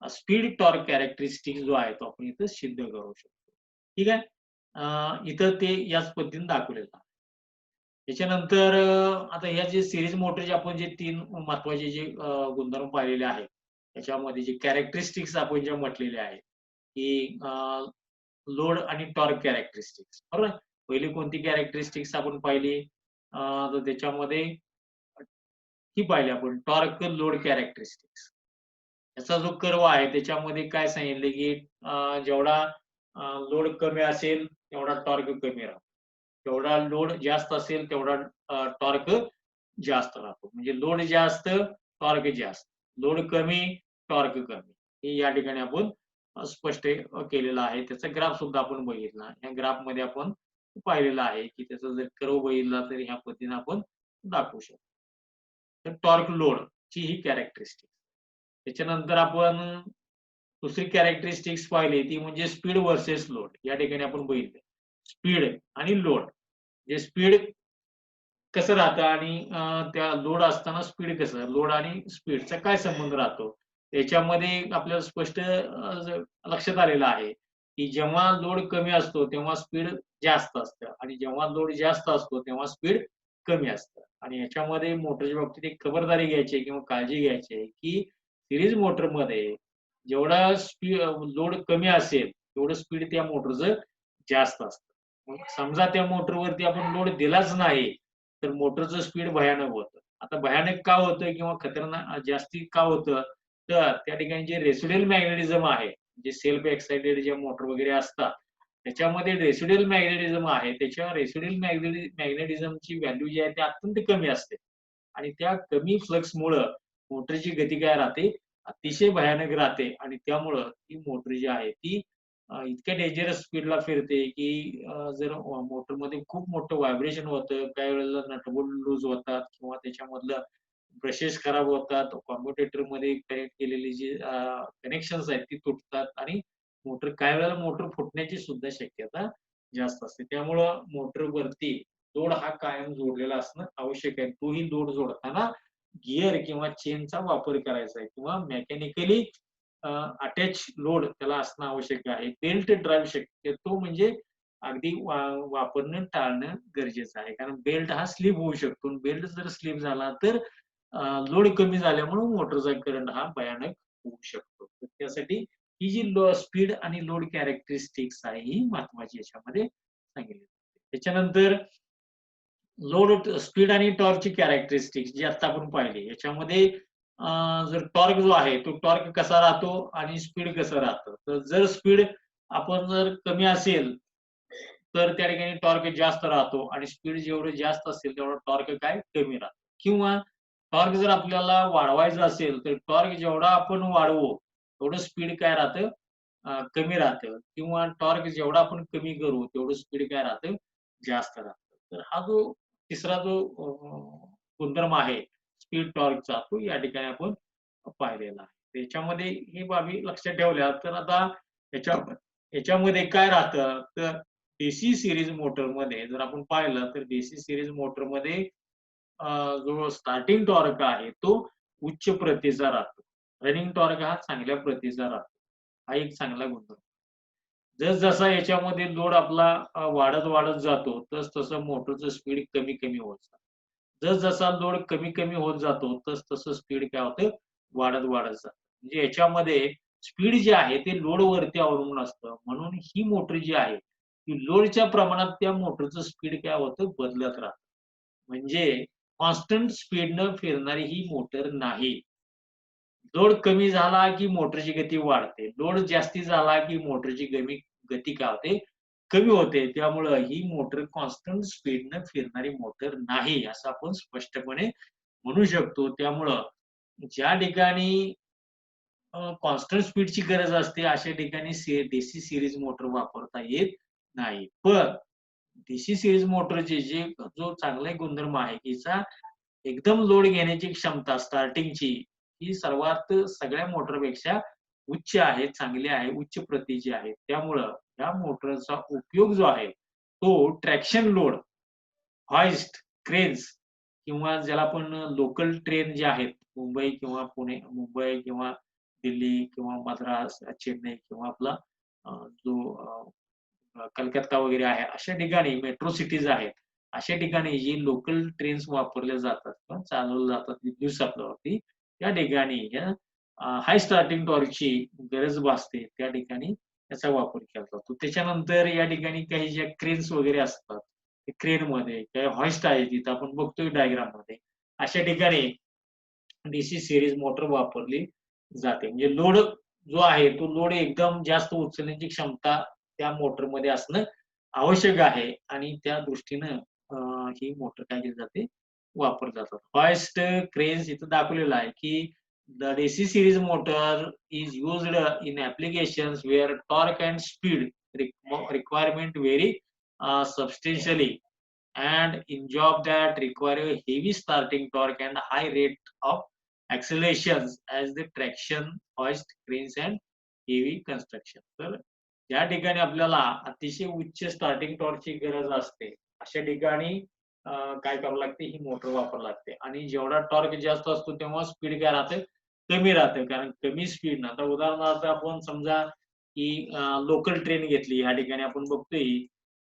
स्पीड टॉर्क कॅरेक्टरिस्टिक जो आहे तो आपण इथं सिद्ध करू शकतो. ठीक आहे. इथं ते याच पद्धतीने दाखवलेलं आहे. त्याच्यानंतर आता ह्या जे सीरीज मोटरचे आपण जे 3 महत्त्वाचे जे गुणधर्म पाहिलेले आहेत. त्याच्यामध्ये जे कॅरेक्टरिस्टिक्स आपण जे म्हटलेले आहेत, की लोड आणि टॉर्क कॅरेक्टरिस्टिक्स बरोबर. पहिली कोणती कॅरेक्टरिस्टिक्स आपण पाहिली तर त्याच्यामध्ये ही पाहिली आपण टॉर्क लोड कॅरेक्टरिस्टिक्स. याचा जो कर्व आहे त्याच्यामध्ये काय सांगितले, की जेवढा लोड कमी असेल तेवढा टॉर्क कमी राहतो. जेवढा लोड जास्त असेल तेवढा टॉर्क जास्त राहतो. म्हणजे लोड जास्त, टॉर्क जास्त. लोड कमी, टॉर्क कमी. हे या ठिकाणी आपण स्पष्ट केलेलं आहे. त्याचा ग्राफ सुद्धा आपण बघितला. या ग्राफमध्ये आपण पाहिलेलं आहे, की त्याचा जर कर्व बघितला तर ह्या पद्धतीने आपण दाखवू शकतो. तर टॉर्क लोडची ही कॅरेक्टरिस्टिक. त्याच्यानंतर आपण दुसरी कॅरेक्टरिस्टिक्स पाहिली ती म्हणजे स्पीड व्हर्सेस लोड. या ठिकाणी आपण बघितलं. स्पीड आणि लोड. जे स्पीड कसं राहतं आणि त्या लोड असताना स्पीड कसं? लोड आणि स्पीडचा काय संबंध राहतो? याच्यामध्ये आपल्याला स्पष्ट लक्षात आलेलं आहे, की जेव्हा लोड कमी असतो तेव्हा स्पीड जास्त असतं आणि जेव्हा लोड जास्त असतो तेव्हा स्पीड कमी असतं. आणि ह्याच्यामध्ये मोटरच्या बाबतीत एक खबरदारी घ्यायची आहे किंवा काळजी घ्यायची आहे, की सीरीज मोटरमध्ये जेवढा लोड कमी असेल, तेवढं स्पीड त्या मोटरचं जास्त असतं. मग समजा त्या मोटरवरती आपण लोड दिलाच नाही, तर मोटरचं स्पीड भयानक होतं. आता भयानक का होतं किंवा खतरनाक जास्ती का होतं? तर त्या ठिकाणी जे रेसिड्युअल मॅग्नेटिझम आहे, जे सेल्फ एक्साइटेड जे मोटर वगैरे असतात, त्याच्यामध्ये रेसिड्युअल मॅग्नेटिझम आहे. त्याच्या रेसिड्युअल मॅग्नेटिझमची व्हॅल्यू जी आहे ती अत्यंत कमी असते आणि त्या कमी फ्लक्समुळं मोटरची गती काय राहते, अतिशय भयानक राहते आणि त्यामुळं ती मोटर जी आहे ती इतक्या डेंजरस स्पीडला फिरते, की जर मोटरमध्ये खूप मोठं व्हायब्रेशन होतं, काही वेळेला नटबोल्ट लूज होतात किंवा त्याच्यामधलं ब्रशेस खराब होतात, कम्युटेटरमध्ये कनेक्ट केलेली जी कनेक्शन्स आहेत ती तुटतात आणि काही वेळेला मोटर फुटण्याची सुद्धा शक्यता जास्त असते. त्यामुळं मोटरवरती लोड हा कायम जोडलेला असणं आवश्यक आहे. तोही लोड जोडताना गिअर किंवा चेनचा वापर करायचा आहे किंवा मेकॅनिकली अटॅच लोड त्याला असणं आवश्यक आहे. बेल्ट ड्राईव्ह शक्यतो म्हणजे अगदी वापरणं टाळणं गरजेचं आहे. कारण बेल्ट हा स्लिप होऊ शकतो. बेल्ट जर स्लिप झाला तर लोड कमी झाल्यामुळे मोटरचा करंट हा भयानक होऊ शकतो. तर त्यासाठी ही जी स्पीड आणि लोड कॅरेक्टरिस्टिक्स आहे ही महत्त्वाची याच्यामध्ये सांगितली जाते. त्याच्यानंतर लोड स्पीड आणि टॉर्कची कॅरेक्टरिस्टिक्स जी आता आपण पाहिली. याच्यामध्ये जर टॉर्क जो आहे तो टॉर्क कसा राहतो आणि स्पीड कसं राहतं. तर जर स्पीड आपण जर कमी असेल, तर त्या ठिकाणी टॉर्क जास्त राहतो आणि स्पीड जेवढं जास्त असेल तेवढं टॉर्क काय कमी राहतो. किंवा टॉर्क जर आपल्याला वाढवायचा असेल, तर टॉर्क जेवढा आपण वाढवू, तेवढं स्पीड काय राहतं कमी राहतं किंवा टॉर्क जेवढा आपण कमी करू, तेवढं स्पीड काय राहतं जास्त राहतं. तर हा जो तिसरा जो गुणधर्म आहे स्पीड टॉर्कचा, तो या ठिकाणी आपण पाहिलेला आहे. त्याच्यामध्ये हे बाबी लक्षात ठेवल्या तर आता ह्याच्या ह्याच्यामध्ये काय राहतं, तर डीसी सीरीज मोटरमध्ये जर आपण पाहिलं, तर डीसी सीरीज मोटरमध्ये जो स्टार्टिंग टॉर्क आहे, तो उच्च प्रतीचा राहतो. रनिंग टॉर्क हा चांगल्या प्रतीचा राहतो. हा एक चांगला गुणधर्म. जसजसा याच्यामध्ये लोड आपला वाढत जातो, तसं मोटरचं स्पीड कमी-कमी होत जातं. जसजसा लोड कमी-कमी होत जातो, तसं स्पीड काय होतं, वाढत जातं. म्हणजे याच्यामध्ये स्पीड जे आहे ते लोडवरती अवलंबून असतं. म्हणून ही मोटर जी आहे, ती लोडच्या प्रमाणात त्या मोटरचं स्पीड काय होतं, बदलत राहतं. म्हणजे कॉन्स्टंट स्पीडनं फिरणारी ही मोटर नाही. लोड कमी झाला, की मोटरची गती वाढते. लोड जास्ती झाला, की मोटरची गती काय होते, कमी होते. त्यामुळं ही मोटर कॉन्स्टंट स्पीडनं फिरणारी मोटर नाही, असं आपण स्पष्टपणे म्हणू शकतो. त्यामुळं ज्या ठिकाणी कॉन्स्टंट स्पीडची गरज असते, अशा ठिकाणी डीसी सीरीज मोटर वापरता येत नाही. पण डीसी सीरीज मोटरचे जो चांगला एक गुणधर्म आहे, हिचा एकदम लोड घेण्याची क्षमता स्टार्टिंगची ही सर्वात सगळ्या मोटरपेक्षा उच्च आहे, चांगली आहे, उच्च प्रतीची आहे. त्यामुळं या मोटरचा उपयोग जो आहे, तो ट्रॅक्शन लोड, हॉइस्ट, क्रेन्स किंवा ज्याला आपण लोकल ट्रेन जे आहेत, मुंबई किंवा दिल्ली किंवा मद्रास, चेन्नई किंवा आपला जो कलकत्ता वगैरे आहे, अशा ठिकाणी मेट्रो सिटीज आहेत. अशा ठिकाणी जी लोकल ट्रेन्स वापरल्या जातात किंवा चालवल्या जातात विद्युत सप्लायवरती, त्या ठिकाणी हाय स्टार्टिंग टॉर्कची गरज भासते. त्या ठिकाणी त्याचा वापर केला जातो. त्याच्यानंतर या ठिकाणी काही ज्या क्रेन्स वगैरे असतात, क्रेनमध्ये काही हॉइस्ट आहे तिथं आपण बघतोय डायग्राममध्ये. अशा ठिकाणी डीसी सीरीज मोटर वापरली जाते. म्हणजे लोड जो आहे, तो लोड एकदम जास्त उचलण्याची क्षमता त्या मोटरमध्ये असणं आवश्यक आहे आणि त्या दृष्टीनं ही मोटर काय केली जाते, वापरली जातात. होइस्ट, क्रेन्स इथं दाखवलेलं आहे, की the DC series motor is used in applications where torque and speed requirement vary substantially and in job that require a heavy starting torque and high rate of accelerations as the traction, hoist, cranes and heavy construction. तर ज्या ठिकाणी आपल्याला अतिशय उच्च starting टॉर्कची गरज असते, अशा ठिकाणी काय करावं लागते, ही मोटर वापरावी लागते आणि जेवढा टॉर्क जास्त असतो तेव्हा स्पीड काय राहते, कमी राहते. कारण कमी स्पीडनं आता उदाहरणार्थ आपण समजा की लोकल ट्रेन घेतली. ह्या ठिकाणी आपण बघतोय,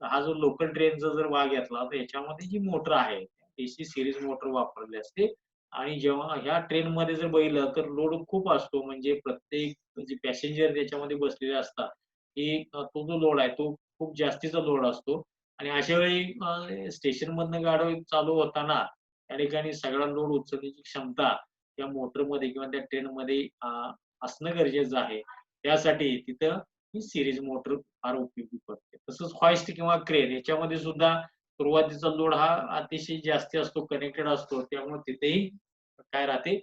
हा जो लोकल ट्रेनचा जर भाग घेतला, तर याच्यामध्ये जी मोटर आहे, एसी सीरीज मोटर वापरली असते आणि जेव्हा ह्या ट्रेनमध्ये जर बघितलं, तर लोड खूप असतो. म्हणजे प्रत्येक जे पॅसेंजर त्याच्यामध्ये बसलेले असतात, की तो जो लोड आहे, तो खूप जास्तीचा लोड असतो आणि अशा वेळी स्टेशनमधनं गाडी चालू होताना त्या ठिकाणी सगळा लोड उचलण्याची क्षमता त्या मोटरमध्ये किंवा त्या ट्रेनमध्ये असणं गरजेचं आहे. त्यासाठी तिथं ही सीरीज मोटर फार उपयोगी पडते. तसंच हॉइस्ट किंवा क्रेन याच्यामध्ये सुद्धा सुरुवातीचा लोड हा अतिशय जास्ती असतो, कनेक्टेड असतो. त्यामुळे तिथेही काय राहते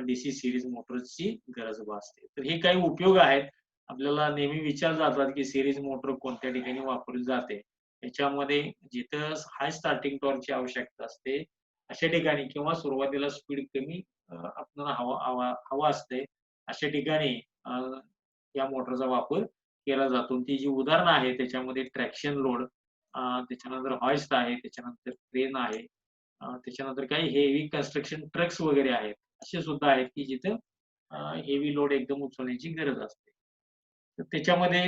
डीसी सीरीज मोटरची गरज भासते. तर हे काही उपयोग आहेत. आपल्याला नेहमी विचारले जातात, की सीरीज मोटर कोणत्या ठिकाणी वापरली जाते. याच्यामध्ये जिथं हाय स्टार्टिंग टॉर्कची आवश्यकता असते, अशा ठिकाणी किंवा सुरुवातीला स्पीड कमी आपल्याला हवा हवा हवा असते, अशा ठिकाणी या मोटरचा वापर केला जातो. ती जी उदाहरणं आहेत त्याच्यामध्ये ट्रॅक्शन लोड, त्याच्यानंतर हॉइस्ट आहे, त्याच्यानंतर क्रेन आहे, त्याच्यानंतर काही हेवी कन्स्ट्रक्शन ट्रक्स वगैरे आहेत. असे सुद्धा आहेत, की जिथं हेवी लोड एकदम उचलण्याची गरज असते. तर त्याच्यामध्ये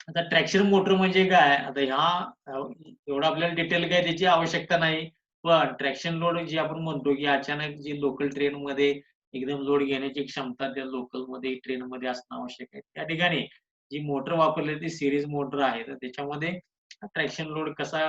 आता ट्रॅक्शन मोटर म्हणजे काय? आता एवढं आपल्याला डिटेल काही त्याची आवश्यकता नाही. पण ट्रॅक्शन लोड जे आपण म्हणतो, की अचानक जी लोकल ट्रेनमध्ये एकदम लोड घेण्याची क्षमता त्या लोकलमध्ये ट्रेनमध्ये असणं आवश्यक आहे. त्या ठिकाणी जी मोटर वापरली ती सीरीज मोटर आहे. तर त्याच्यामध्ये ट्रॅक्शन लोड कसा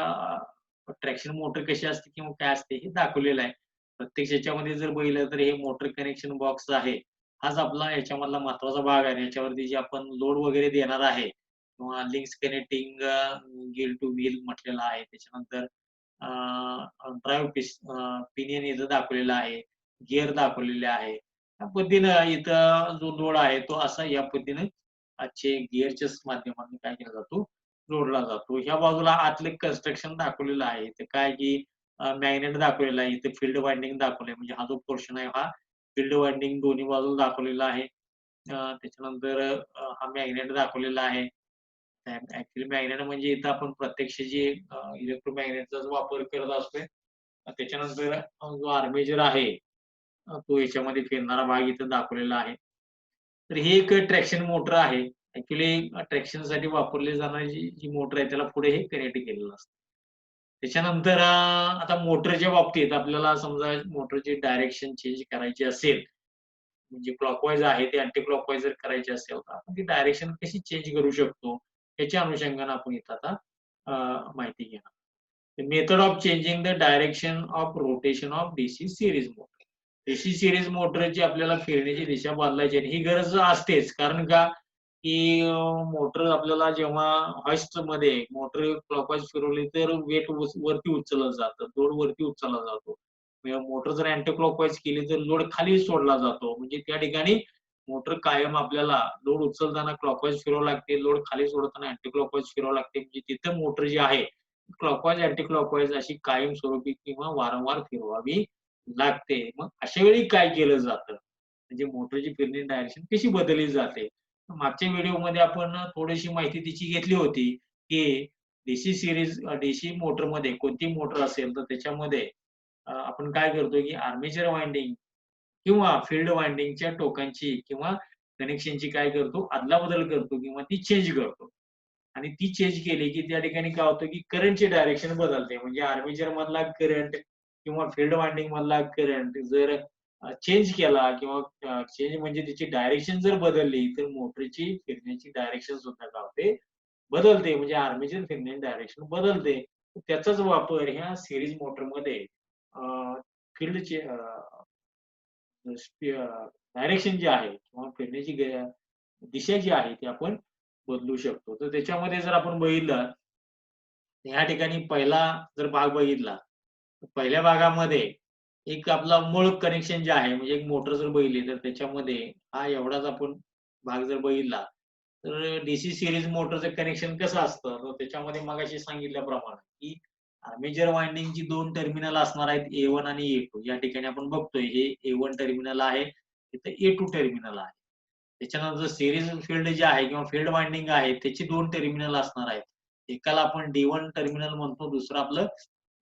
ट्रॅक्शन मोटर कशी असते किंवा काय असते हे दाखवलेलं आहे. प्रत्यक्ष याच्यामध्ये जर बघितलं तर हे मोटर कनेक्शन बॉक्स आहे. हाच आपला याच्यामधला महत्त्वाचा भाग आहे. याच्यावरती जे आपण लोड वगैरे देणार आहे किंवा links connecting wheel two wheel म्हटलेलं आहे. त्याच्यानंतर ड्राईव्ह पिनियन इथं दाखवलेला आहे. गिअर दाखवलेले आहे. त्या पद्धतीनं इथं जो लोड आहे तो असा या पद्धतीने आजचे गिअरच्याच माध्यमातून काय केला जातो, जोडला जातो. ह्या बाजूला आतलं कन्स्ट्रक्शन दाखवलेलं आहे. इथं काय की मॅग्नेट दाखवलेला आहे. इथे फील्ड वाइंडिंग दाखवलंय. म्हणजे हा जो पोर्शन आहे हा फील्ड वाइंडिंग दोन्ही बाजूला दाखवलेला आहे. त्याच्यानंतर हा मॅग्नेट दाखवलेला आहे. ॲक्चुअली मॅग्नेट म्हणजे इथं आपण प्रत्यक्ष जे इलेक्ट्रोमॅग्नेटचाच वापर करत असतोय. त्याच्यानंतर जो आर्मेचर आहे, तो याच्यामध्ये फिरणारा भाग इथं दाखवलेला आहे. तर ही एक ट्रॅक्शन मोटर आहे. ॲक्चुअली ट्रॅक्शनसाठी वापरली जाणारी जी जी मोटर आहे त्याला पुढे हे कनेक्ट केलेलं असतं. त्याच्यानंतर आता मोटरच्या बाबतीत आपल्याला समजा मोटरची डायरेक्शन चेंज करायची असेल, म्हणजे क्लॉकवाईज आहे ते अँटी क्लॉकवाईज जर करायची असेल, तर आपण ती डायरेक्शन कशी चेंज करू शकतो? याच्या अनुषंगाने आपण इथं आता माहिती घेणार. The method of changing the direction of rotation of DC series motor. DC series मोटरची आपल्याला फिरण्याची दिशा बदलायची आहे. ही गरज असतेच. कारण का, की मोटर आपल्याला जेव्हा हॉइस्टमध्ये मोटर क्लॉकवाईज फिरवली तर वेट वरती उचललं जातं. लोड वरती उचलला जातो. किंवा मोटर जर अँटी क्लॉकवाईज केली तर लोड खाली सोडला जातो. म्हणजे त्या ठिकाणी मोटर कायम आपल्याला लोड उचलताना क्लॉकवाईज फिरवावं लागते. लोड खाली सोडताना अँटी क्लॉकवाईज फिरवावं लागते. म्हणजे तिथं मोटर जी आहे क्लॉकवाईज, अँटी क्लॉकवाईज अशी कायमस्वरूपी किंवा वारंवार फिरवावी लागते. मग अशा वेळी काय केलं जातं? म्हणजे मोटरची फिरण्याची डायरेक्शन कशी बदलली जाते? मागच्या व्हिडिओमध्ये आपण थोडीशी माहिती तिची घेतली होती, की डीसी सीरीज डीसी मोटरमध्ये कोणती मोटर असेल तर त्याच्यामध्ये आपण काय करतो, की आर्मेचर वाइंडिंग किंवा फील्ड वाइंडिंगच्या टोकांची किंवा कनेक्शनची काय करतो, अदलाबदल करतो किंवा ती चेंज करतो. आणि ती चेंज केली, की त्या ठिकाणी काय होतं, की करंटची डायरेक्शन बदलते. म्हणजे आर्मेचर मधला करंट किंवा फील्ड वाइंडिंग मधला करंट जर चेंज केला किंवा चेंज म्हणजे त्याची डायरेक्शन जर बदलली, तर मोटरची फिरण्याची डायरेक्शन सुद्धा काय होते, बदलते. म्हणजे आर्मेचर फिरण्याची डायरेक्शन बदलते. त्याचाच वापर ह्या सीरीज मोटरमध्ये फील्डचे डायरेक्शन जे आहे किंवा फिरण्याची दिशा जी आहे ती आपण बदलू शकतो. तर त्याच्यामध्ये जर आपण बघितलं, ह्या ठिकाणी पहिला जर भाग बघितला, तर पहिल्या भागामध्ये एक आपला मूळ कनेक्शन जे आहे, म्हणजे एक मोटर जर बघितली, तर त्याच्यामध्ये हा एवढाच आपण भाग जर बघितला, तर डीसी सीरीज मोटरचं कनेक्शन कसं असतं? तर त्याच्यामध्ये मगाशी सांगितल्याप्रमाणे, की आर्मेचर वाइंडिंगची 2 टर्मिनल असणार आहेत A1 आणि A2. या ठिकाणी आपण बघतोय हे A1 टर्मिनल आहे, इथे A2 टर्मिनल आहे. त्याच्यानंतर सीरीज फील्ड जे आहे किंवा फील्ड वाइंडिंग आहे, त्याची 2 टर्मिनल असणार आहेत. एकाला आपण D1 टर्मिनल म्हणतो, दुसरं आपलं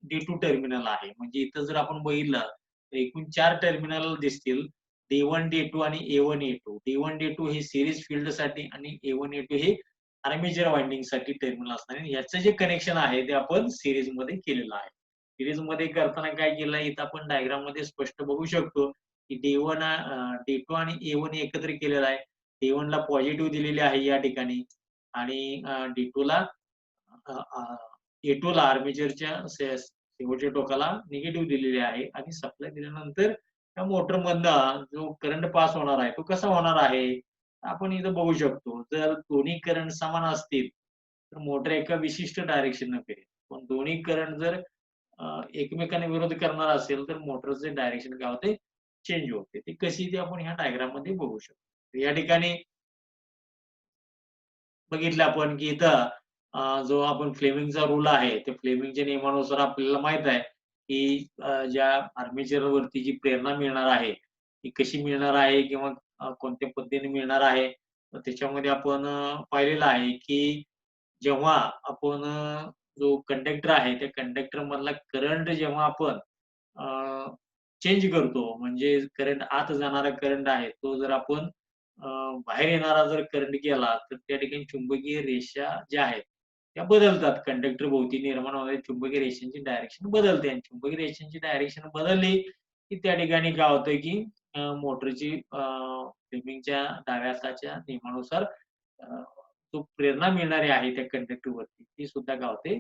D2 टर्मिनल आहे. म्हणजे इथं जर आपण बघितलं, तर एकूण 4 टर्मिनल दिसतील. D1 D2 आणि A1 A2. D1 D2 हे सिरीज फील्डसाठी आणि A1 A2 हे आर्मेचर वाइंडिंगसाठी टर्मिनल असणार आणि याचं जे कनेक्शन आहे ते आपण सीरीजमध्ये केलेलं आहे. सीरीजमध्ये करताना काय केलं इथं आपण डायग्राममध्ये स्पष्ट बघू शकतो, की D2 आणि A1 एकत्र केलेला आहे. D1 ला पॉझिटिव्ह दिलेले आहे या ठिकाणी आणि D2 ला A2 ला आर्मेचरच्या शेवटच्या टोकाला निगेटिव्ह दिलेली आहे आणि सप्लाय दिल्यानंतर त्या मोटरमधनं जो करंट पास होणार आहे, तो कसा होणार आहे? आपण इथं बघू शकतो. जर दोन्ही करंट समान असतील, तर मोटर एका विशिष्ट डायरेक्शननं फिरेल. पण दोन्ही करंट जर एकमेकांना विरोध करणार असेल, तर मोटरचे डायरेक्शन काय होते? चेंज होते. ती कशी ते आपण ह्या डायग्राममध्ये बघू शकतो. या ठिकाणी बघितलं आपण की इथं जो आपण फ्लेमिंगचा रूल आहे, त्या फ्लेमिंगच्या नियमानुसार आपल्याला माहीत आहे, की ज्या आर्मेचरवरती जी प्रेरणा मिळणार आहे, ती कशी मिळणार आहे किंवा कोणत्या पद्धतीने मिळणार आहे. तर त्याच्यामध्ये आपण पाहिलेलं आहे, की जेव्हा आपण जो कंडक्टर आहे, त्या कंडक्टरमधला करंट जेव्हा आपण चेंज करतो, म्हणजे करंट आत जाणारा करंट आहे, तो जर आपण अ, बाहेर येणारा जर करंट गेला, तर त्या ठिकाणी चुंबकीय रेषा ज्या आहेत, त्या बदलतात. कंडक्टर भोवती निर्माण होणाऱ्या चुंबकीय रेषांची डायरेक्शन बदलते आणि चुंबकीय रेषांची डायरेक्शन बदलली, की त्या ठिकाणी काय होतं, की मोटरची फ्लेमिंगच्या डाव्या हाताच्या नियमानुसार जो प्रेरणा मिळणारी आहे त्या कंडक्टरवरती, ती सुद्धा काय होते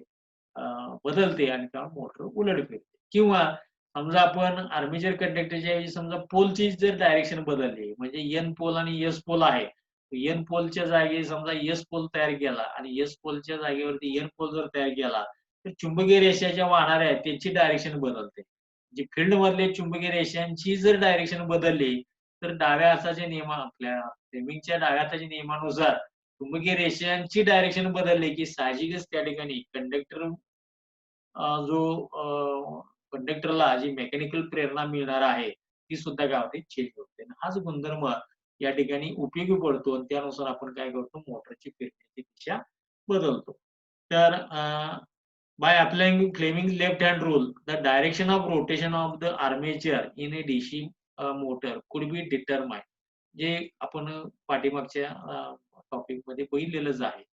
अ, बदलते आणि त्यामुळे मोटर उलट फिरते किंवा समजा आपण आर्मेचर कंडक्टरच्या ऐवजी समजा पोलची जर डायरेक्शन बदलली, म्हणजे एन पोल आणि एस पोल आहे. एन पोलच्या जागी समजा एस पोल तयार केला आणि एस पोलच्या जागेवरती एन पोल जर तयार केला, तर चुंबकीय रेषा ज्या वाहणाऱ्या आहेत त्यांची डायरेक्शन बदलते. जी फील्डमधल्या चुंबकीय रेषांची जर डायरेक्शन बदलली, तर डाव्या हाताच्या आपल्या फ्लेमिंगच्या डाव्या हाताच्या नियमानुसार चुंबकीय रेषांची डायरेक्शन बदलली, की साहजिकच त्या ठिकाणी जो कंडक्टरला जी मेकॅनिकल प्रेरणा मिळणार आहे, ती सुद्धा काय होते चेंज होते. आणि हाच गुणधर्म या ठिकाणी उपयोगी पडतो आणि त्यानुसार आपण काय करतो मोटरची फिरण्याची दिशा बदलतो. तर bye अप्लायिंग Fleming's left hand rule, the direction of rotation of the armature in a DC motor could be determined. जे आपण पाठीमागच्या टॉपिकमध्ये बघितलेलंच आहे.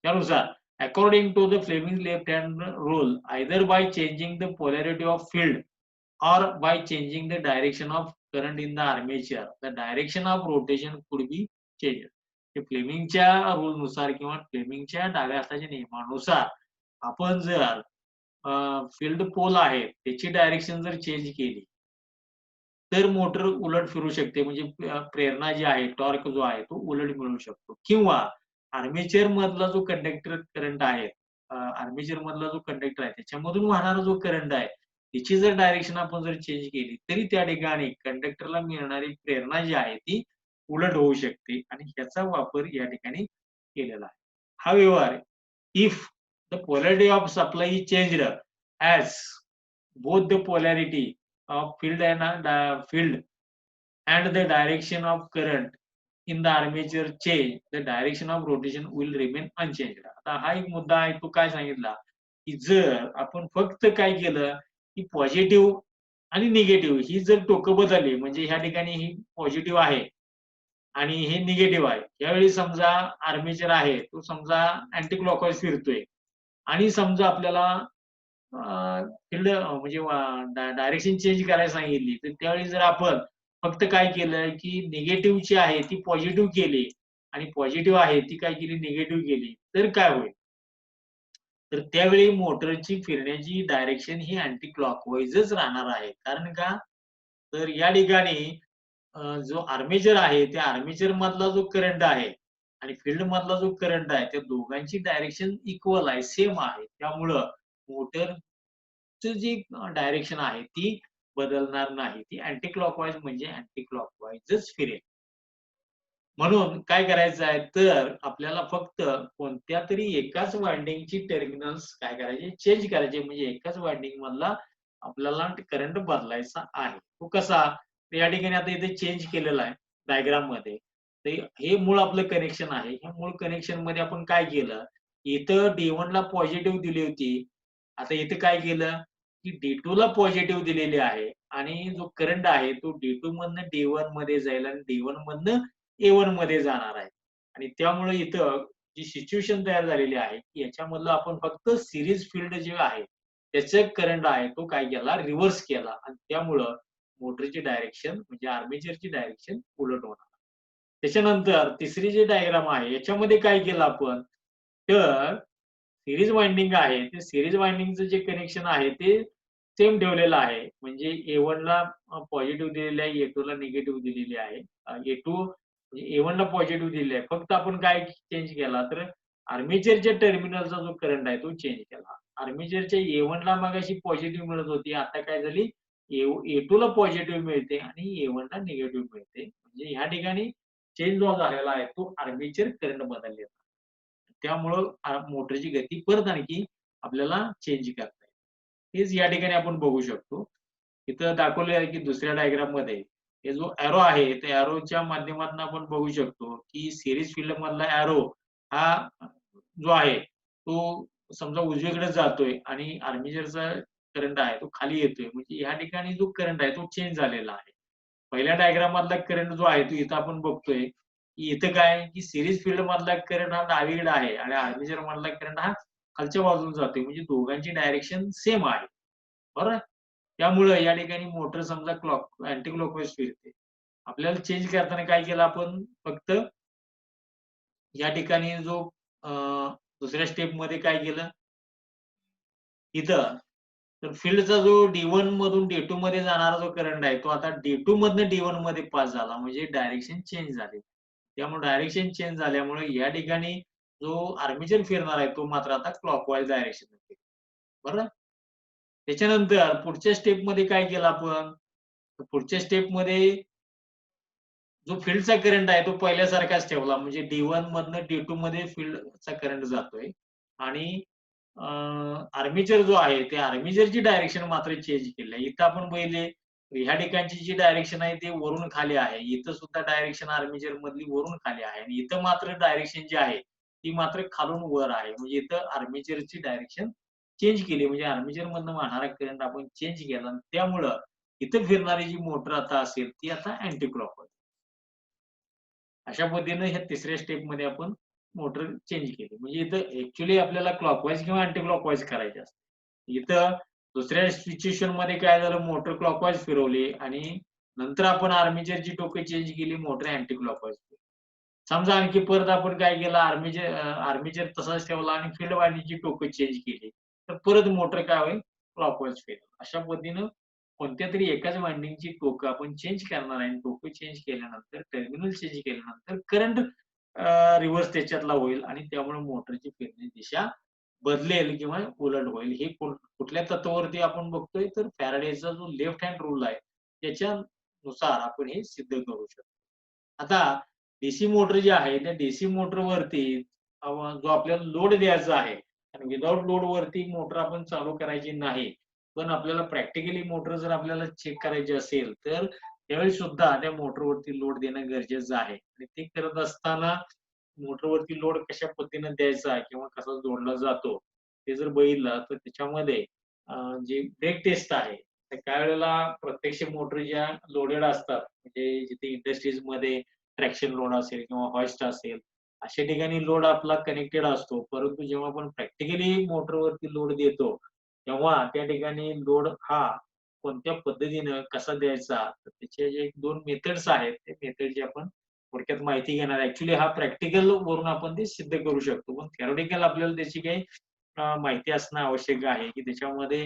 त्यानुसार according to the Fleming's left hand rule, either by changing the polarity of field or by changing the direction of current in the armature, the direction of rotation could be changed. हे फ्लेमिंगच्या rule नुसार किंवा फ्लेमिंगच्या डाव्या हाताच्या नियमानुसार आपण जर field pole आहे, त्याची डायरेक्शन जर चेंज केली, तर मोटर उलट फिरू शकते. म्हणजे प्रेरणा जी आहे, टॉर्क जो आहे, तो उलट मिळू शकतो किंवा आर्मेचर मधला जो कंडक्टर करंट आहे, आर्मेचर मधला जो कंडक्टर आहे, त्याच्यामधून वाहणारा जो करंट आहे, त्याची जर डायरेक्शन आपण जर चेंज केली, तरी त्या ठिकाणी कंडक्टरला मिळणारी प्रेरणा जी आहे, ती उलट होऊ शकते आणि ह्याचा वापर या ठिकाणी केलेला आहे. हा व्यवहार if the polarity of supply is changed as both the polarity of field and the direction of current in the armature change, the direction of rotation will remain unchanged. आता हा एक मुद्दा आहे, तो काय सांगितला, की जर आपण फक्त काय केलं, की पॉझिटिव्ह आणि निगेटिव्ह ही जर टोकं बदलली, म्हणजे ह्या ठिकाणी ही पॉझिटिव्ह आहे आणि हे निगेटिव्ह आहे. यावेळी समजा आर्मेचर आहे, तो समजा अँटी क्लॉकवाईज फिरतोय आणि समजा आपल्याला फील्ड म्हणजे डायरेक्शन चेंज करायला सांगितली, तर त्यावेळी जर आपण फक्त काय केलं, की निगेटिव्हची आहे ती पॉझिटिव्ह केली आणि पॉझिटिव्ह आहे ती काय केली निगेटिव्ह केली, तर काय होईल? तर त्यावेळी मोटरची फिरण्याची डायरेक्शन ही अँटी क्लॉकवाईजच राहणार आहे. कारण का? तर या ठिकाणी जो आर्मेचर आहे, त्या आर्मेचर मधला जो करंट आहे आणि फील्ड मधला जो करंट आहे, त्या दोघांची डायरेक्शन इक्वल आहे, सेम आहे. त्यामुळं मोटरची जी डायरेक्शन आहे ती बदलणार नाही. ती अँटी क्लॉकवाईज म्हणजे अँटी क्लॉकवाईजच फिरेल. म्हणून काय करायचं आहे, तर आपल्याला फक्त कोणत्यातरी एकाच वाइंडिंगची टर्मिनल्स काय करायचे, चेंज करायचे. म्हणजे एकाच वाइंडिंग मधला आपल्याला करंट बदलायचा आहे. तो कसा? तर या ठिकाणी आता इथे चेंज केलेला आहे डायग्राममध्ये. तर हे मूळ आपलं कनेक्शन आहे. ह्या मूळ कनेक्शनमध्ये आपण काय केलं, इथं D1 ला पॉझिटिव्ह दिली होती. आता इथे काय केलं, की D2 ला पॉझिटिव्ह दिलेली आहे आणि जो करंट आहे तो D2 मधनं D1 मध्ये जाईल आणि D1 मधनं A1 मध्ये जाणार आहे. आणि त्यामुळे इथं जी सिच्युएशन तयार झालेली आहे, की याच्यामधलं आपण फक्त सीरीज फील्ड जे आहे, त्याचं करंट आहे तो काय केला रिव्हर्स केला आणि त्यामुळं मोटरची डायरेक्शन म्हणजे आर्मेचरची डायरेक्शन उलट होणार. त्याच्यानंतर तिसरी जी डायग्राम आहे याच्यामध्ये काय केलं आपण, तर सीरीज वाइंडिंग आहे, ते सीरीज वाइंडिंगचं जे कनेक्शन आहे ते सेम ठेवलेलं आहे. म्हणजे A1 ला पॉझिटिव्ह दिलेलं आहे, A2 ला निगेटिव्ह दिलेली आहे. A2 म्हणजे A1 ला पॉझिटिव्ह दिलेली आहे. फक्त आपण काय चेंज केला तर आर्मेचरच्या टर्मिनलचा जो करंट आहे तो चेंज केला. आर्मेचरच्या A1 ला मगाशी पॉझिटिव्ह मिळत होती. आता काय झाली A2 ला पॉझिटिव्ह मिळते आणि A1 ला निगेटिव्ह मिळते. म्हणजे ह्या ठिकाणी चेंज जो झालेला आहे तो आर्मेचर करंट बदललेला. त्यामुळं मोटरची गती परत आणखी आपल्याला चेंज करता येईल. हेच या ठिकाणी आपण बघू शकतो. इथं दाखवले आहे की दुसऱ्या डायग्राममध्ये हे जो एरो आहे, त्या एरोच्या माध्यमातून आपण बघू शकतो की सीरीज फील्ड मधला एरो हा जो आहे, तो समजा उजवीकडे जातोय आणि आर्मेचरचा करंट आहे तो खाली येतोय. म्हणजे या ठिकाणी जो करंट आहे तो चेंज झालेला आहे. पहिल्या डायग्राम मधला करंट जो आहे तो इथं आपण बघतोय, की इथं काय आहे, की सीरीज फील्ड मधला करंट हा डावीकडे आहे आणि आर्मेचर मधला करंट हा खालच्या बाजूला जातोय. म्हणजे दोघांची डायरेक्शन सेम आहे. बरोबर? त्यामुळं या ठिकाणी मोटर समजा अँटी क्लॉकवाईज फिरते. आपल्याला चेंज करताना काय केलं आपण फक्त या ठिकाणी जो अ, दुसऱ्या स्टेपमध्ये काय केलं, इथं तर फील्डचा जो D1 मधून D2 मध्ये जाणारा जो करंट आहे, तो आता D2 मधनं D1 मध्ये पास झाला. म्हणजे डायरेक्शन चेंज झाली. त्यामुळे डायरेक्शन चेंज झाल्यामुळे या ठिकाणी जो आर्मेचर फिरणार आहे, तो मात्र आता क्लॉकवाईज डायरेक्शनने फिरेल. बरोबर? त्याच्यानंतर पुढच्या स्टेपमध्ये काय केलं आपण? तर पुढच्या स्टेपमध्ये जो फील्डचा करंट आहे तो पहिल्यासारखाच ठेवला. म्हणजे D1 मधनं D2 मध्ये फील्डचा करंट जातोय आणि अ, आर्मेचर जो आहे, त्या आर्मेचरची डायरेक्शन मात्र चेंज केली आहे. इथं आपण पहिले ह्या ठिकाणची जी डायरेक्शन आहे ती वरून खाली आहे. इथं सुद्धा डायरेक्शन आर्मेचर मधली वरून खाली आहे आणि इथं मात्र डायरेक्शन जी आहे, ती मात्र खालून वर आहे. म्हणजे इथं आर्मेचरची डायरेक्शन चेंज केली. म्हणजे आर्मेचर मधनं वाहणारा करंट आपण चेंज केला आणि त्यामुळं इथं फिरणारी जी मोटर आता असेल, ती आता अँटी क्लॉकवाईज. अशा पद्धतीनं ह्या तिसऱ्या स्टेपमध्ये आपण मोटर चेंज केली. म्हणजे इथं ॲक्चुअली आपल्याला क्लॉकवाईज किंवा अँटी क्लॉकवाईज करायचे असते. इथं दुसऱ्या सिच्युएशनमध्ये काय झालं मोटर क्लॉकवाईज फिरवली आणि नंतर आपण आर्मेचरची टोकं चेंज केली, मोटर अँटी क्लॉकवाईज फिरवली. समजा आणखी परत आपण काय केलं आर्मेचर तसाच ठेवला आणि फील्ड वायंडिंगची टोकं चेंज केली. तर परत मोटर काय होईल क्लॉकवाईज फिरेल. अशा पद्धतीनं कोणत्यातरी एकाच वायंडिंगची टोकं आपण चेंज करणार आहे आणि टोकं चेंज केल्यानंतर टर्मिनल चेंज केल्यानंतर करंट रिव्हर्स त्याच्यातला होईल आणि त्यामुळे मोटरची फिरण्याची दिशा बदलेल किंवा उलट होईल. हे कुठल्या तत्वावरती आपण बघतोय तर फॅराडेचा जो लेफ्ट हँड रूल आहे, त्याच्यानुसार आपण हे सिद्ध करू शकतो. आता डीसी मोटर जी आहे, त्या डीसी मोटरवरती जो आपल्याला लोड द्यायचा आहे आणि विदाऊट लोडवरती मोटर आपण चालू करायची नाही. पण आपल्याला प्रॅक्टिकली मोटर जर आपल्याला चेक करायची असेल, तर त्यावेळी सुद्धा त्या मोटरवरती लोड देणं गरजेचं आहे आणि ते करत असताना मोटरवरती लोड कशा पद्धतीने द्यायचा किंवा कसा जोडला जातो, ते जर बघितलं तर त्याच्यामध्ये जी ब्रेक टेस्ट आहे, तर त्यावेळेला प्रत्यक्ष मोटर ज्या लोडेड असतात, म्हणजे जिथे इंडस्ट्रीजमध्ये ट्रॅक्शन लोड असेल किंवा होइस्ट असेल, अशा ठिकाणी लोड आपला कनेक्टेड असतो. परंतु जेव्हा आपण प्रॅक्टिकली मोटरवरती लोड देतो, तेव्हा त्या ठिकाणी लोड हा कोणत्या पद्धतीनं कसा द्यायचा, तर त्याचे जे 2 मेथड्स आहेत, ते मेथडची आपण थोडक्यात माहिती घेणार आहे. ॲक्चुअली हा प्रॅक्टिकल वरून आपण ते सिद्ध करू शकतो. पण थिअरेटिकल आपल्याला त्याची काही माहिती असणं आवश्यक आहे, की त्याच्यामध्ये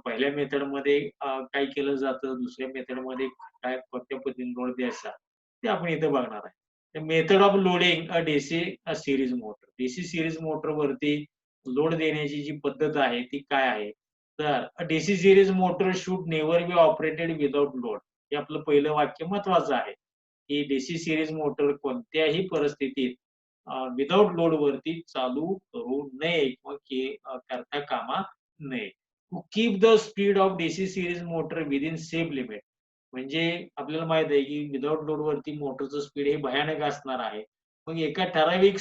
पहिल्या मेथडमध्ये काय केलं जातं, दुसऱ्या मेथडमध्ये काय कोणत्या पद्धतीने लोड द्यायचा, ते आपण इथं बघणार आहे. The method of loading a DC series motor. DC series मोटरवरती लोड देण्याची जी पद्धत आहे, ती काय आहे? तर a DC series motor should never be operated without load. हे आपलं पहिलं वाक्य महत्वाचं आहे, की डीसी सीरीज मोटर कोणत्याही परिस्थितीत विथआऊट लोडवरती चालू करू नये किंवा करता कामा नये. To keep the speed of DC series motor within safe limit. म्हणजे आपल्याला माहित आहे, की विथआऊट लोडवरती मोटरचं स्पीड हे भयानक असणार आहे. मग एका ठराविक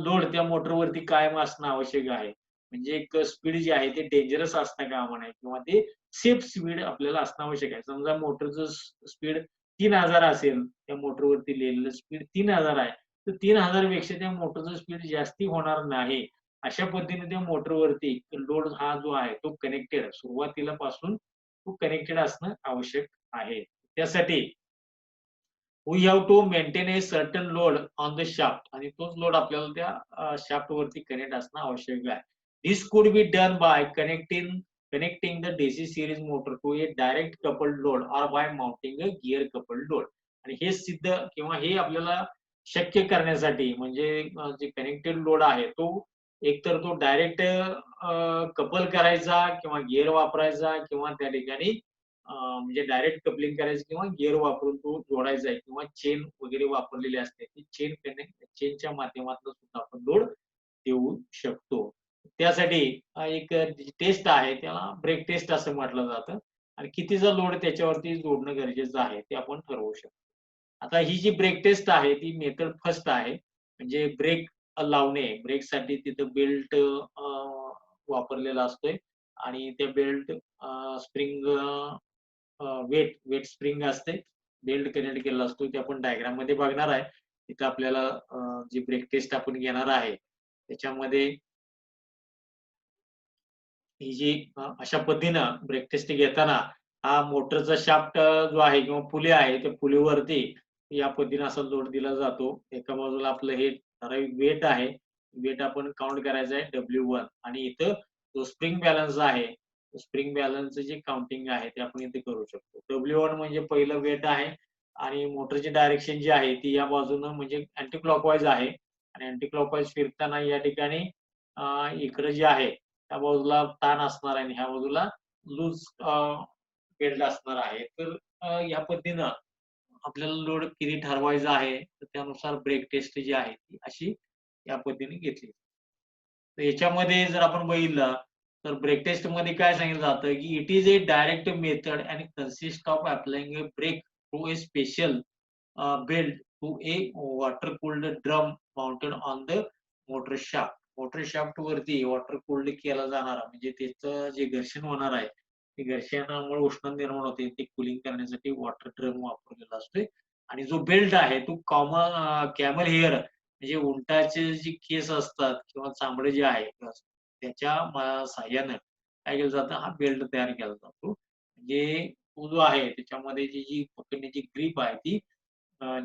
लोड त्या मोटरवरती कायम असणं आवश्यक आहे. म्हणजे एक स्पीड जी आहे ते डेंजरस असता कामा नये किंवा ते सेफ स्पीड आपल्याला असणं आवश्यक आहे. समजा मोटरचं स्पीड 3000 असेल, त्या मोटरवरती लिहिलेलं स्पीड 3000 आहे. तर 3000 पेक्षा त्या मोटरचं स्पीड जास्ती होणार नाही. अशा पद्धतीने त्या मोटरवरती लोड हा जो आहे तो कनेक्टेड सुरुवातीला पासून तो कनेक्टेड असणं आवश्यक आहे. त्यासाठी we have to maintain a certain load on the shaft आणि तोच लोड आपल्याला त्या शाफ्ट वरती कनेक्ट असणं आवश्यक आहे. This could be done by connecting the DC series motor to a direct coupled load or by mounting a gear coupled load. आणि हे सिद्ध किंवा हे आपल्याला शक्य करण्यासाठी म्हणजे जे कनेक्टेड लोड आहे तो एकतर तो डायरेक्ट कपल करायचा किंवा गिअर वापरायचा किंवा त्या ठिकाणी म्हणजे डायरेक्ट कपलिंग करायचं किंवा गिअर वापरून तो जोडायचा आहे किंवा चेन वगैरे वापरलेली असते. ती चेनच्या माध्यमातून सुद्धा आपण लोड देऊ शकतो. त्यासाठी एक टेस्ट आहे त्याला ब्रेक टेस्ट असं म्हटलं जातं आणि कितीचा लोड त्याच्यावरती जोडणं गरजेचं आहे ते आपण ठरवू शकतो. आता ही जी ब्रेक टेस्ट आहे ती मेथड फर्स्ट आहे. म्हणजे ब्रेक लावणे, ब्रेकसाठी तिथं बेल्ट वापरलेला असतोय आणि त्या बेल्ट स्प्रिंग वेट स्प्रिंग असते. बेल्ट कनेक्ट केलेला असतो. ते आपण डायग्राममध्ये बघणार आहे. तिथं आपल्याला जी ब्रेक टेस्ट आपण घेणार आहे, त्याच्यामध्ये ही जी अशा पद्धतीनं ब्रेक टेस्ट घेताना हा मोटरचा शाफ्ट जो आहे किंवा पुली आहे, त्या पुलीवरती या पद्धतीने असा लोड दिला जातो. एका बाजूला आपलं हे ठराविक वेट आहे. वेट आपण काउंट करायचं आहे W1 आणि इथं जो स्प्रिंग बॅलन्स आहे, स्प्रिंग बॅलन्सचं जे काउंटिंग आहे ते आपण इथे करू शकतो. W1 म्हणजे पहिलं वेट आहे आणि मोटरची डायरेक्शन जी आहे ती या बाजूनं म्हणजे अँटी क्लॉकवाईज आहे आणि अँटी क्लॉकवाईज फिरताना या ठिकाणी इकडं जे आहे त्या बाजूला ताण असणार आहे आणि ह्या बाजूला लूज बेल्ट असणार आहे. तर या पद्धतीनं आपल्याला लोड किती ठरवायचा आहे, तर त्यानुसार ब्रेक टेस्ट जी आहे ती अशी या पद्धतीने घेतली. तर याच्यामध्ये जर आपण बघितलं, तर ब्रेक टेस्टमध्ये काय सांगितलं जातं, की it is a direct method and consist of applying a brake through a special belt to a water cooled drum mounted on the motor shaft. Motor shaft वरती वॉटर कूल्ड केला जाणारा म्हणजे त्याचं जे घर्षण होणार आहे, ते घर्षणामुळे उष्णता निर्माण होते. ते कूलिंग करण्यासाठी वॉटर ड्रम वापरलेला असतोय आणि जो बेल्ट आहे तो कॅमल हेअर म्हणजे उंटाचे जे केस असतात किंवा चामडे जे आहे त्याच्या साहाय्यानं काय केलं जातं, हा बेल्ट तयार केला जातो. म्हणजे तो जो आहे त्याच्यामध्ये जी पकडण्याची ग्रिप आहे ती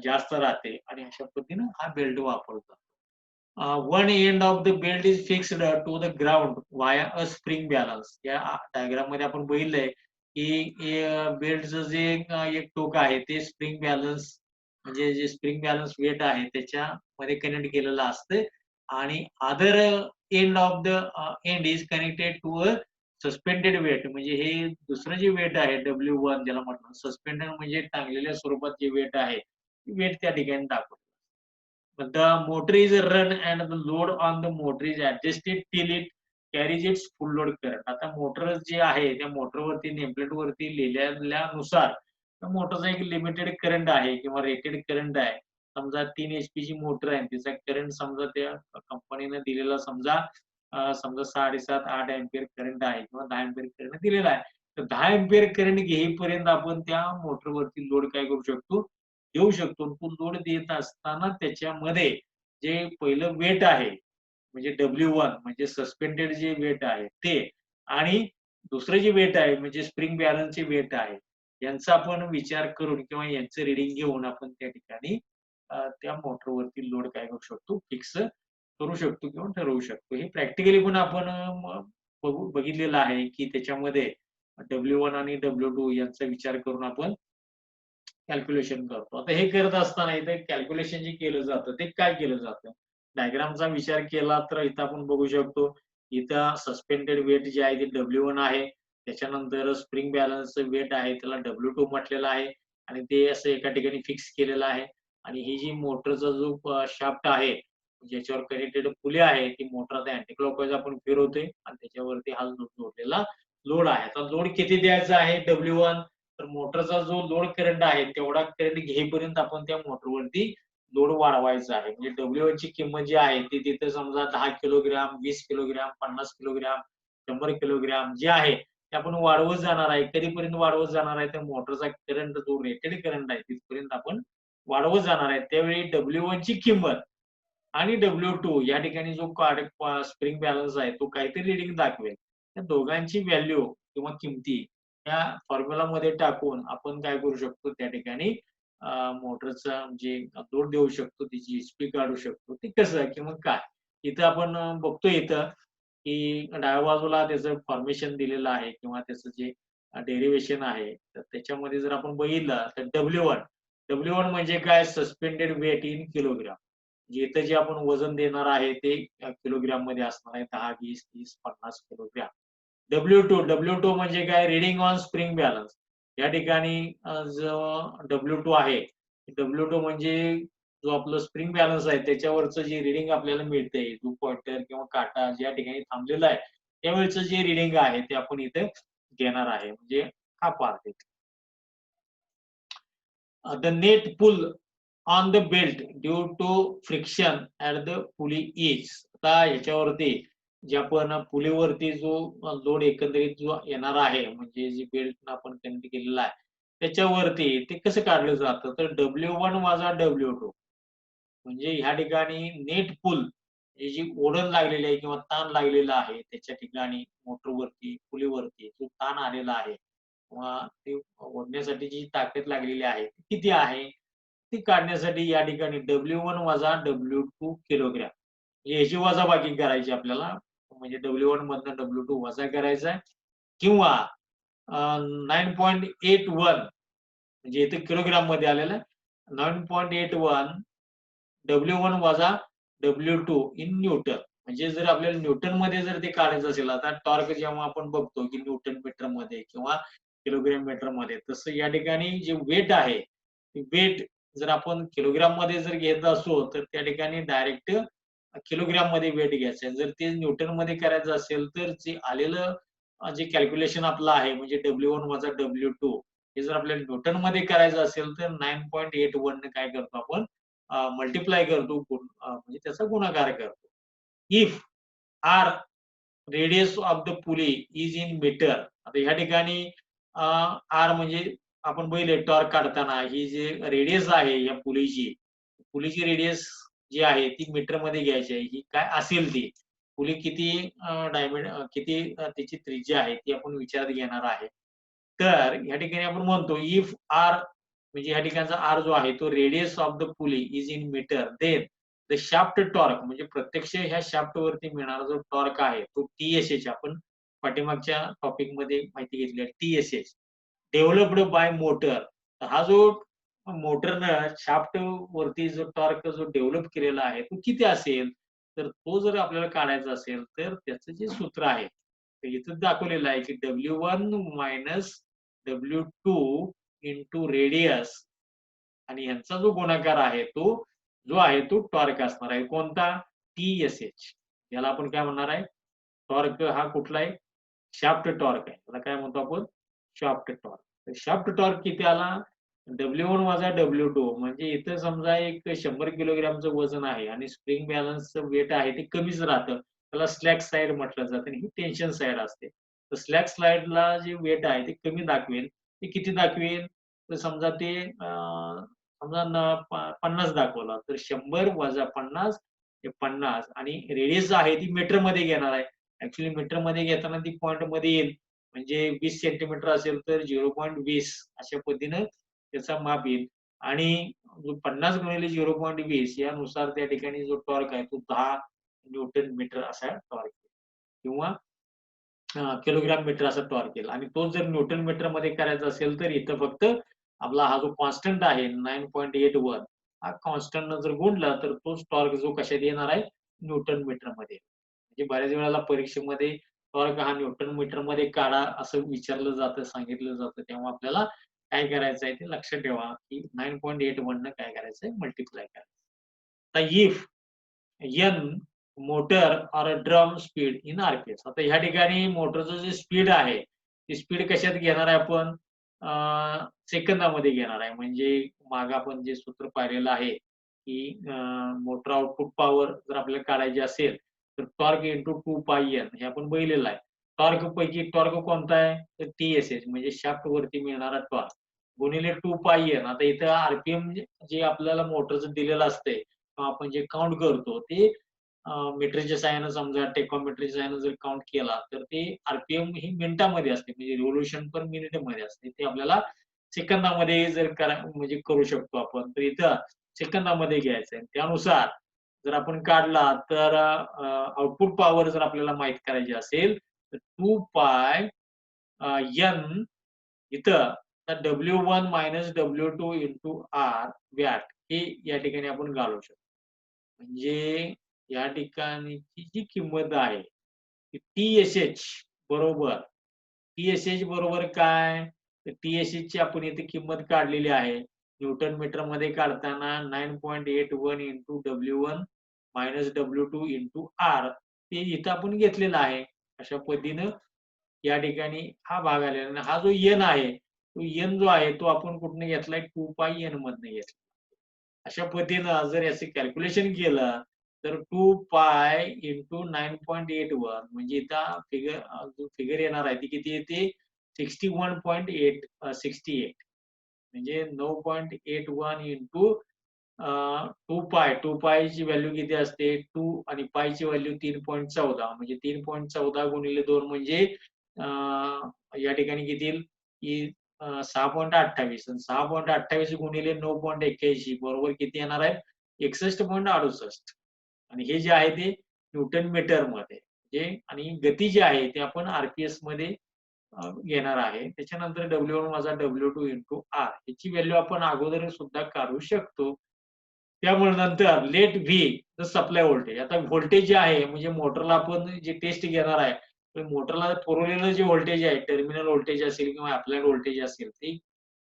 जास्त राहते आणि अशा पद्धतीनं हा बेल्ट वापरतात. One end of the belt is fixed to the ground via a spring balance. या डायग्राममध्ये आपण बघितलंय की बेल्टचं जे एक टोक आहे ते स्प्रिंग बॅलन्स म्हणजे जे स्प्रिंग बॅलन्स वेट आहे त्याच्यामध्ये कनेक्ट केलेलं असतं आणि other end of the end is connected to a suspended weight. म्हणजे हे दुसरं जे वेट आहे W1 ज्याला म्हणतात सस्पेंडेड म्हणजे टांगलेल्या स्वरूपात जे वेट आहे, वेट त्या ठिकाणी दाखवतो. The motor is run and the load on the motor is adjusted till it carries its full load current. आता मोटर जे आहे त्या मोटरवरती नेमप्लेट वरती लिहिलेल्यानुसार त्या मोटरचा एक लिमिटेड करंट आहे किंवा रेटेड करंट आहे. समजा 3 एचपीची मोटर आहे तिचा करंट समजा त्या कंपनीने दिलेला समजा 7.5-8 अँपिअर करंट आहे किंवा 10 अँपिअर करंट दिलेला आहे. तर 10 अँपिअर करंट घेईपर्यंत आपण त्या मोटरवरती लोड काय करू शकतो देऊ शकतो. तो लोड देत असताना त्याच्यामध्ये जे पहिलं वेट आहे, म्हणजे W1 म्हणजे सस्पेंडेड जे वेट आहे ते आणि दुसरं जे वेट आहे म्हणजे स्प्रिंग बॅलन्सचे वेट आहे. यांचा आपण विचार करून किंवा यांचं रीडिंग घेऊन आपण त्या ठिकाणी त्या मोटरवरती लोड काय करू शकतो, फिक्स करू शकतो किंवा ठरवू शकतो. हे प्रॅक्टिकली पण आपण बघितलेलं आहे, की त्याच्यामध्ये W1 आणि W2 यांचा विचार करून आपण कॅल्क्युलेशन करतो. आता हे करत असताना इथे कॅल्क्युलेशन जे केलं जातं, ते काय केलं जातं? डायग्रामचा विचार केला तर इथं आपण बघू शकतो. इथं सस्पेंडेड वेट जे आहे ते W1 आहे. त्याच्यानंतर स्प्रिंग बॅलन्सचं वेट आहे त्याला W2 म्हटलेलं आहे आणि ते असं एका ठिकाणी फिक्स केलेलं आहे आणि ही जी मोटरचा जो शाफ्ट आहे, ज्याच्यावर कनेक्टेड पुली आहे, ती मोटर आता अँटी क्लॉकवाईज आपण फिरवतोय आणि त्याच्यावरती हा जोडलेला लोड आहे. आता लोड किती द्यायचा आहे W1 तर मोटरचा जो लोड करंट आहे तेवढा करंट घेईपर्यंत आपण त्या मोटरवरती लोड वाढवायचा आहे. म्हणजे W1 ची किंमत जी आहे ती तिथे समजा 10 किलोग्राम, 20 किलोग्राम, 50 किलोग्राम, 100 किलोग्राम जे आहे ते आपण वाढवत जाणार आहे. कधीपर्यंत वाढवत जाणार आहे? तर मोटरचा करंट जो रेटेड करंट आहे तिथपर्यंत आपण वाढवत जाणार आहे. त्यावेळी W1 ची किंमत आणि W2 या ठिकाणी जो स्प्रिंग बॅलन्स आहे तो काहीतरी रीडिंग दाखवेल. त्या दोघांची व्हॅल्यू किंवा किमती या फॉर्म्युलामध्ये टाकून आपण काय करू शकतो त्या ठिकाणी मोटरचा जे लोड देऊ शकतो, त्याची एच काढू शकतो. ते कसं किंवा काय? इथं आपण बघतोय इथं, की डाव्या बाजूला त्याचं फॉर्मेशन दिलेलं आहे किंवा त्याचं जे डेरिव्हेशन आहे. तर त्याच्यामध्ये जर आपण बघितलं तर W1 म्हणजे काय? Suspended weight in kilogram. इथं जे आपण वजन देणार आहे ते किलोग्राममध्ये असणार आहे 10, 20, 30, 50 किलोग्राम. W2 म्हणजे काय? Reading on spring balance. या ठिकाणी जो W2 आहे, W2 म्हणजे जो आपलं स्प्रिंग बॅलन्स आहे त्याच्यावरचं जे रीडिंग आपल्याला मिळतंय, जो पॉइंटर किंवा काटा ज्या ठिकाणी थांबलेला आहे, त्यावेळेचं जे रीडिंग आहे ते आपण इथे घेणार आहे. म्हणजे हा पार्ट आहे. The net pull on the belt due to friction at the pulley edge. आता ह्याच्यावरती जे आपण पुलीवरती जो लोड एकंदरीत जो येणार आहे, म्हणजे जी बेल्ट आपण कनेक्ट केलेला आहे, त्याच्यावरती ते कसं काढलं जातं? तर W1 वजा W2 म्हणजे ह्या ठिकाणी नेट पुल ही जी ओढण लागलेली आहे किंवा ताण लागलेला आहे, त्याच्या ठिकाणी मोटरवरती, पुलीवरती जो ताण आलेला आहे किंवा ते ओढण्यासाठी जी ताकद लागलेली आहे, ती किती आहे? ती काढण्यासाठी या ठिकाणी W1 वजा W2 किलोग्राम. म्हणजे ह्याची वजाबाकी करायची आपल्याला. म्हणजे W1 मधनं W2 वजा करायचा आहे किंवा 9.81 म्हणजे इथे किलोग्राममध्ये आलेलं आहे. 9.81 W1 वजा W2 इन न्यूटन. म्हणजे जर आपल्याला न्यूटनमध्ये जर ते काढायचं असेल, आता टॉर्क जेव्हा आपण बघतो, की न्यूटन मीटरमध्ये किंवा किलोग्राम मीटरमध्ये, तसं या ठिकाणी जे वेट आहे, वेट जर आपण किलोग्राममध्ये जर घेत असू, तर त्या ठिकाणी डायरेक्ट किलोग्राममध्ये वेट घ्यायचं आहे. जर ते न्यूटनमध्ये करायचं असेल, तर जे आलेलं जे कॅल्क्युलेशन आपलं आहे, म्हणजे W1 वजा W2 हे जर आपल्याला न्यूटनमध्ये करायचं असेल, तर 9.81 ने काय करतो आपण मल्टिप्लाय करतो, म्हणजे त्याचा गुणाकार करतो. If R radius of the pulley is in metre. आता ह्या ठिकाणी आर म्हणजे आपण बघितले टॉर्क काढताना ही जी रेडियस आहे या पुलीची, पुलीची रेडियस जी आहे ती मीटरमध्ये घ्यायची आहे. ही काय असेल ती. पुली किती किती त्याची त्रिज्या आहे ती आपण विचारात घेणार आहे. तर ह्या ठिकाणी आपण म्हणतो इफ आर म्हणजे ह्या ठिकाणचा आर जो आहे तो radius of the pulley is in metre, then the shaft torque म्हणजे प्रत्यक्ष ह्या शाफ्टवरती मिळणारा जो टॉर्क आहे तो टी-एस-एच आपण पाठीमागच्या टॉपिकमध्ये माहिती घेतली आहे. TSH developed by motor. हा जो मोटरनं शाफ्ट वरती जो टॉर्क जो डेव्हलप केलेला आहे तो किती असेल? तर तो जर आपल्याला काढायचा असेल तर त्याचं जे सूत्र आहे, तर इथं दाखवलेलं आहे की W1 minus W2 into radius आणि ह्यांचा जो गुणाकार आहे तो जो आहे तो टॉर्क असणार आहे. कोणता? टी-एस-एच. याला आपण काय म्हणणार आहे? टॉर्क हा कुठला आहे? शाफ्ट टॉर्क आहे. त्याला काय म्हणतो आपण? Shaft torque. तर शाफ्ट टॉर्क किती आला? W1 वजा W2 म्हणजे इथं समजा एक 100 किलोग्रामचं वजन आहे आणि स्प्रिंग बॅलन्सचं वेट आहे ते कमीच राहतं. त्याला स्लॅक साइड म्हटलं जातं आणि ही टेन्शन साइड असते. तर स्लॅक साइडला जे वेट आहे ते कमी दाखवेल. ते किती दाखवेल? तर समजा ते समजा 50 दाखवला तर 100 वजा 50 हे 50 आणि रेडियस आहे ती मीटरमध्ये घेणार आहे. ॲक्चुअली मीटरमध्ये घेताना ती पॉइंटमध्ये येईल. म्हणजे 20 सेंटीमीटर असेल तर 0.20 अशा पद्धतीनं त्याचा माप येईल आणि जो 50 गुणिले 0.20 यानुसार त्या ठिकाणी जो टॉर्क आहे तो 10 न्यूटन मीटर असा टॉर्क येईल किंवा किलोग्राम मीटर असा टॉर्क येईल आणि तो जर न्यूटन मीटरमध्ये करायचा असेल तर इथं फक्त आपला हा जो कॉन्स्टंट आहे 9.81 हा कॉन्स्टंटनं जर गुणला तर तोच टॉर्क जो कशात येणार आहे न्यूटन मीटरमध्ये. म्हणजे बऱ्याच वेळेला परीक्षेमध्ये टॉर्क हा न्यूटन मीटरमध्ये काढा असं विचारलं जातं, सांगितलं जातं. तेव्हा आपल्याला काय करायचं आहे ते लक्षात ठेवा, की 9.81 न काय करायचंय मल्टिप्लाय करायचं. आता if N motor or a drum speed in RPS. आता ह्या ठिकाणी मोटरचं जे स्पीड आहे, ती स्पीड कशात घेणार आहे आपण? सेकंदामध्ये घेणार आहे. म्हणजे मागे आपण जे सूत्र पाहिलेलं आहे, की मोटर आउटपुट पॉवर जर आपल्याला काढायची असेल तर टॉर्क इंटू 2πn हे आपण बघितलेलं आहे. टॉर्क पैकी टॉर्क कोणता आहे? तर TSH म्हणजे शाफ्ट वरती मिळणारा टॉर्क गुणिले 2πn. आता इथं आरपीएम जे आपल्याला मोटरचं दिलेलं असते आपण जे काउंट करतो ते मीटरच्या सहाय्याने समजा टेकोमीटरच्या सहाय्याने जर काउंट केला तर ते आरपीएम ही मिनिटामध्ये असते म्हणजे रिव्होल्यूशन पर मिनिट मध्ये असते. ते आपल्याला सेकंदामध्ये जर म्हणजे करू शकतो आपण. तर इथं सेकंदामध्ये घ्यायचं आहे. त्यानुसार जर आपण काढला तर आउटपुट पॉवर जर आपल्याला माहीत करायची असेल तर 2π एन इथं तर W1 - W2 into R watt हे या ठिकाणी आपण घालू शकतो. म्हणजे या ठिकाणीची जी किंमत आहे ती TSH बरोबर TSH बरोबर काय? तर TSH ची आपण इथे किंमत काढलेली आहे. न्यूटन मीटरमध्ये काढताना 9.81 into W1 W2 into R ते इथं आपण घेतलेलं आहे. अशा पद्धतीनं या ठिकाणी हा भाग आलेला आहे आणि हा जो एन आहे, तो एन जो आहे तो आपण कुठनं घेतलाय 2πn मधनं घेतला. अशा पद्धतीनं जर याचं कॅल्क्युलेशन केलं तर 2π इंटू 9.81 म्हणजे इथं जो फिगर येणार आहे ती किती येते 61.8 68 म्हणजे 9.81 इंटू 2π ची व्हॅल्यू किती असते 2 आणि पायची व्हॅल्यू 3.14 म्हणजे 3.14 गुणिले 2 म्हणजे अ, या ठिकाणी किती येईल की 6.28 आणि 6.28 गुणिले 9.81 बरोबर किती येणार आहे 61.68 आणि हे जे आहे ते न्यूटन मीटरमध्ये जे आणि गती जी आहे ते आपण आरपीएस मध्ये घेणार आहे. त्याच्यानंतर W1 वजा W2 इंटू R याची व्हॅल्यू आपण अगोदर सुद्धा काढू शकतो. त्यामुळे नंतर let V the supply voltage. आता व्होल्टेज जे आहे म्हणजे मोटरला आपण जी टेस्ट घेणार आहे, तर मोटरला पुरवलेलं जे व्होल्टेज आहे, टर्मिनल व्होल्टेज असेल किंवा अप्लाइड व्होल्टेज असेल, ते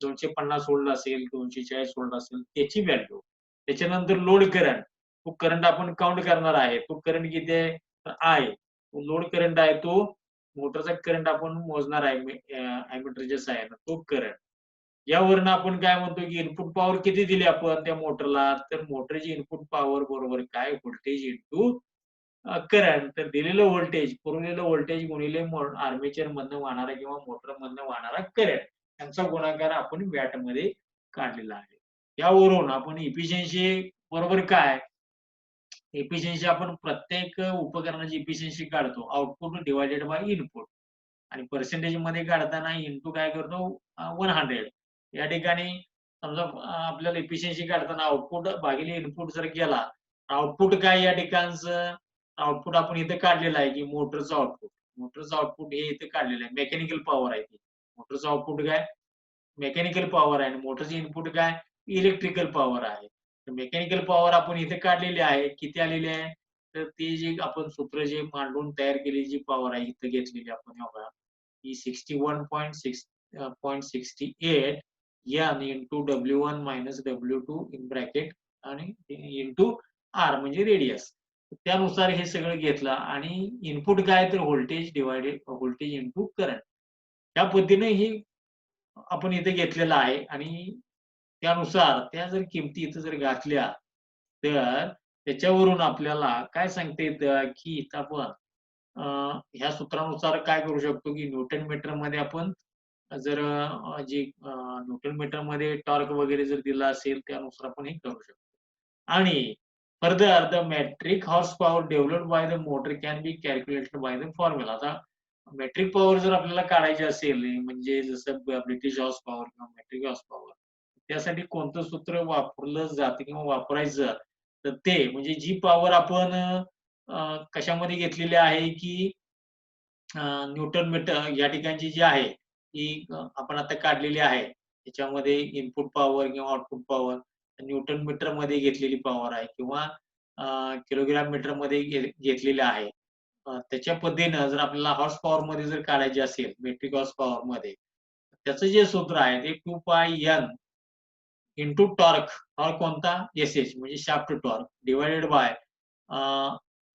250 व्होल्ट असेल, 240 व्होल्ट असेल, त्याची व्हॅल्यू. त्याच्यानंतर लोड करंट. तो करंट आपण काउंट करणार आहे. तो करंट किती आहे? तर I. लोड करंट आहे तो मोटरचा करंट आपण मोजणार आहे अॅमीटरच्या सहाय्याने तो करंट. यावरून आपण काय म्हणतो की इनपुट पॉवर किती दिली आपण त्या मोटरला तर मोटरची इनपुट पॉवर बरोबर काय व्होल्टेज इंटू करंट तर दिलेलं व्होल्टेज पुरवलेलं व्होल्टेज गुणिले आर्मेचर मधनं वाहणारा किंवा मोटर मधनं वाहणारा करंट यांचा गुणाकार आपण वॅट मध्ये काढलेला आहे. यावरून आपण इफिशियन्सी बरोबर काय एफिशियन्सी आपण प्रत्येक उपकरणाची इफिशियन्सी काढतो आउटपुट डिवायडेड बाय इनपुट आणि पर्सेंटेजमध्ये काढताना इनटू काय करतो 100 या ठिकाणी समजा आपल्याला एफिशियन्सी काढताना आउटपुट भागिले इनपुट जर केला आउटपुट काय या ठिकाणचं आउटपुट आपण इथे काढलेलं आहे की मोटरचं आउटपुट हे इथे काढलेलं आहे मेकॅनिकल पॉवर आहे ती मोटरचं आउटपुट काय मेकॅनिकल पॉवर आहे आणि मोटरचे इनपुट काय इलेक्ट्रिकल पॉवर आहे. मेकॅनिकल पॉवर आपण इथे काढलेली आहे. किती आलेली आहे? तर ती जी आपण सूत्र जे मांडून तयार केलेली जी पॉवर आहे इथे घेतलेली आपण बघा. ही 61.68 N into W1 minus W2 in bracket आणि इंटू आर म्हणजे रेडियस. त्यानुसार हे सगळं घेतलं आणि इनपुट काय तर voltage divided voltage into current. त्या पद्धतीने ही आपण इथे घेतलेला आहे आणि त्यानुसार त्या जर किमती इथं जर घातल्या, तर त्याच्यावरून आपल्याला काय सांगता येतं, की इथं आपण ह्या सूत्रानुसार काय करू शकतो, की न्यूटन मीटरमध्ये आपण जर न्यूटन मीटरमध्ये टॉर्क वगैरे जर दिला असेल, त्यानुसार आपण हे करू शकतो. आणि further the metric horse power developed by the motor can be calculated by the formula. आता मेट्रिक पॉवर जर आपल्याला काढायची असेल, म्हणजे जसं ब्रिटिश हॉर्स पॉवर किंवा मेट्रिक हॉर्स पॉवर, त्यासाठी कोणतं सूत्र वापरलं जातं किंवा वापरायचं, तर ते म्हणजे जी पॉवर आपण कशामध्ये घेतलेली आहे, की न्यूटन मीटर या ठिकाणची जी आहे, ती आपण आता काढलेली आहे. त्याच्यामध्ये इनपुट पॉवर किंवा आउटपुट पॉवर न्यूटन मीटरमध्ये घेतलेली पॉवर आहे किंवा किलोग्राम मीटरमध्ये घेतलेली आहे. त्याच्या पद्धतीनं जर आपल्याला हॉर्स पॉवरमध्ये जर काढायची असेल, मेट्रिक हॉर्स पॉवरमध्ये, त्याचं जे सूत्र आहे ते 2πn इंटू टॉर्क. टॉर्क कोणता? एस-एच म्हणजे शाफ्ट टॉर्क डिव्हायडेड बाय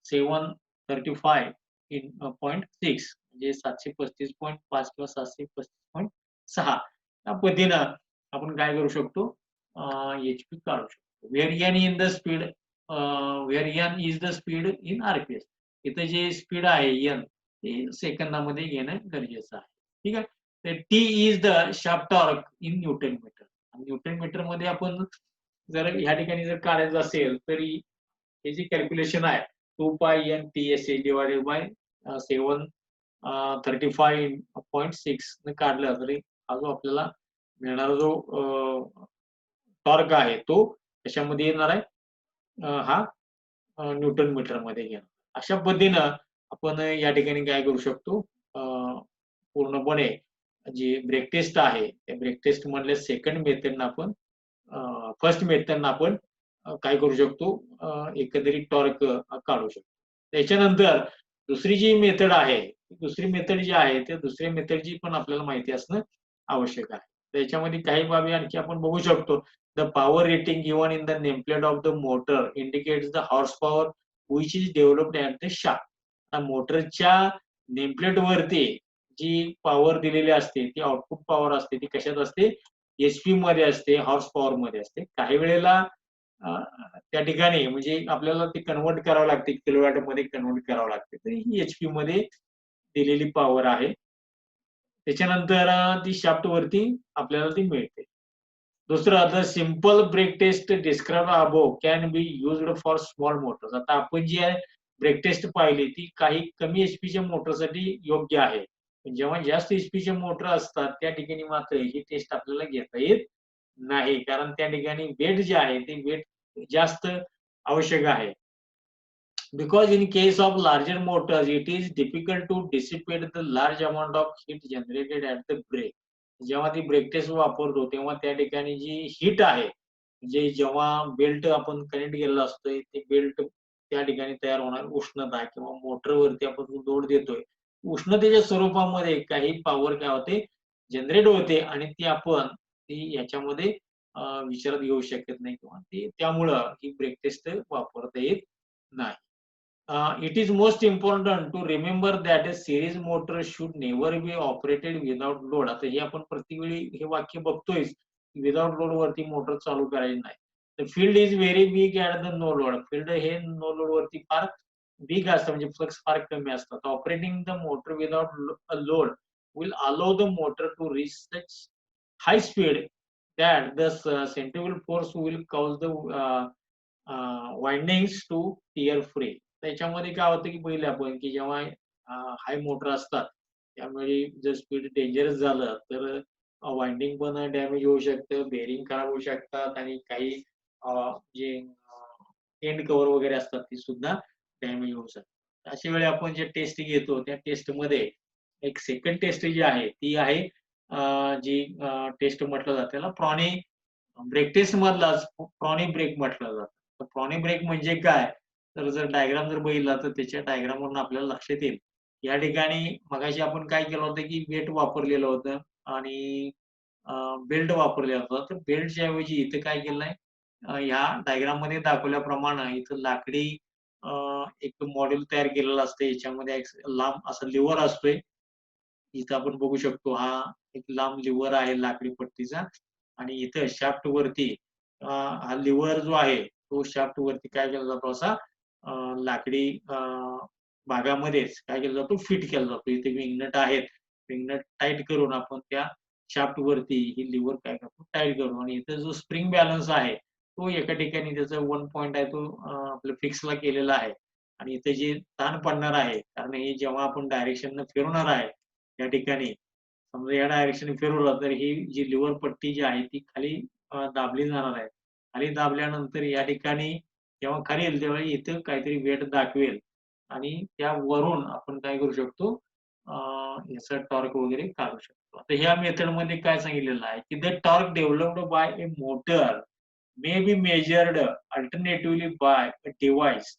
735 0.6 म्हणजे 735.5 किंवा 735.6 या पद्धतीनं आपण काय करू शकतो एचपी काढू शकतो. Where N in the speed, where N is the speed in RPS. इथं जे स्पीड आहे एन ते सेकंदामध्ये घेणं गरजेचं आहे. ठीक आहे. तर T is the shaft torque in newton metre. Newton metre मध्ये आपण जर ह्या ठिकाणी जर काढायचं असेल तरी हे जी कॅल्क्युलेशन आहे 2 pi N T S A divided by 735.6 ने काढलं तरी हा जो आपल्याला मिळणारा जो टॉर्क आहे तो कशामध्ये येणार आहे, हा न्यूटन मीटर मध्ये घेणार. अशा पद्धतीनं आपण या ठिकाणी काय करू शकतो, पूर्णपणे जी ब्रेक टेस्ट आहे त्या ब्रेक टेस्ट मधल्या सेकंड मेथडनं आपण फर्स्ट मेथडनं आपण काय करू शकतो, एकंदरीत टॉर्क काढू शकतो. त्याच्यानंतर दुसरी जी मेथड आहे, दुसरी मेथड जी आहे त्या दुसऱ्या मेथडची पण आपल्याला माहिती असणं आवश्यक आहे. त्याच्यामध्ये काही बाबी आणखी आपण बघू शकतो. The power rating given in the nameplate of the motor indicates the horse power which is developed at the shaft. मोटरच्या नेमप्लेट वरती जी पॉवर दिलेली असते ती आउटपुट पॉवर असते ती कशात असते, एचपी मध्ये असते, हॉर्स पॉवर मध्ये असते. काही वेळेला त्या ठिकाणी म्हणजे आपल्याला ते कन्व्हर्ट करावं लागते, किलोवॅट मध्ये कन्व्हर्ट करावं लागते. तर ही एचपी मध्ये दिलेली पॉवर आहे. त्याच्यानंतर ती शाफ्ट वरती आपल्याला ती मिळते. दुसरं, the simple brake test describe above can be used for small motors. आता आपण जी आहे ब्रेक टेस्ट पाहिली ती काही कमी एचपीच्या मोटरसाठी योग्य आहे. जेव्हा जास्त एचपीचे मोटर असतात त्या ठिकाणी मात्र ही टेस्ट आपल्याला घेता येत नाही. कारण त्या ठिकाणी वेट जे आहे ते वेट जास्त आवश्यक आहे. Because in case of larger motors, it is difficult to dissipate the large amount of heat generated at the brake. जेव्हा ती ब्रेक टेस्ट वापरतो तेव्हा त्या ठिकाणी जी हीट आहे, जे जेव्हा बेल्ट आपण कनेक्ट केलेला असतोय ते बेल्ट त्या ठिकाणी तयार होणार उष्णता किंवा मोटरवरती आपण जो लोड देतोय, उष्णतेच्या स्वरूपामध्ये काही पॉवर काय होते जनरेट होते आणि ती आपण ती याच्यामध्ये विचारात घेऊ शकत नाही किंवा ती त्यामुळं ही ब्रेक टेस्ट वापरता येत नाही. It is most important to remember that a series motor should never be operated without load. आता हे आपण प्रत्येक वेळी हे वाक्य बघतोयच, विदाउट लोड वरती मोटर चालू करायची नाही. The field is very big at the no load. Field हे नो लोड वरती फार बिग असतं म्हणजे फ्लक्स फार कमी असतात. Operating the motor without a load will allow the motor to reach such high speed that the centrifugal force will cause the windings to tear free. त्याच्यामध्ये काय होतं की पहिले आपण की जेव्हा हाय मोटर असतात त्यामुळे जर स्पीड डेंजरस झालं तर वाइंडिंग पण डॅमेज होऊ शकतं, बेरिंग खराब होऊ शकतात आणि काही जे एंड कव्हर वगैरे असतात ती सुद्धा डॅमेज होऊ शकतात. अशा वेळी आपण जे टेस्ट घेतो त्या टेस्टमध्ये एक सेकंड टेस्ट जी आहे ती आहे जी टेस्ट म्हटलं जातं त्याला प्रॉनी ब्रेक टेस्ट मधलाच प्रॉनी ब्रेक म्हटलं जातं. तर प्रॉनी ब्रेक म्हणजे काय? तर जर डायग्राम जर बघितला तर त्याच्या डायग्रामवरून आपल्याला लक्षात येईल. या ठिकाणी मगाशी आपण काय केलं होतं, की वेट वापरलेलं होतं आणि बेल्ट वापरलेला होता. तर बेल्टच्या ऐवजी इथं काय केलंय, ह्या डायग्राममध्ये दाखवल्याप्रमाणे इथं लाकडी एक मॉड्यूल तयार केलेलं असतं. याच्यामध्ये एक लांब असा लिव्हर असतोय. इथं आपण बघू शकतो हा एक लांब लिव्हर आहे लाकडी पट्टीचा आणि इथं शाफ्ट वरती हा लिव्हर जो आहे तो शाफ्ट वरती काय केला जातो असा लाकडी भागामध्येच काय केला जातो फिट केला जातो. इथे विंग नट आहेत. विंग नट टाईट करून आपण त्या शाफ्ट वरती ही लिव्हर काय करतो टाईट करतो आणि इथे जो स्प्रिंग बॅलन्स आहे तो एका ठिकाणी त्याचा 1 पॉइंट आहे तो आपल्या फिक्सला केलेला आहे आणि इथे जे ताण पडणार आहे कारण हे जेव्हा आपण डायरेक्शननं फिरवणार आहे या ठिकाणी समजा या डायरेक्शनने फिरवलं तर ही जी लिव्हर पट्टी जी आहे ती खाली दाबली जाणार आहे. खाली दाबल्यानंतर या ठिकाणी जेव्हा खाली येईल तेव्हा इथं काहीतरी वेट दाखवेल आणि त्यावरून आपण काय करू शकतो याचा टॉर्क वगैरे काढू शकतो. आता ह्या मेथडमध्ये काय सांगितलेलं आहे की the torque developed by a motor may be measured alternatively by a device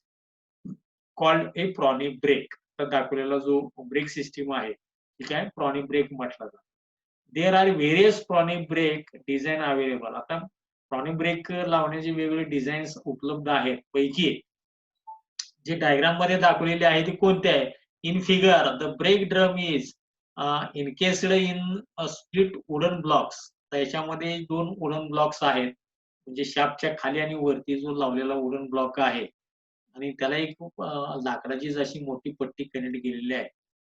called a Prony brake. तर दाखवलेला जो ब्रेक सिस्टीम आहे ठीक आहे प्रॉनिक ब्रेक म्हटलं जातं. There are various Prony brake design available. आता प्रॉनिक ब्रेक लावण्याचे वेगवेगळे डिझाईन्स उपलब्ध आहेत. पैकी जे डायग्राम मध्ये दाखवलेले आहे ते कोणते आहे? In figure the brake drum is encased in split wooden blocks. त्याच्यामध्ये 2 वुडन ब्लॉक्स आहेत. म्हणजे शाफ्टच्या खाली आणि वरती जो लावलेला वुडन ब्लॉक आहे आणि त्याला एक खूप लाकडाचीच अशी मोठी पट्टी कनेक्ट केलेली आहे.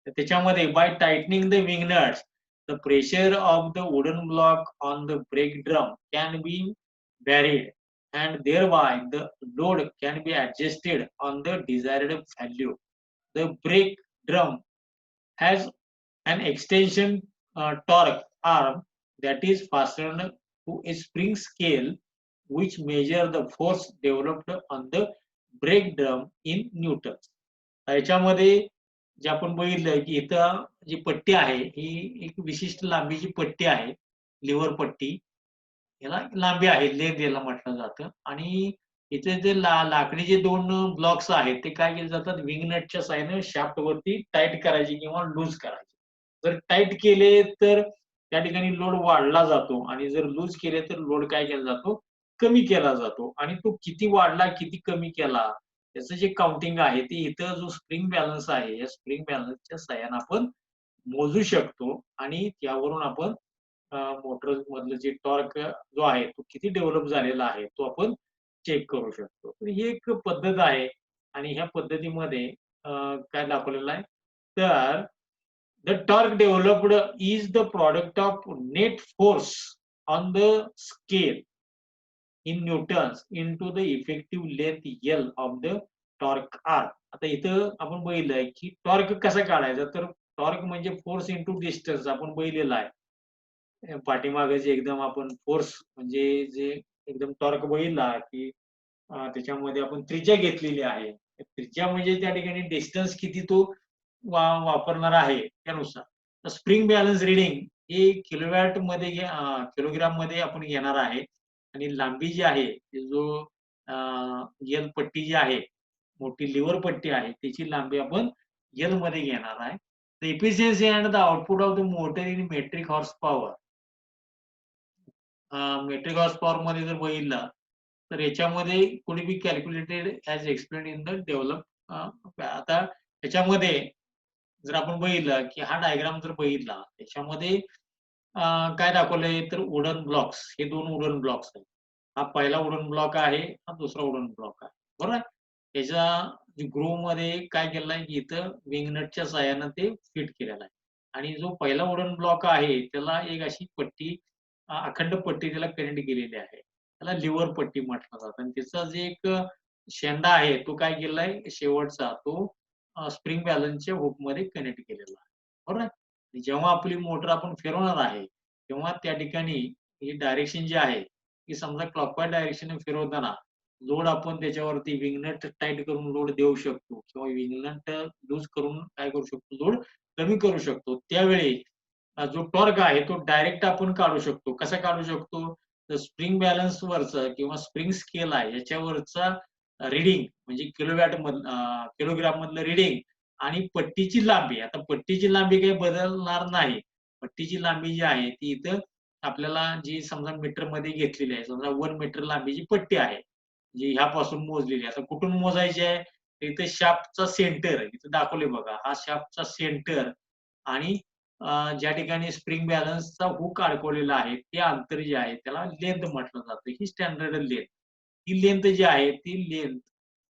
तर त्याच्यामध्ये by tightening the wing nuts, the pressure of the wooden block on the brake drum can be varied and thereby the load can be adjusted on the desired value. The brake drum has an extension torque arm that is fastened to a spring scale which measure the force developed on the brake drum in newtons. याच्यामध्ये जे आपण बघितलं की इथं जी पट्टी आहे ही एक विशिष्ट लांबीची पट्टी आहे, लिव्हर पट्टी. याला लांबी आहे, लेंथ याला म्हटलं जातं आणि इथे जे लाकडी जे 2 ब्लॉक्स आहेत, ते काय केले जातात विंग नटच्या सहाय्याने शाफ्टवरती टाईट करायचे किंवा लूज करायचे. जर टाईट केले तर त्या ठिकाणी लोड वाढला जातो आणि जर लूज केले तर लोड काय केला जातो, कमी केला जातो आणि तो किती वाढला, किती कमी केला, त्याचं जे काउंटिंग आहे, ते इथं जो स्प्रिंग बॅलन्स आहे, या स्प्रिंग बॅलन्सच्या सहाय्याने आपण मोजू शकतो आणि त्यावरून आपण मोटरमधलं जे टॉर्क जो आहे, तो किती डेव्हलप झालेला आहे, तो आपण चेक करू शकतो. तर ही एक पद्धत आहे आणि ह्या पद्धतीमध्ये काय दाखवलेलं आहे, तर the torque developed is the product of net force on the scale in newtons into the effective length L of the torque R. आता इथं आपण बघितलंय की टॉर्क कसा काढायचा, तर टॉर्क म्हणजे फोर्स इंटू डिस्टन्स आपण बघितलेला आहे. पाठीमागे जे एकदम आपण फोर्स म्हणजे जे एकदम टॉर्क बघितला की त्याच्यामध्ये आपण त्रिज्या घेतलेली आहे. त्रिज्या म्हणजे त्या ठिकाणी डिस्टन्स किती तो वापरणार आहे त्यानुसार. तर स्प्रिंग बॅलन्स रीडिंग हे किलोवॅटमध्ये किलोग्राममध्ये आपण घेणार आहे आणि लांबी जी आहे, ती जो एल पट्टी जी आहे, मोठी लिव्हर पट्टी आहे, त्याची लांबी आपण एलमध्ये घेणार आहे. The efficiency and the output of the motor in metric horsepower. Metric horse power मध्ये जर बघितलं तर याच्यामध्ये could be calculated as explain in the develop. आता याच्यामध्ये जर आपण बघितलं की हा डायग्राम जर बघितला त्याच्यामध्ये काय दाखवलंय तर वुडन ब्लॉक्स, हे 2 वुडन ब्लॉक्स आहेत. हा पहिला वुडन ब्लॉक आहे, हा दुसरा वुडन ब्लॉक आहे. बरोबर? त्याच्या ग्रूव्हमध्ये काय केलेलं आहे की इथं विंग नटच्या सहाय्याने ते फिट केलेलं आहे आणि जो पहिला वुडन ब्लॉक आहे त्याला एक अशी पट्टी अखंड पट्टी त्याला कनेक्ट केलेली आहे. त्याला लिव्हर पट्टी म्हटलं जातं आणि त्याचा जे एक शेंडा आहे तो काय केलेला आहे शेवटचा तो स्प्रिंग बॅलन्सच्या हुकमध्ये कनेक्ट केलेला आहे. बरोबर आहे? जेव्हा आपली मोटर आपण फिरवणार आहे, तेव्हा त्या ठिकाणी ही डायरेक्शन जी आहे, ती समजा क्लॉकवाईज डायरेक्शनने फिरवताना लोड आपण त्याच्यावरती विंग नट टाईट करून लोड देऊ शकतो किंवा विंग नट लूज करून काय करू शकतो, लोड कमी करू शकतो. त्यावेळी जो टॉर्क आहे तो डायरेक्ट आपण काढू शकतो. कसा काढू शकतो? तर स्प्रिंग बॅलन्स वरचं किंवा स्प्रिंग स्केल आहे याच्यावरचा रीडिंग म्हणजे किलोग्राम मधलं रीडिंग आणि पट्टीची लांबी. आता पट्टीची लांबी काही बदलणार नाही. पट्टीची लांबी जी आहे ती इथं आपल्याला जी समजा मीटरमध्ये घेतलेली आहे. समजा 1 मीटर लांबीची पट्टी आहे. जी ह्यापासून मोजलेली आहे. आता कुठून मोजायची आहे? तर इथे शाफ्टचा सेंटर इथं दाखवले बघा. हा शाफ्टचा सेंटर आणि ज्या ठिकाणी स्प्रिंग बॅलन्सचा हूक अडकवलेला आहे, ते अंतर जे आहे त्याला लेंथ म्हटलं जातं. ही स्टँडर्ड लेंथ. ही लेंथ जी आहे ती लेंथ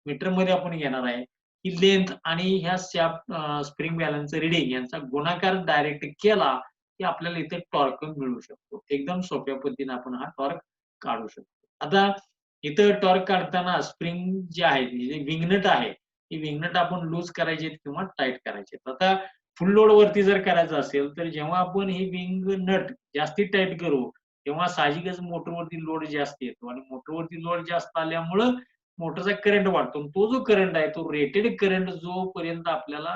मीटरमध्ये आपण घेणार आहे. ही लेंथ आणि ह्या स्प्रिंग बॅलन्सचं रीडिंग यांचा गुणाकार डायरेक्ट केला, की आपल्याला इथे टॉर्क मिळू शकतो. एकदम सोप्या पद्धतीने आपण हा टॉर्क काढू शकतो. आता इथं टॉर्क काढताना स्प्रिंग जी आहे, जी विंग नट आहे, ती विंग नट आपण लूज करायची किंवा टाईट करायची. आता फुल लोड वरती जर करायचं असेल, तर जेव्हा आपण ही विंग नट जास्ती टाईट करू, तेव्हा साहजिकच मोटरवरती लोड जास्त येतो आणि मोटरवरती लोड जास्त आल्यामुळं मोटरचा करंट वाढतो. आणि तो जो करंट आहे, तो रेटेड करंट जोपर्यंत आपल्याला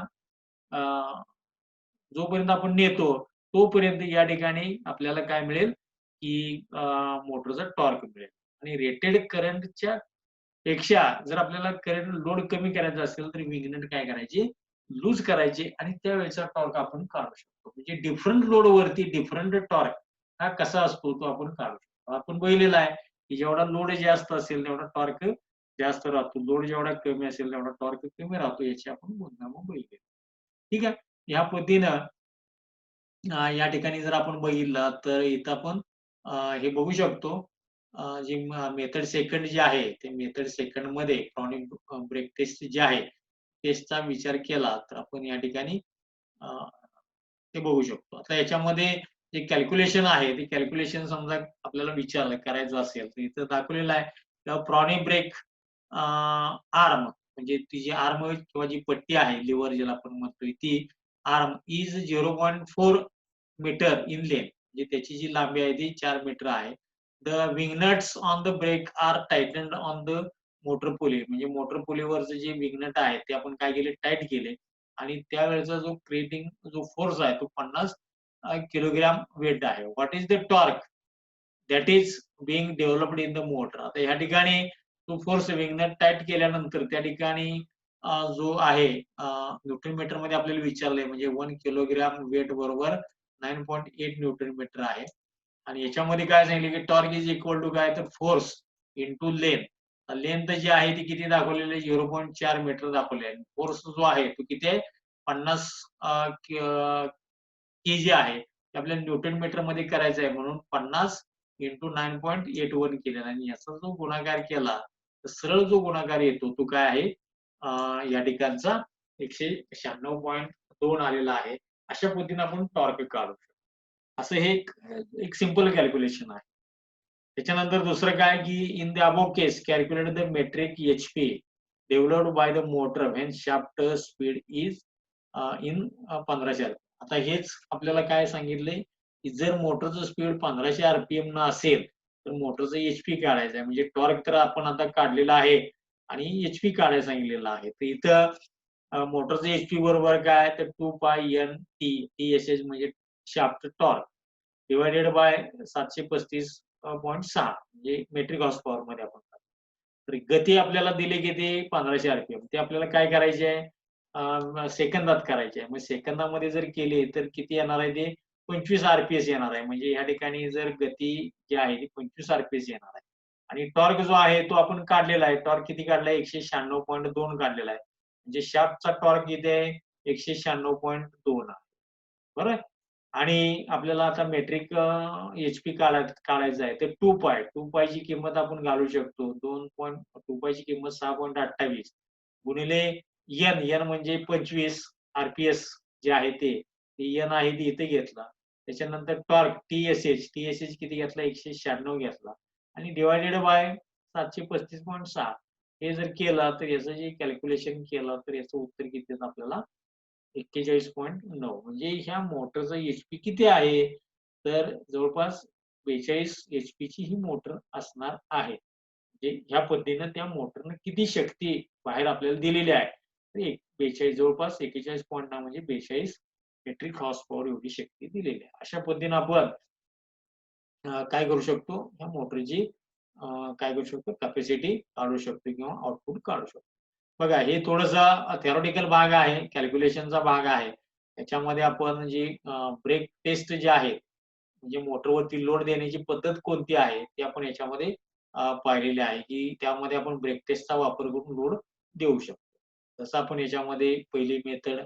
अ, जोपर्यंत आपण नेतो, तोपर्यंत या ठिकाणी आपल्याला काय मिळेल, की मोटरचा टॉर्क मिळेल आणि रेटेड करंटच्या पेक्षा जर आपल्याला करंट लोड कमी करायचा असेल, तर विंग नट काय करायची, लूज करायची आणि त्यावेळेचा टॉर्क आपण काढू शकतो. म्हणजे डिफरंट लोडवरती डिफरंट टॉर्क हा कसा असतो, तो आपण काढू शकतो. आपण बघितलेला आहे, की जेवढा लोड जास्त असेल, तेवढा टॉर्क जास्त राहतो. लोड जेवढा कमी असेल, तेवढा टॉर्क कमी राहतो. याची आपण गुणधर्म बघितले. ठीक आहे. ह्या पद्धतीनं या ठिकाणी जर आपण बघितलं, तर इथं आपण हे बघू शकतो, जी मेथड सेकंड जी आहे, ते मेथड सेकंडमध्ये क्रॉनिक ब्रेक टेस्ट जी आहे, टेस्टचा विचार केला तर आपण या ठिकाणी अ, ते बघू शकतो. आता याच्यामध्ये जे कॅल्क्युलेशन आहे, ते कॅल्क्युलेशन समजा आपल्याला विचारलं करायचं असेल, तर इथं दाखवलेलं आहे प्रॉनी ब्रेक आर्म म्हणजे ती जी आर्म किंवा जी पट्टी आहे, लिव्हर ज्याला आपण म्हणतोय, ती arm is 0.4 metre in length म्हणजे त्याची जी लांबी आहे ती 4 मीटर आहे. The wing nuts on the brake are tightened on the motor pulley म्हणजे मोटर पुलीवरचे जे विंग नट आहेत ते आपण काय केले टाईट केले आणि त्यावेळेचा जो क्रिएटिंग जो फोर्स आहे तो 50 किलोग्राम वेट आहे. What is the torque that is being developed in the motor. आता ह्या ठिकाणी तो फोर्स विंग नट टाईट केल्यानंतर त्या ठिकाणी जो आहे न्यूटन मीटरमध्ये आपल्याला विचारलंय म्हणजे 1 किलोग्राम वेट बरोबर 9.8 न्यूटन मीटर आहे. आणि याच्यामध्ये काय सांगितलं की टॉर्क इज इक्वल टू काय तर फोर्स इंटू लेंथ. लेंथ जी आहे ती किती दाखवलेली आहे 0.4 मीटर दाखवली आहे. फोर्स जो आहे तो किती आहे 50 के आहे. ते आपल्याला न्यूटन मीटरमध्ये करायचं आहे म्हणून 50 इंटू 9.81 केलेला आणि याचा जो गुणाकार केला, तर सरळ जो गुणाकार येतो तो काय आहे या ठिकाणचा 196.2 आलेला आहे. अशा पद्धतीने आपण टॉर्क काढू शकतो. असं हे एक सिंपल कॅल्क्युलेशन आहे. त्याच्यानंतर दुसरं काय की in the above case calculate the metric HP developed by the motor when shaft speed is in 1500 आता हेच आपल्याला काय सांगितलंय, की जर मोटरचं स्पीड 1500 न असेल, तर मोटरचं एच-पी काढायचं आहे. म्हणजे टॉर्क तर आपण आता काढलेला आहे आणि एच-पी काढायला सांगितलेलं आहे. तर इथं मोटरचं एच-पी बरोबर काय तर 2 पाय एन टी, टी-एस-एच म्हणजे शाफ्ट टॉर्क डिव्हायडेड बाय 735.6 म्हणजे मेट्रिक हॉर्स पॉवरमध्ये आपण टाकतो. तर गती आपल्याला दिली किती 1500 आरपीएम. ते आपल्याला काय करायचे आहे सेकंदात करायचे आहे. मग सेकंदामध्ये जर केले तर किती येणार आहे ते 25 आरपीएस येणार आहे. म्हणजे या ठिकाणी जर गती जी आहे ती 25 आरपीएस येणार आहे. आणि टॉर्क जो आहे तो आपण काढलेला आहे. टॉर्क किती काढलाय 196.2 काढलेला आहे. म्हणजे शाफ्टचा टॉर्क किती आहे 196.2 आहे. बरोबर? आणि आपल्याला आता मेट्रिक एच-पी काढायचं आहे. तर 2 पाय, 2 पायची किंमत आपण घालू शकतो. 2 पायची किंमत 6.28 गुणिले एन, एन म्हणजे 25 आर-पी-एस जे आहे ते. ते एन आहे ते इथे घेतला. त्याच्यानंतर टॉर्क टी-एस-एच, टी-एस-एच किती घेतला 196 घेतला आणि डिव्हायडेड बाय 735.6 हे जर केलं तर याचं जे कॅल्क्युलेशन केलं तर याचं उत्तर किती येतं आपल्याला 41.9 म्हणजे ह्या मोटरचा एच-पी किती आहे? तर जवळपास 42 एच-पीची ही मोटर असणार आहे. म्हणजे ह्या पद्धतीनं त्या मोटरनं किती शक्ती बाहेर आपल्याला दिलेली आहे. तर 42 जवळपास 41.9 म्हणजे 42 मेट्रिक हॉर्स पॉवर एवढी शक्ती दिलेली आहे. अशा पद्धतीनं आपण काय करू शकतो? ह्या मोटरची काय करू शकतो? कॅपॅसिटी काढू शकतो किंवा आउटपुट काढू शकतो. बघा हे थोडंसं थेरॉटिकल भाग आहे, कॅल्क्युलेशनचा भाग आहे. त्याच्यामध्ये आपण जी ब्रेक टेस्ट जी आहे, म्हणजे मोटरवरती लोड देण्याची पद्धत कोणती आहे, ते आपण याच्यामध्ये पाहिलेली आहे, की त्यामध्ये आपण ब्रेक टेस्टचा वापर करून लोड देऊ शकतो. जसं आपण याच्यामध्ये पहिली मेथड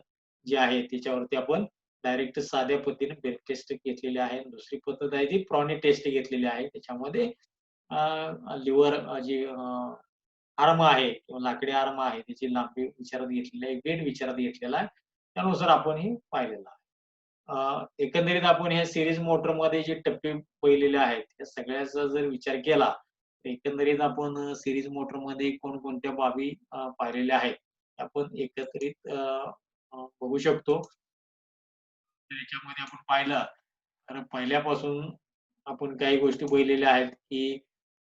जी आहे, त्याच्यावरती आपण डायरेक्ट साध्या पद्धतीने ब्रेक टेस्ट घेतलेली आहे. दुसरी पद्धत आहे ती प्रॉनी टेस्ट घेतलेली आहे. त्याच्यामध्ये लिव्हर जी आर्म आहे किंवा लाकडी आर्म आहे, त्याची लांबी विचारात घेतलेली आहे, वेट विचारात घेतलेला आहे. त्यानुसार आपण हे पाहिलेलं आहे. एकंदरीत आपण ह्या सीरीज मोटरमध्ये जे टप्पे पाहिलेले आहेत, त्या सगळ्याचा जर विचार केला, तर एकंदरीत आपण सीरीज मोटरमध्ये कोणकोणत्या बाबी पाहिलेल्या आहेत, त्या आपण एकत्रित बघू शकतो. तर याच्यामध्ये आपण पाहिलं, तर पहिल्यापासून आपण काही गोष्टी पाहिलेल्या आहेत, की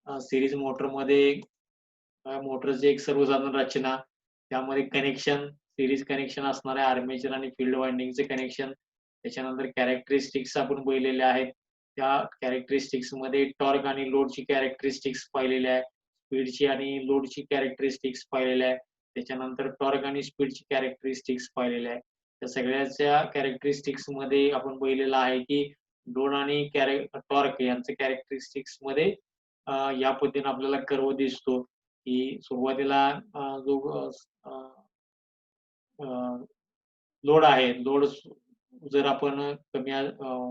सीरीज मोटरमध्ये मोटरची एक सर्वसाधारण रचना, त्यामध्ये कनेक्शन, सीरीज कनेक्शन असणार आहे आर्मेचर आणि फील्ड वाइंडिंगचे कनेक्शन. त्याच्यानंतर कॅरेक्टरिस्टिक्स आपण पाहिलेले आहेत. त्या कॅरेक्टरिस्टिक्समध्ये टॉर्क आणि लोडची कॅरेक्टरिस्टिक्स पाहिलेल्या आहेत. स्पीडची आणि लोडची कॅरेक्टरिस्टिक्स पाहिलेल्या आहेत. त्याच्यानंतर टॉर्क आणि स्पीडची कॅरेक्टरिस्टिक्स पाहिलेल्या आहेत. त्या सगळ्याच्या कॅरेक्टरिस्टिक्समध्ये आपण पाहिलेलं आहे, की लोड आणि टॉर्क यांचे कॅरेक्टरिस्टिक्समध्ये या पद्धतीने आपल्याला कर्व दिसतो. की सुरुवातीला जो लोड आहे, लोड जर आपण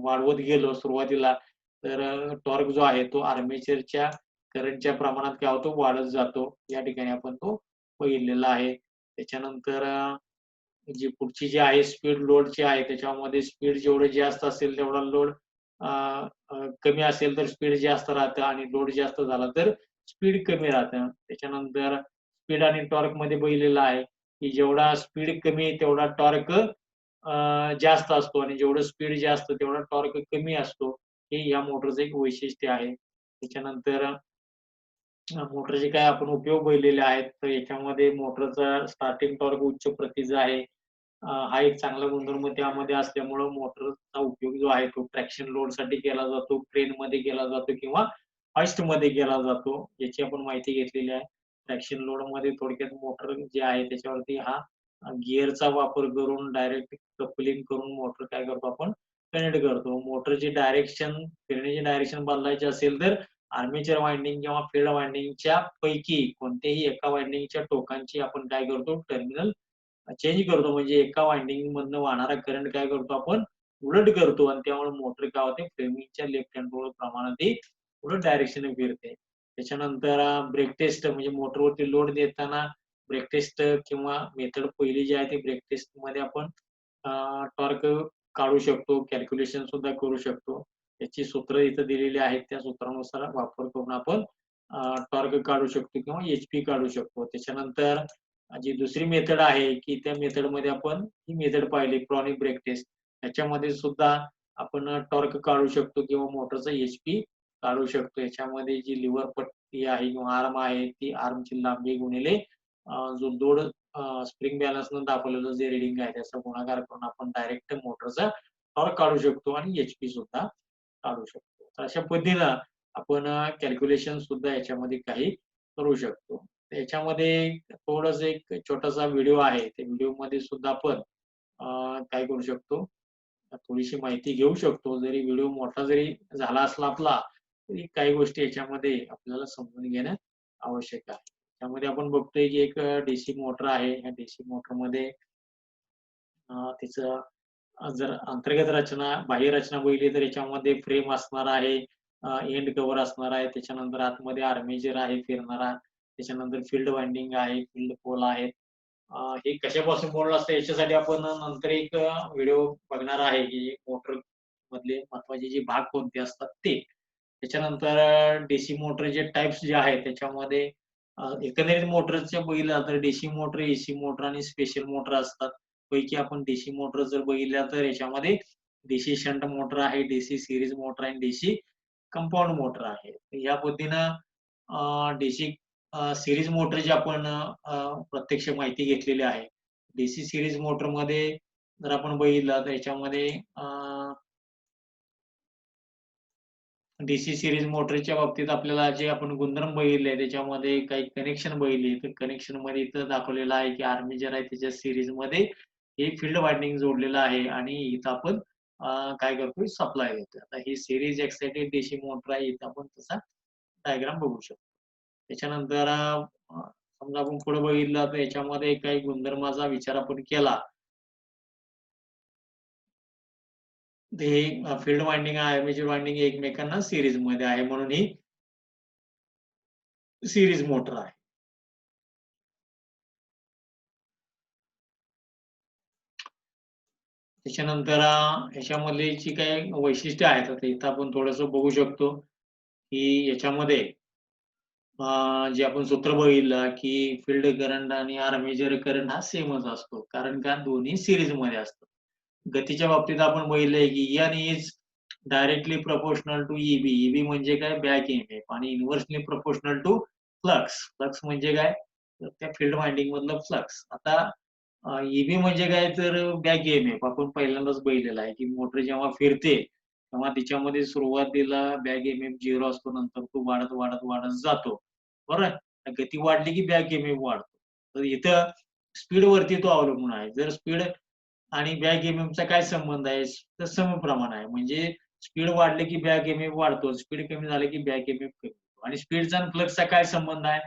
वाढवत गेलो सुरुवातीला, तर टॉर्क जो आहे तो आर्मेचरच्या करंटच्या प्रमाणात काय होतो वाढत जातो. या ठिकाणी आपण तो बघितलेला आहे. त्याच्यानंतर जी पुढची जी आहे स्पीड लोडची आहे त्याच्यामध्ये स्पीड जेवढं जास्त असेल तेवढा लोड अ, कमी असेल तर स्पीड जास्त राहतं आणि लोड जास्त झाला तर स्पीड कमी राहतं. त्याच्यानंतर स्पीड आणि टॉर्कमध्ये बघितलेलं आहे, की जेवढा स्पीड कमी तेवढा टॉर्क जास्त असतो आणि जेवढं स्पीड जास्त तेवढा टॉर्क कमी असतो. हे या मोटरचं एक वैशिष्ट्य आहे. त्याच्यानंतर मोटरचे काय आपण उपयोग बघितलेले आहेत. तर याच्यामध्ये मोटरचा स्टार्टिंग टॉर्क उच्च प्रतीचा आहे. हा एक चांगला गुणधर्म त्यामध्ये असल्यामुळं मोटरचा उपयोग जो आहे तो ट्रॅक्शन लोडसाठी केला जातो, क्रेनमध्ये केला जातो किंवा होइस्टमध्ये केला जातो. याची आपण माहिती घेतलेली आहे. ट्रॅक्शन लोडमध्ये थोडक्यात मोटर जे आहे त्याच्यावरती हा गिअरचा वापर करून डायरेक्ट कपलिंग करून मोटर काय करतो आपण कनेक्ट करतो. मोटरची डायरेक्शन फिरण्याची डायरेक्शन बदलायची असेल तर आर्मेचर वाइंडिंग किंवा फील्ड वाइंडिंगच्या पैकी कोणत्याही एका वाइंडिंगच्या टोकांची आपण काय करतो टर्मिनल चेंज करतो. म्हणजे एका वाइंडिंग मधनं वाहणारा करंट काय करतो आपण उलट करतो आणि त्यामुळे मोटर काय होते फ्रेमिंगच्या लेफ्ट हँड प्रमाणात ती उलट डायरेक्शनने फिरते. त्याच्यानंतर ब्रेक टेस्ट म्हणजे मोटरवरती लोड देताना ब्रेक टेस्ट किंवा मेथड पहिली जी आहे ती ब्रेक टेस्टमध्ये आपण टॉर्क काढू शकतो, कॅल्क्युलेशन सुद्धा करू शकतो. त्याची सूत्र इथं दिलेली आहेत. त्या सूत्रानुसार वापर करून आपण टॉर्क काढू शकतो किंवा एच-पी काढू शकतो. त्याच्यानंतर जी दुसरी मेथड आहे, की त्या मेथडमध्ये आपण ही मेथड पाहिली क्रॉनिक ब्रेक टेस्ट. त्याच्यामध्ये सुद्धा आपण टॉर्क काढू शकतो किंवा मोटरचा एच-पी काढू शकतो. याच्यामध्ये जी लिव्हर पट्टी आहे किंवा आर्म आहे, ती आर्मची लांबी गुणिले जो लोड स्प्रिंग बॅलन्सनं दाखवलेलं जे रीडिंग आहे त्याचा गुणाकार करून आपण डायरेक्ट मोटरचा टॉर्क काढू शकतो आणि एच-पी सुद्धा काढू शकतो. तर अशा पद्धतीनं आपण कॅल्क्युलेशन सुद्धा याच्यामध्ये काही करू शकतो. याच्यामध्ये थोडंसं एक छोटासा व्हिडिओ आहे. त्या व्हिडिओमध्ये सुद्धा आपण काय करू शकतो, थोडीशी माहिती घेऊ शकतो. जरी व्हिडिओ मोठा जरी झाला असला आपला, तरी काही गोष्टी याच्यामध्ये आपल्याला समजून घेणं आवश्यक आहे. त्यामध्ये आपण बघतोय की एक डीसी मोटर आहे. या डीसी मोटरमध्ये तिचं जर अंतर्गत रचना, बाह्य रचना बघितली तर याच्यामध्ये फ्रेम असणार आहे, एंड कव्हर असणार आहे. त्याच्यानंतर आतमध्ये आर्मेचर आहे फिरणारा. त्याच्यानंतर फील्ड वाइंडिंग आहे, फील्ड पोल आहेत. हे कशापासून बनवलं असतं याच्यासाठी आपण नंतर एक व्हिडिओ बघणार आहे, की मोटर मधले महत्त्वाचे जे भाग कोणते असतात ते. त्याच्यानंतर डीसी मोटरचे टाइप्स जे आहेत त्याच्यामध्ये एकंदरीत मोटरच्या बघितलं तर डीसी मोटर, एसी मोटर आणि स्पेशल मोटर असतात. पैकी आपण डीसी मोटर जर बघितल्या तर याच्यामध्ये डीसी शंट मोटर आहे, डीसी सीरीज मोटर आहे, डीसी कंपाऊंड मोटर आहे. तर या पद्धतीनं डीसी सीरीज मोटरची आपण प्रत्यक्ष माहिती घेतलेली आहे. डीसी सीरीज मोटरमध्ये जर आपण बघितलं तर याच्यामध्ये डीसी सीरीज मोटरच्या बाबतीत आपल्याला जे आपण गुणधर्म बघितले त्याच्यामध्ये काही कनेक्शन बघितली. तर कनेक्शनमध्ये इथं दाखवलेलं आहे, की आर्मेचर आहे त्याच्या सीरीजमध्ये हे फील्ड वाइंडिंग जोडलेलं आहे आणि इथं आपण काय करतोय सप्लाय देतोय. आता ही सीरीज एक्साइटेड डीसी मोटर आहे. इथं आपण तसा डायग्राम बघू शकतो. त्याच्यानंतर समजा आपण पुढे बघितलं तर याच्यामध्ये काही गुणधर्माचा विचार आपण केला. तर हे फील्ड वाइंडिंग आहे, आर्मेचर वाइंडिंग एकमेकांना सीरीजमध्ये आहे म्हणून ही सीरीज मोटर आहे. त्याच्यानंतर ह्याच्यामधली जी काही वैशिष्ट्ये आहेत, आता इथं आपण थोडंसं बघू शकतो, की याच्यामध्ये जे आपण सूत्र बघितलं, की फील्ड करंट आणि आर्मेचर करंट हा सेमच असतो. कारण का दोन्ही सीरीजमध्ये असतात. गतीच्या बाबतीत आपण बघितलंय, की N is directly proportional to EB. EB म्हणजे काय बॅक ईएमएफ आणि inversely proportional to flux. Flux म्हणजे काय? तर त्या फील्ड वाइंडिंग मधलं फ्लक्स. आता ईबी म्हणजे काय तर बॅक ईएमएफ आपण पहिल्यांदाच बघितलेला आहे, की मोटर जेव्हा फिरते, तेव्हा तिच्यामध्ये सुरुवातीला बॅक ईएमएफ 0 असतो. नंतर तो वाढत, वाढत, वाढत जातो. बरोबर? गती वाढली की बॅक ईएमएफ वाढतो. तर इथं स्पीडवरती तो अवलंबून आहे. जर स्पीड आणि बॅक ईएमएफचा काय संबंध आहे? तर समप्रमाण आहे. म्हणजे स्पीड वाढली की बॅक ईएमएफ वाढतो. स्पीड कमी झाली की बॅक ईएमएफ कमी होतो. आणि स्पीडचा आणि फ्लक्सचा काय संबंध आहे?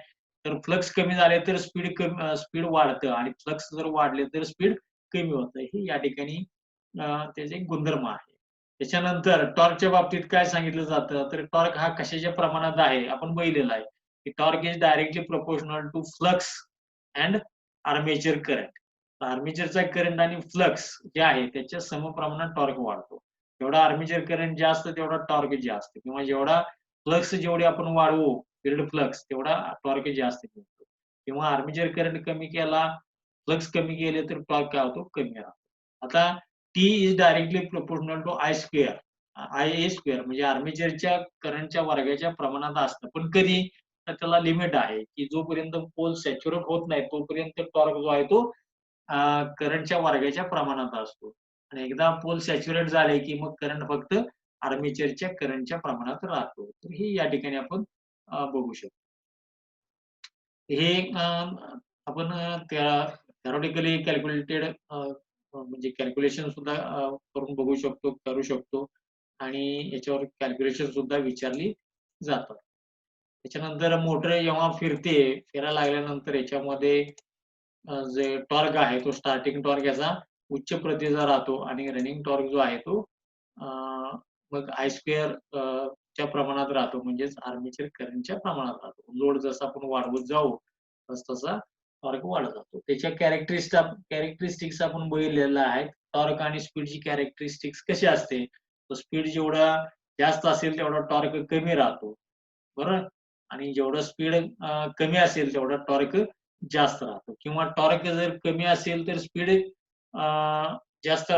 तर फ्लक्स कमी झाले तर स्पीड वाढतं आणि फ्लक्स जर वाढले तर स्पीड कमी होतं. हे या ठिकाणी त्याचे एक गुणधर्म आहे. त्याच्यानंतर टॉर्कच्या बाबतीत काय सांगितलं जातं, तर टॉर्क हा कशाच्या प्रमाणात आहे, आपण बघितलेला आहे, की torque is directly proportional to flux and armature current. आर्मेचरचा करंट आणि फ्लक्स जे आहे त्याच्या समप्रमाणात टॉर्क वाढतो. जेवढा आर्मेचर करंट जास्त तेवढा टॉर्क जास्त किंवा जेवढा फ्लक्स जेवढे आपण वाढवू, फील्ड फ्लक्स तेवढा टॉर्क जास्त मिळतो किंवा आर्मेचर करंट कमी केला, फ्लक्स कमी केले तर टॉर्क काय होतो, कमी राहतो. आता T is directly proportional to I square. I a square म्हणजे आर्मेचरच्या करंटच्या वर्गाच्या प्रमाणात असतं. पण कधी? तर त्याला लिमिट आहे, की जोपर्यंत पोल सॅच्युरेट होत नाही तोपर्यंत टॉर्क जो आहे तो करंटच्या वर्गाच्या प्रमाणात असतो. आणि एकदा पोल सॅच्युरेट झाले, की मग करंट फक्त आर्मेचरच्या करंटच्या प्रमाणात राहतो. तर हे या ठिकाणी आपण बघू शकतो. हे आपण थेरॉटिकली कॅल्क्युलेटेड म्हणजे कॅल्क्युलेशन सुद्धा करून बघू शकतो, करू शकतो आणि याच्यावर कॅल्क्युलेशन सुद्धा विचारली जातात. त्याच्यानंतर मोटर जेव्हा फिरते, फिरायला लागल्यानंतर याच्यामध्ये जे टॉर्क आहे तो स्टार्टिंग टॉर्क याचा उच्च प्रतीचा राहतो आणि रनिंग टॉर्क जो आहे तो अ, मग आय स्क्वेअर च्या प्रमाणात राहतो म्हणजेच आर्मेचर करंटच्या प्रमाणात राहतो. लोड जसा आपण वाढवत जाऊ तसा टॉर्क वाढत जातो. त्याच्या कॅरेक्टरिस्टिक्स आपण बघितलेल्या आहेत. टॉर्क आणि स्पीडची कॅरेक्टरिस्टिक्स कशी असते? तर स्पीड जेवढा जास्त असेल तेवढा टॉर्क कमी राहतो. बरोबर? आणि जेवढं स्पीड कमी असेल तेवढा टॉर्क जास्त राहतो किंवा टॉर्क जर कमी असेल तर स्पीड जास्त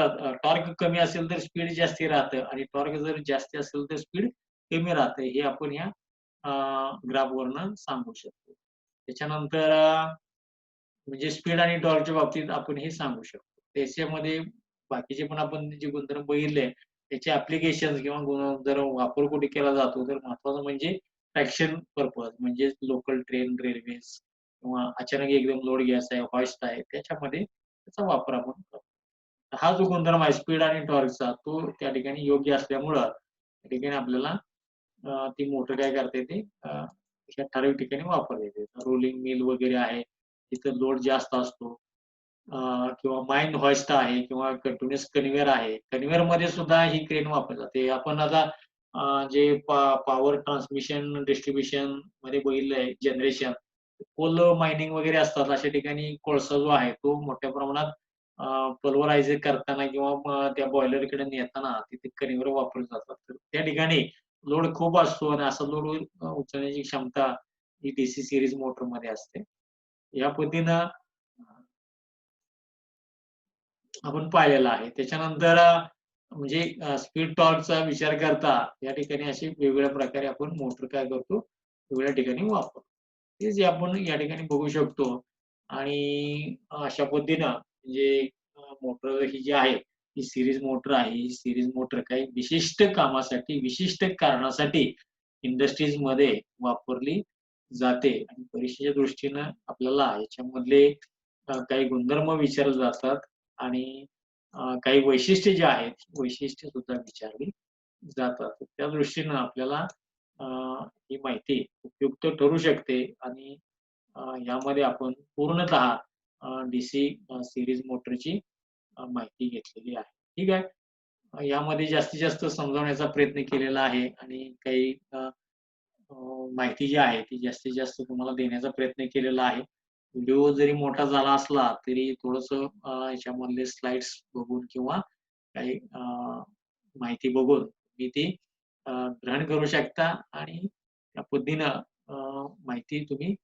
टॉर्क कमी असेल तर स्पीड जास्ती राहतं आणि टॉर्क जर जास्ती असेल तर स्पीड कमी राहतं. हे आपण या ग्राफवरनं सांगू शकतो. त्याच्यानंतर म्हणजे स्पीड आणि टॉर्कच्या बाबतीत आपण हे सांगू शकतो. त्याच्यामध्ये बाकीचे पण आपण जे गुणधर्म बघितले, त्याचे ॲप्लिकेशन्स किंवा जर वापर कुठे केला जातो, तर महत्त्वाचं म्हणजे ट्रॅक्शन पर्पज म्हणजे लोकल ट्रेन, रेल्वेज किंवा अचानक एकदम लोड घ्यायचा आहे, होइस्ट आहे, त्याच्यामध्ये त्याचा वापर आपण करतो. हा जो गुणधर्म आहे स्पीड आणि टॉर्कचा, तो त्या ठिकाणी योग्य असल्यामुळं त्या ठिकाणी आपल्याला ती मोटर काय करता येते अशा ठराविक ठिकाणी वापरता येते. रोलिंग मिल वगैरे आहे, तिथं लोड जास्त असतो. अ, किंवा माइन होइस्ट आहे किंवा कंटिन्युअस कन्व्हेयर आहे. कन्व्हेयरमध्ये सुद्धा ही क्रेन वापरली जाते. आपण आता जे पॉवर ट्रान्समिशन, डिस्ट्रिब्युशन मध्ये बघितलंय जनरेशन, कोल मायनिंग वगैरे असतात. अशा ठिकाणी कोळसा जो आहे तो मोठ्या प्रमाणात पल्व्हराइज करताना किंवा मग त्या बॉयलरकडे नेताना तिथे कन्व्हेयर वापरले जातात. तर त्या ठिकाणी लोड खूप असतो आणि असा लोड उचलण्याची क्षमता ही डीसी सीरीज मोटरमध्ये असते. या पद्धतीनं आपण पाहिलेला आहे. त्याच्यानंतर म्हणजे स्पीड टॉर्कचा विचार करता या ठिकाणी अशी वेगवेगळ्या प्रकारे आपण मोटर काय करतो, वेगवेगळ्या ठिकाणी वापरतो. ते जे आपण या ठिकाणी बघू शकतो आणि अशा पद्धतीनं म्हणजे मोटर ही जी आहे, ही सीरीज मोटर आहे. ही सीरीज मोटर काही विशिष्ट कामासाठी, विशिष्ट कारणासाठी इंडस्ट्रीजमध्ये वापरली जाते आणि परीक्षेच्या दृष्टीनं आपल्याला याच्यामधले काही गुणधर्म विचारले जातात आणि काही वैशिष्ट्ये जी आहेत, वैशिष्ट्ये सुद्धा विचारली जातात. त्या दृष्टीनं आपल्याला अ, ही माहिती उपयुक्त ठरू शकते आणि यामध्ये आपण पूर्णतः डीसी सीरीज मोटरची माहिती घेतलेली आहे. ठीक आहे. यामध्ये जास्तीत जास्त समजावण्याचा प्रयत्न केलेला आहे आणि काही अ, माहिती जी आहे ती जास्तीत जास्त तुम्हाला देण्याचा प्रयत्न केलेला आहे. व्हिडिओ जरी मोठा झाला असला तरी थोडंसं याच्यामधले स्लाइड्स बघून किंवा काही माहिती बघून तुम्ही ती ग्रहण करू शकता आणि त्या पद्धतीनं माहिती तुम्ही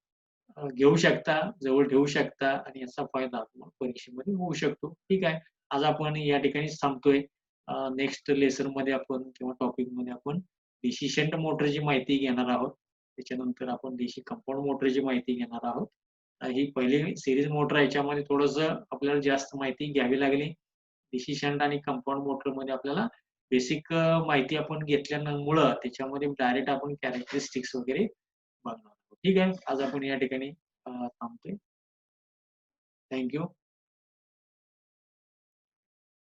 घेऊ शकता, जवळ ठेवू शकता आणि याचा फायदा तुम्हाला परीक्षेमध्ये होऊ शकतो. ठीक आहे. आज आपण या ठिकाणीच थांबतोय. नेक्स्ट लेसनमध्ये आपण किंवा टॉपिकमध्ये आपण डीसी शंट मोटरची माहिती घेणार आहोत. त्याच्यानंतर आपण डीसी कंपाऊंड मोटरची माहिती घेणार आहोत. ही पहिली सीरीज मोटर आहे याच्यामध्ये थोडंसं आपल्याला जास्त माहिती घ्यावी लागली. डीसी शंट आणि कंपाऊंड मोटरमध्ये आपल्याला बेसिक माहिती आपण घेतल्यामुळं त्याच्यामध्ये डायरेक्ट आपण कॅरेक्टरिस्टिक्स वगैरे बघणार आहोत. ठीक आहे. आज आपण या ठिकाणी थांबतोय. Thank you.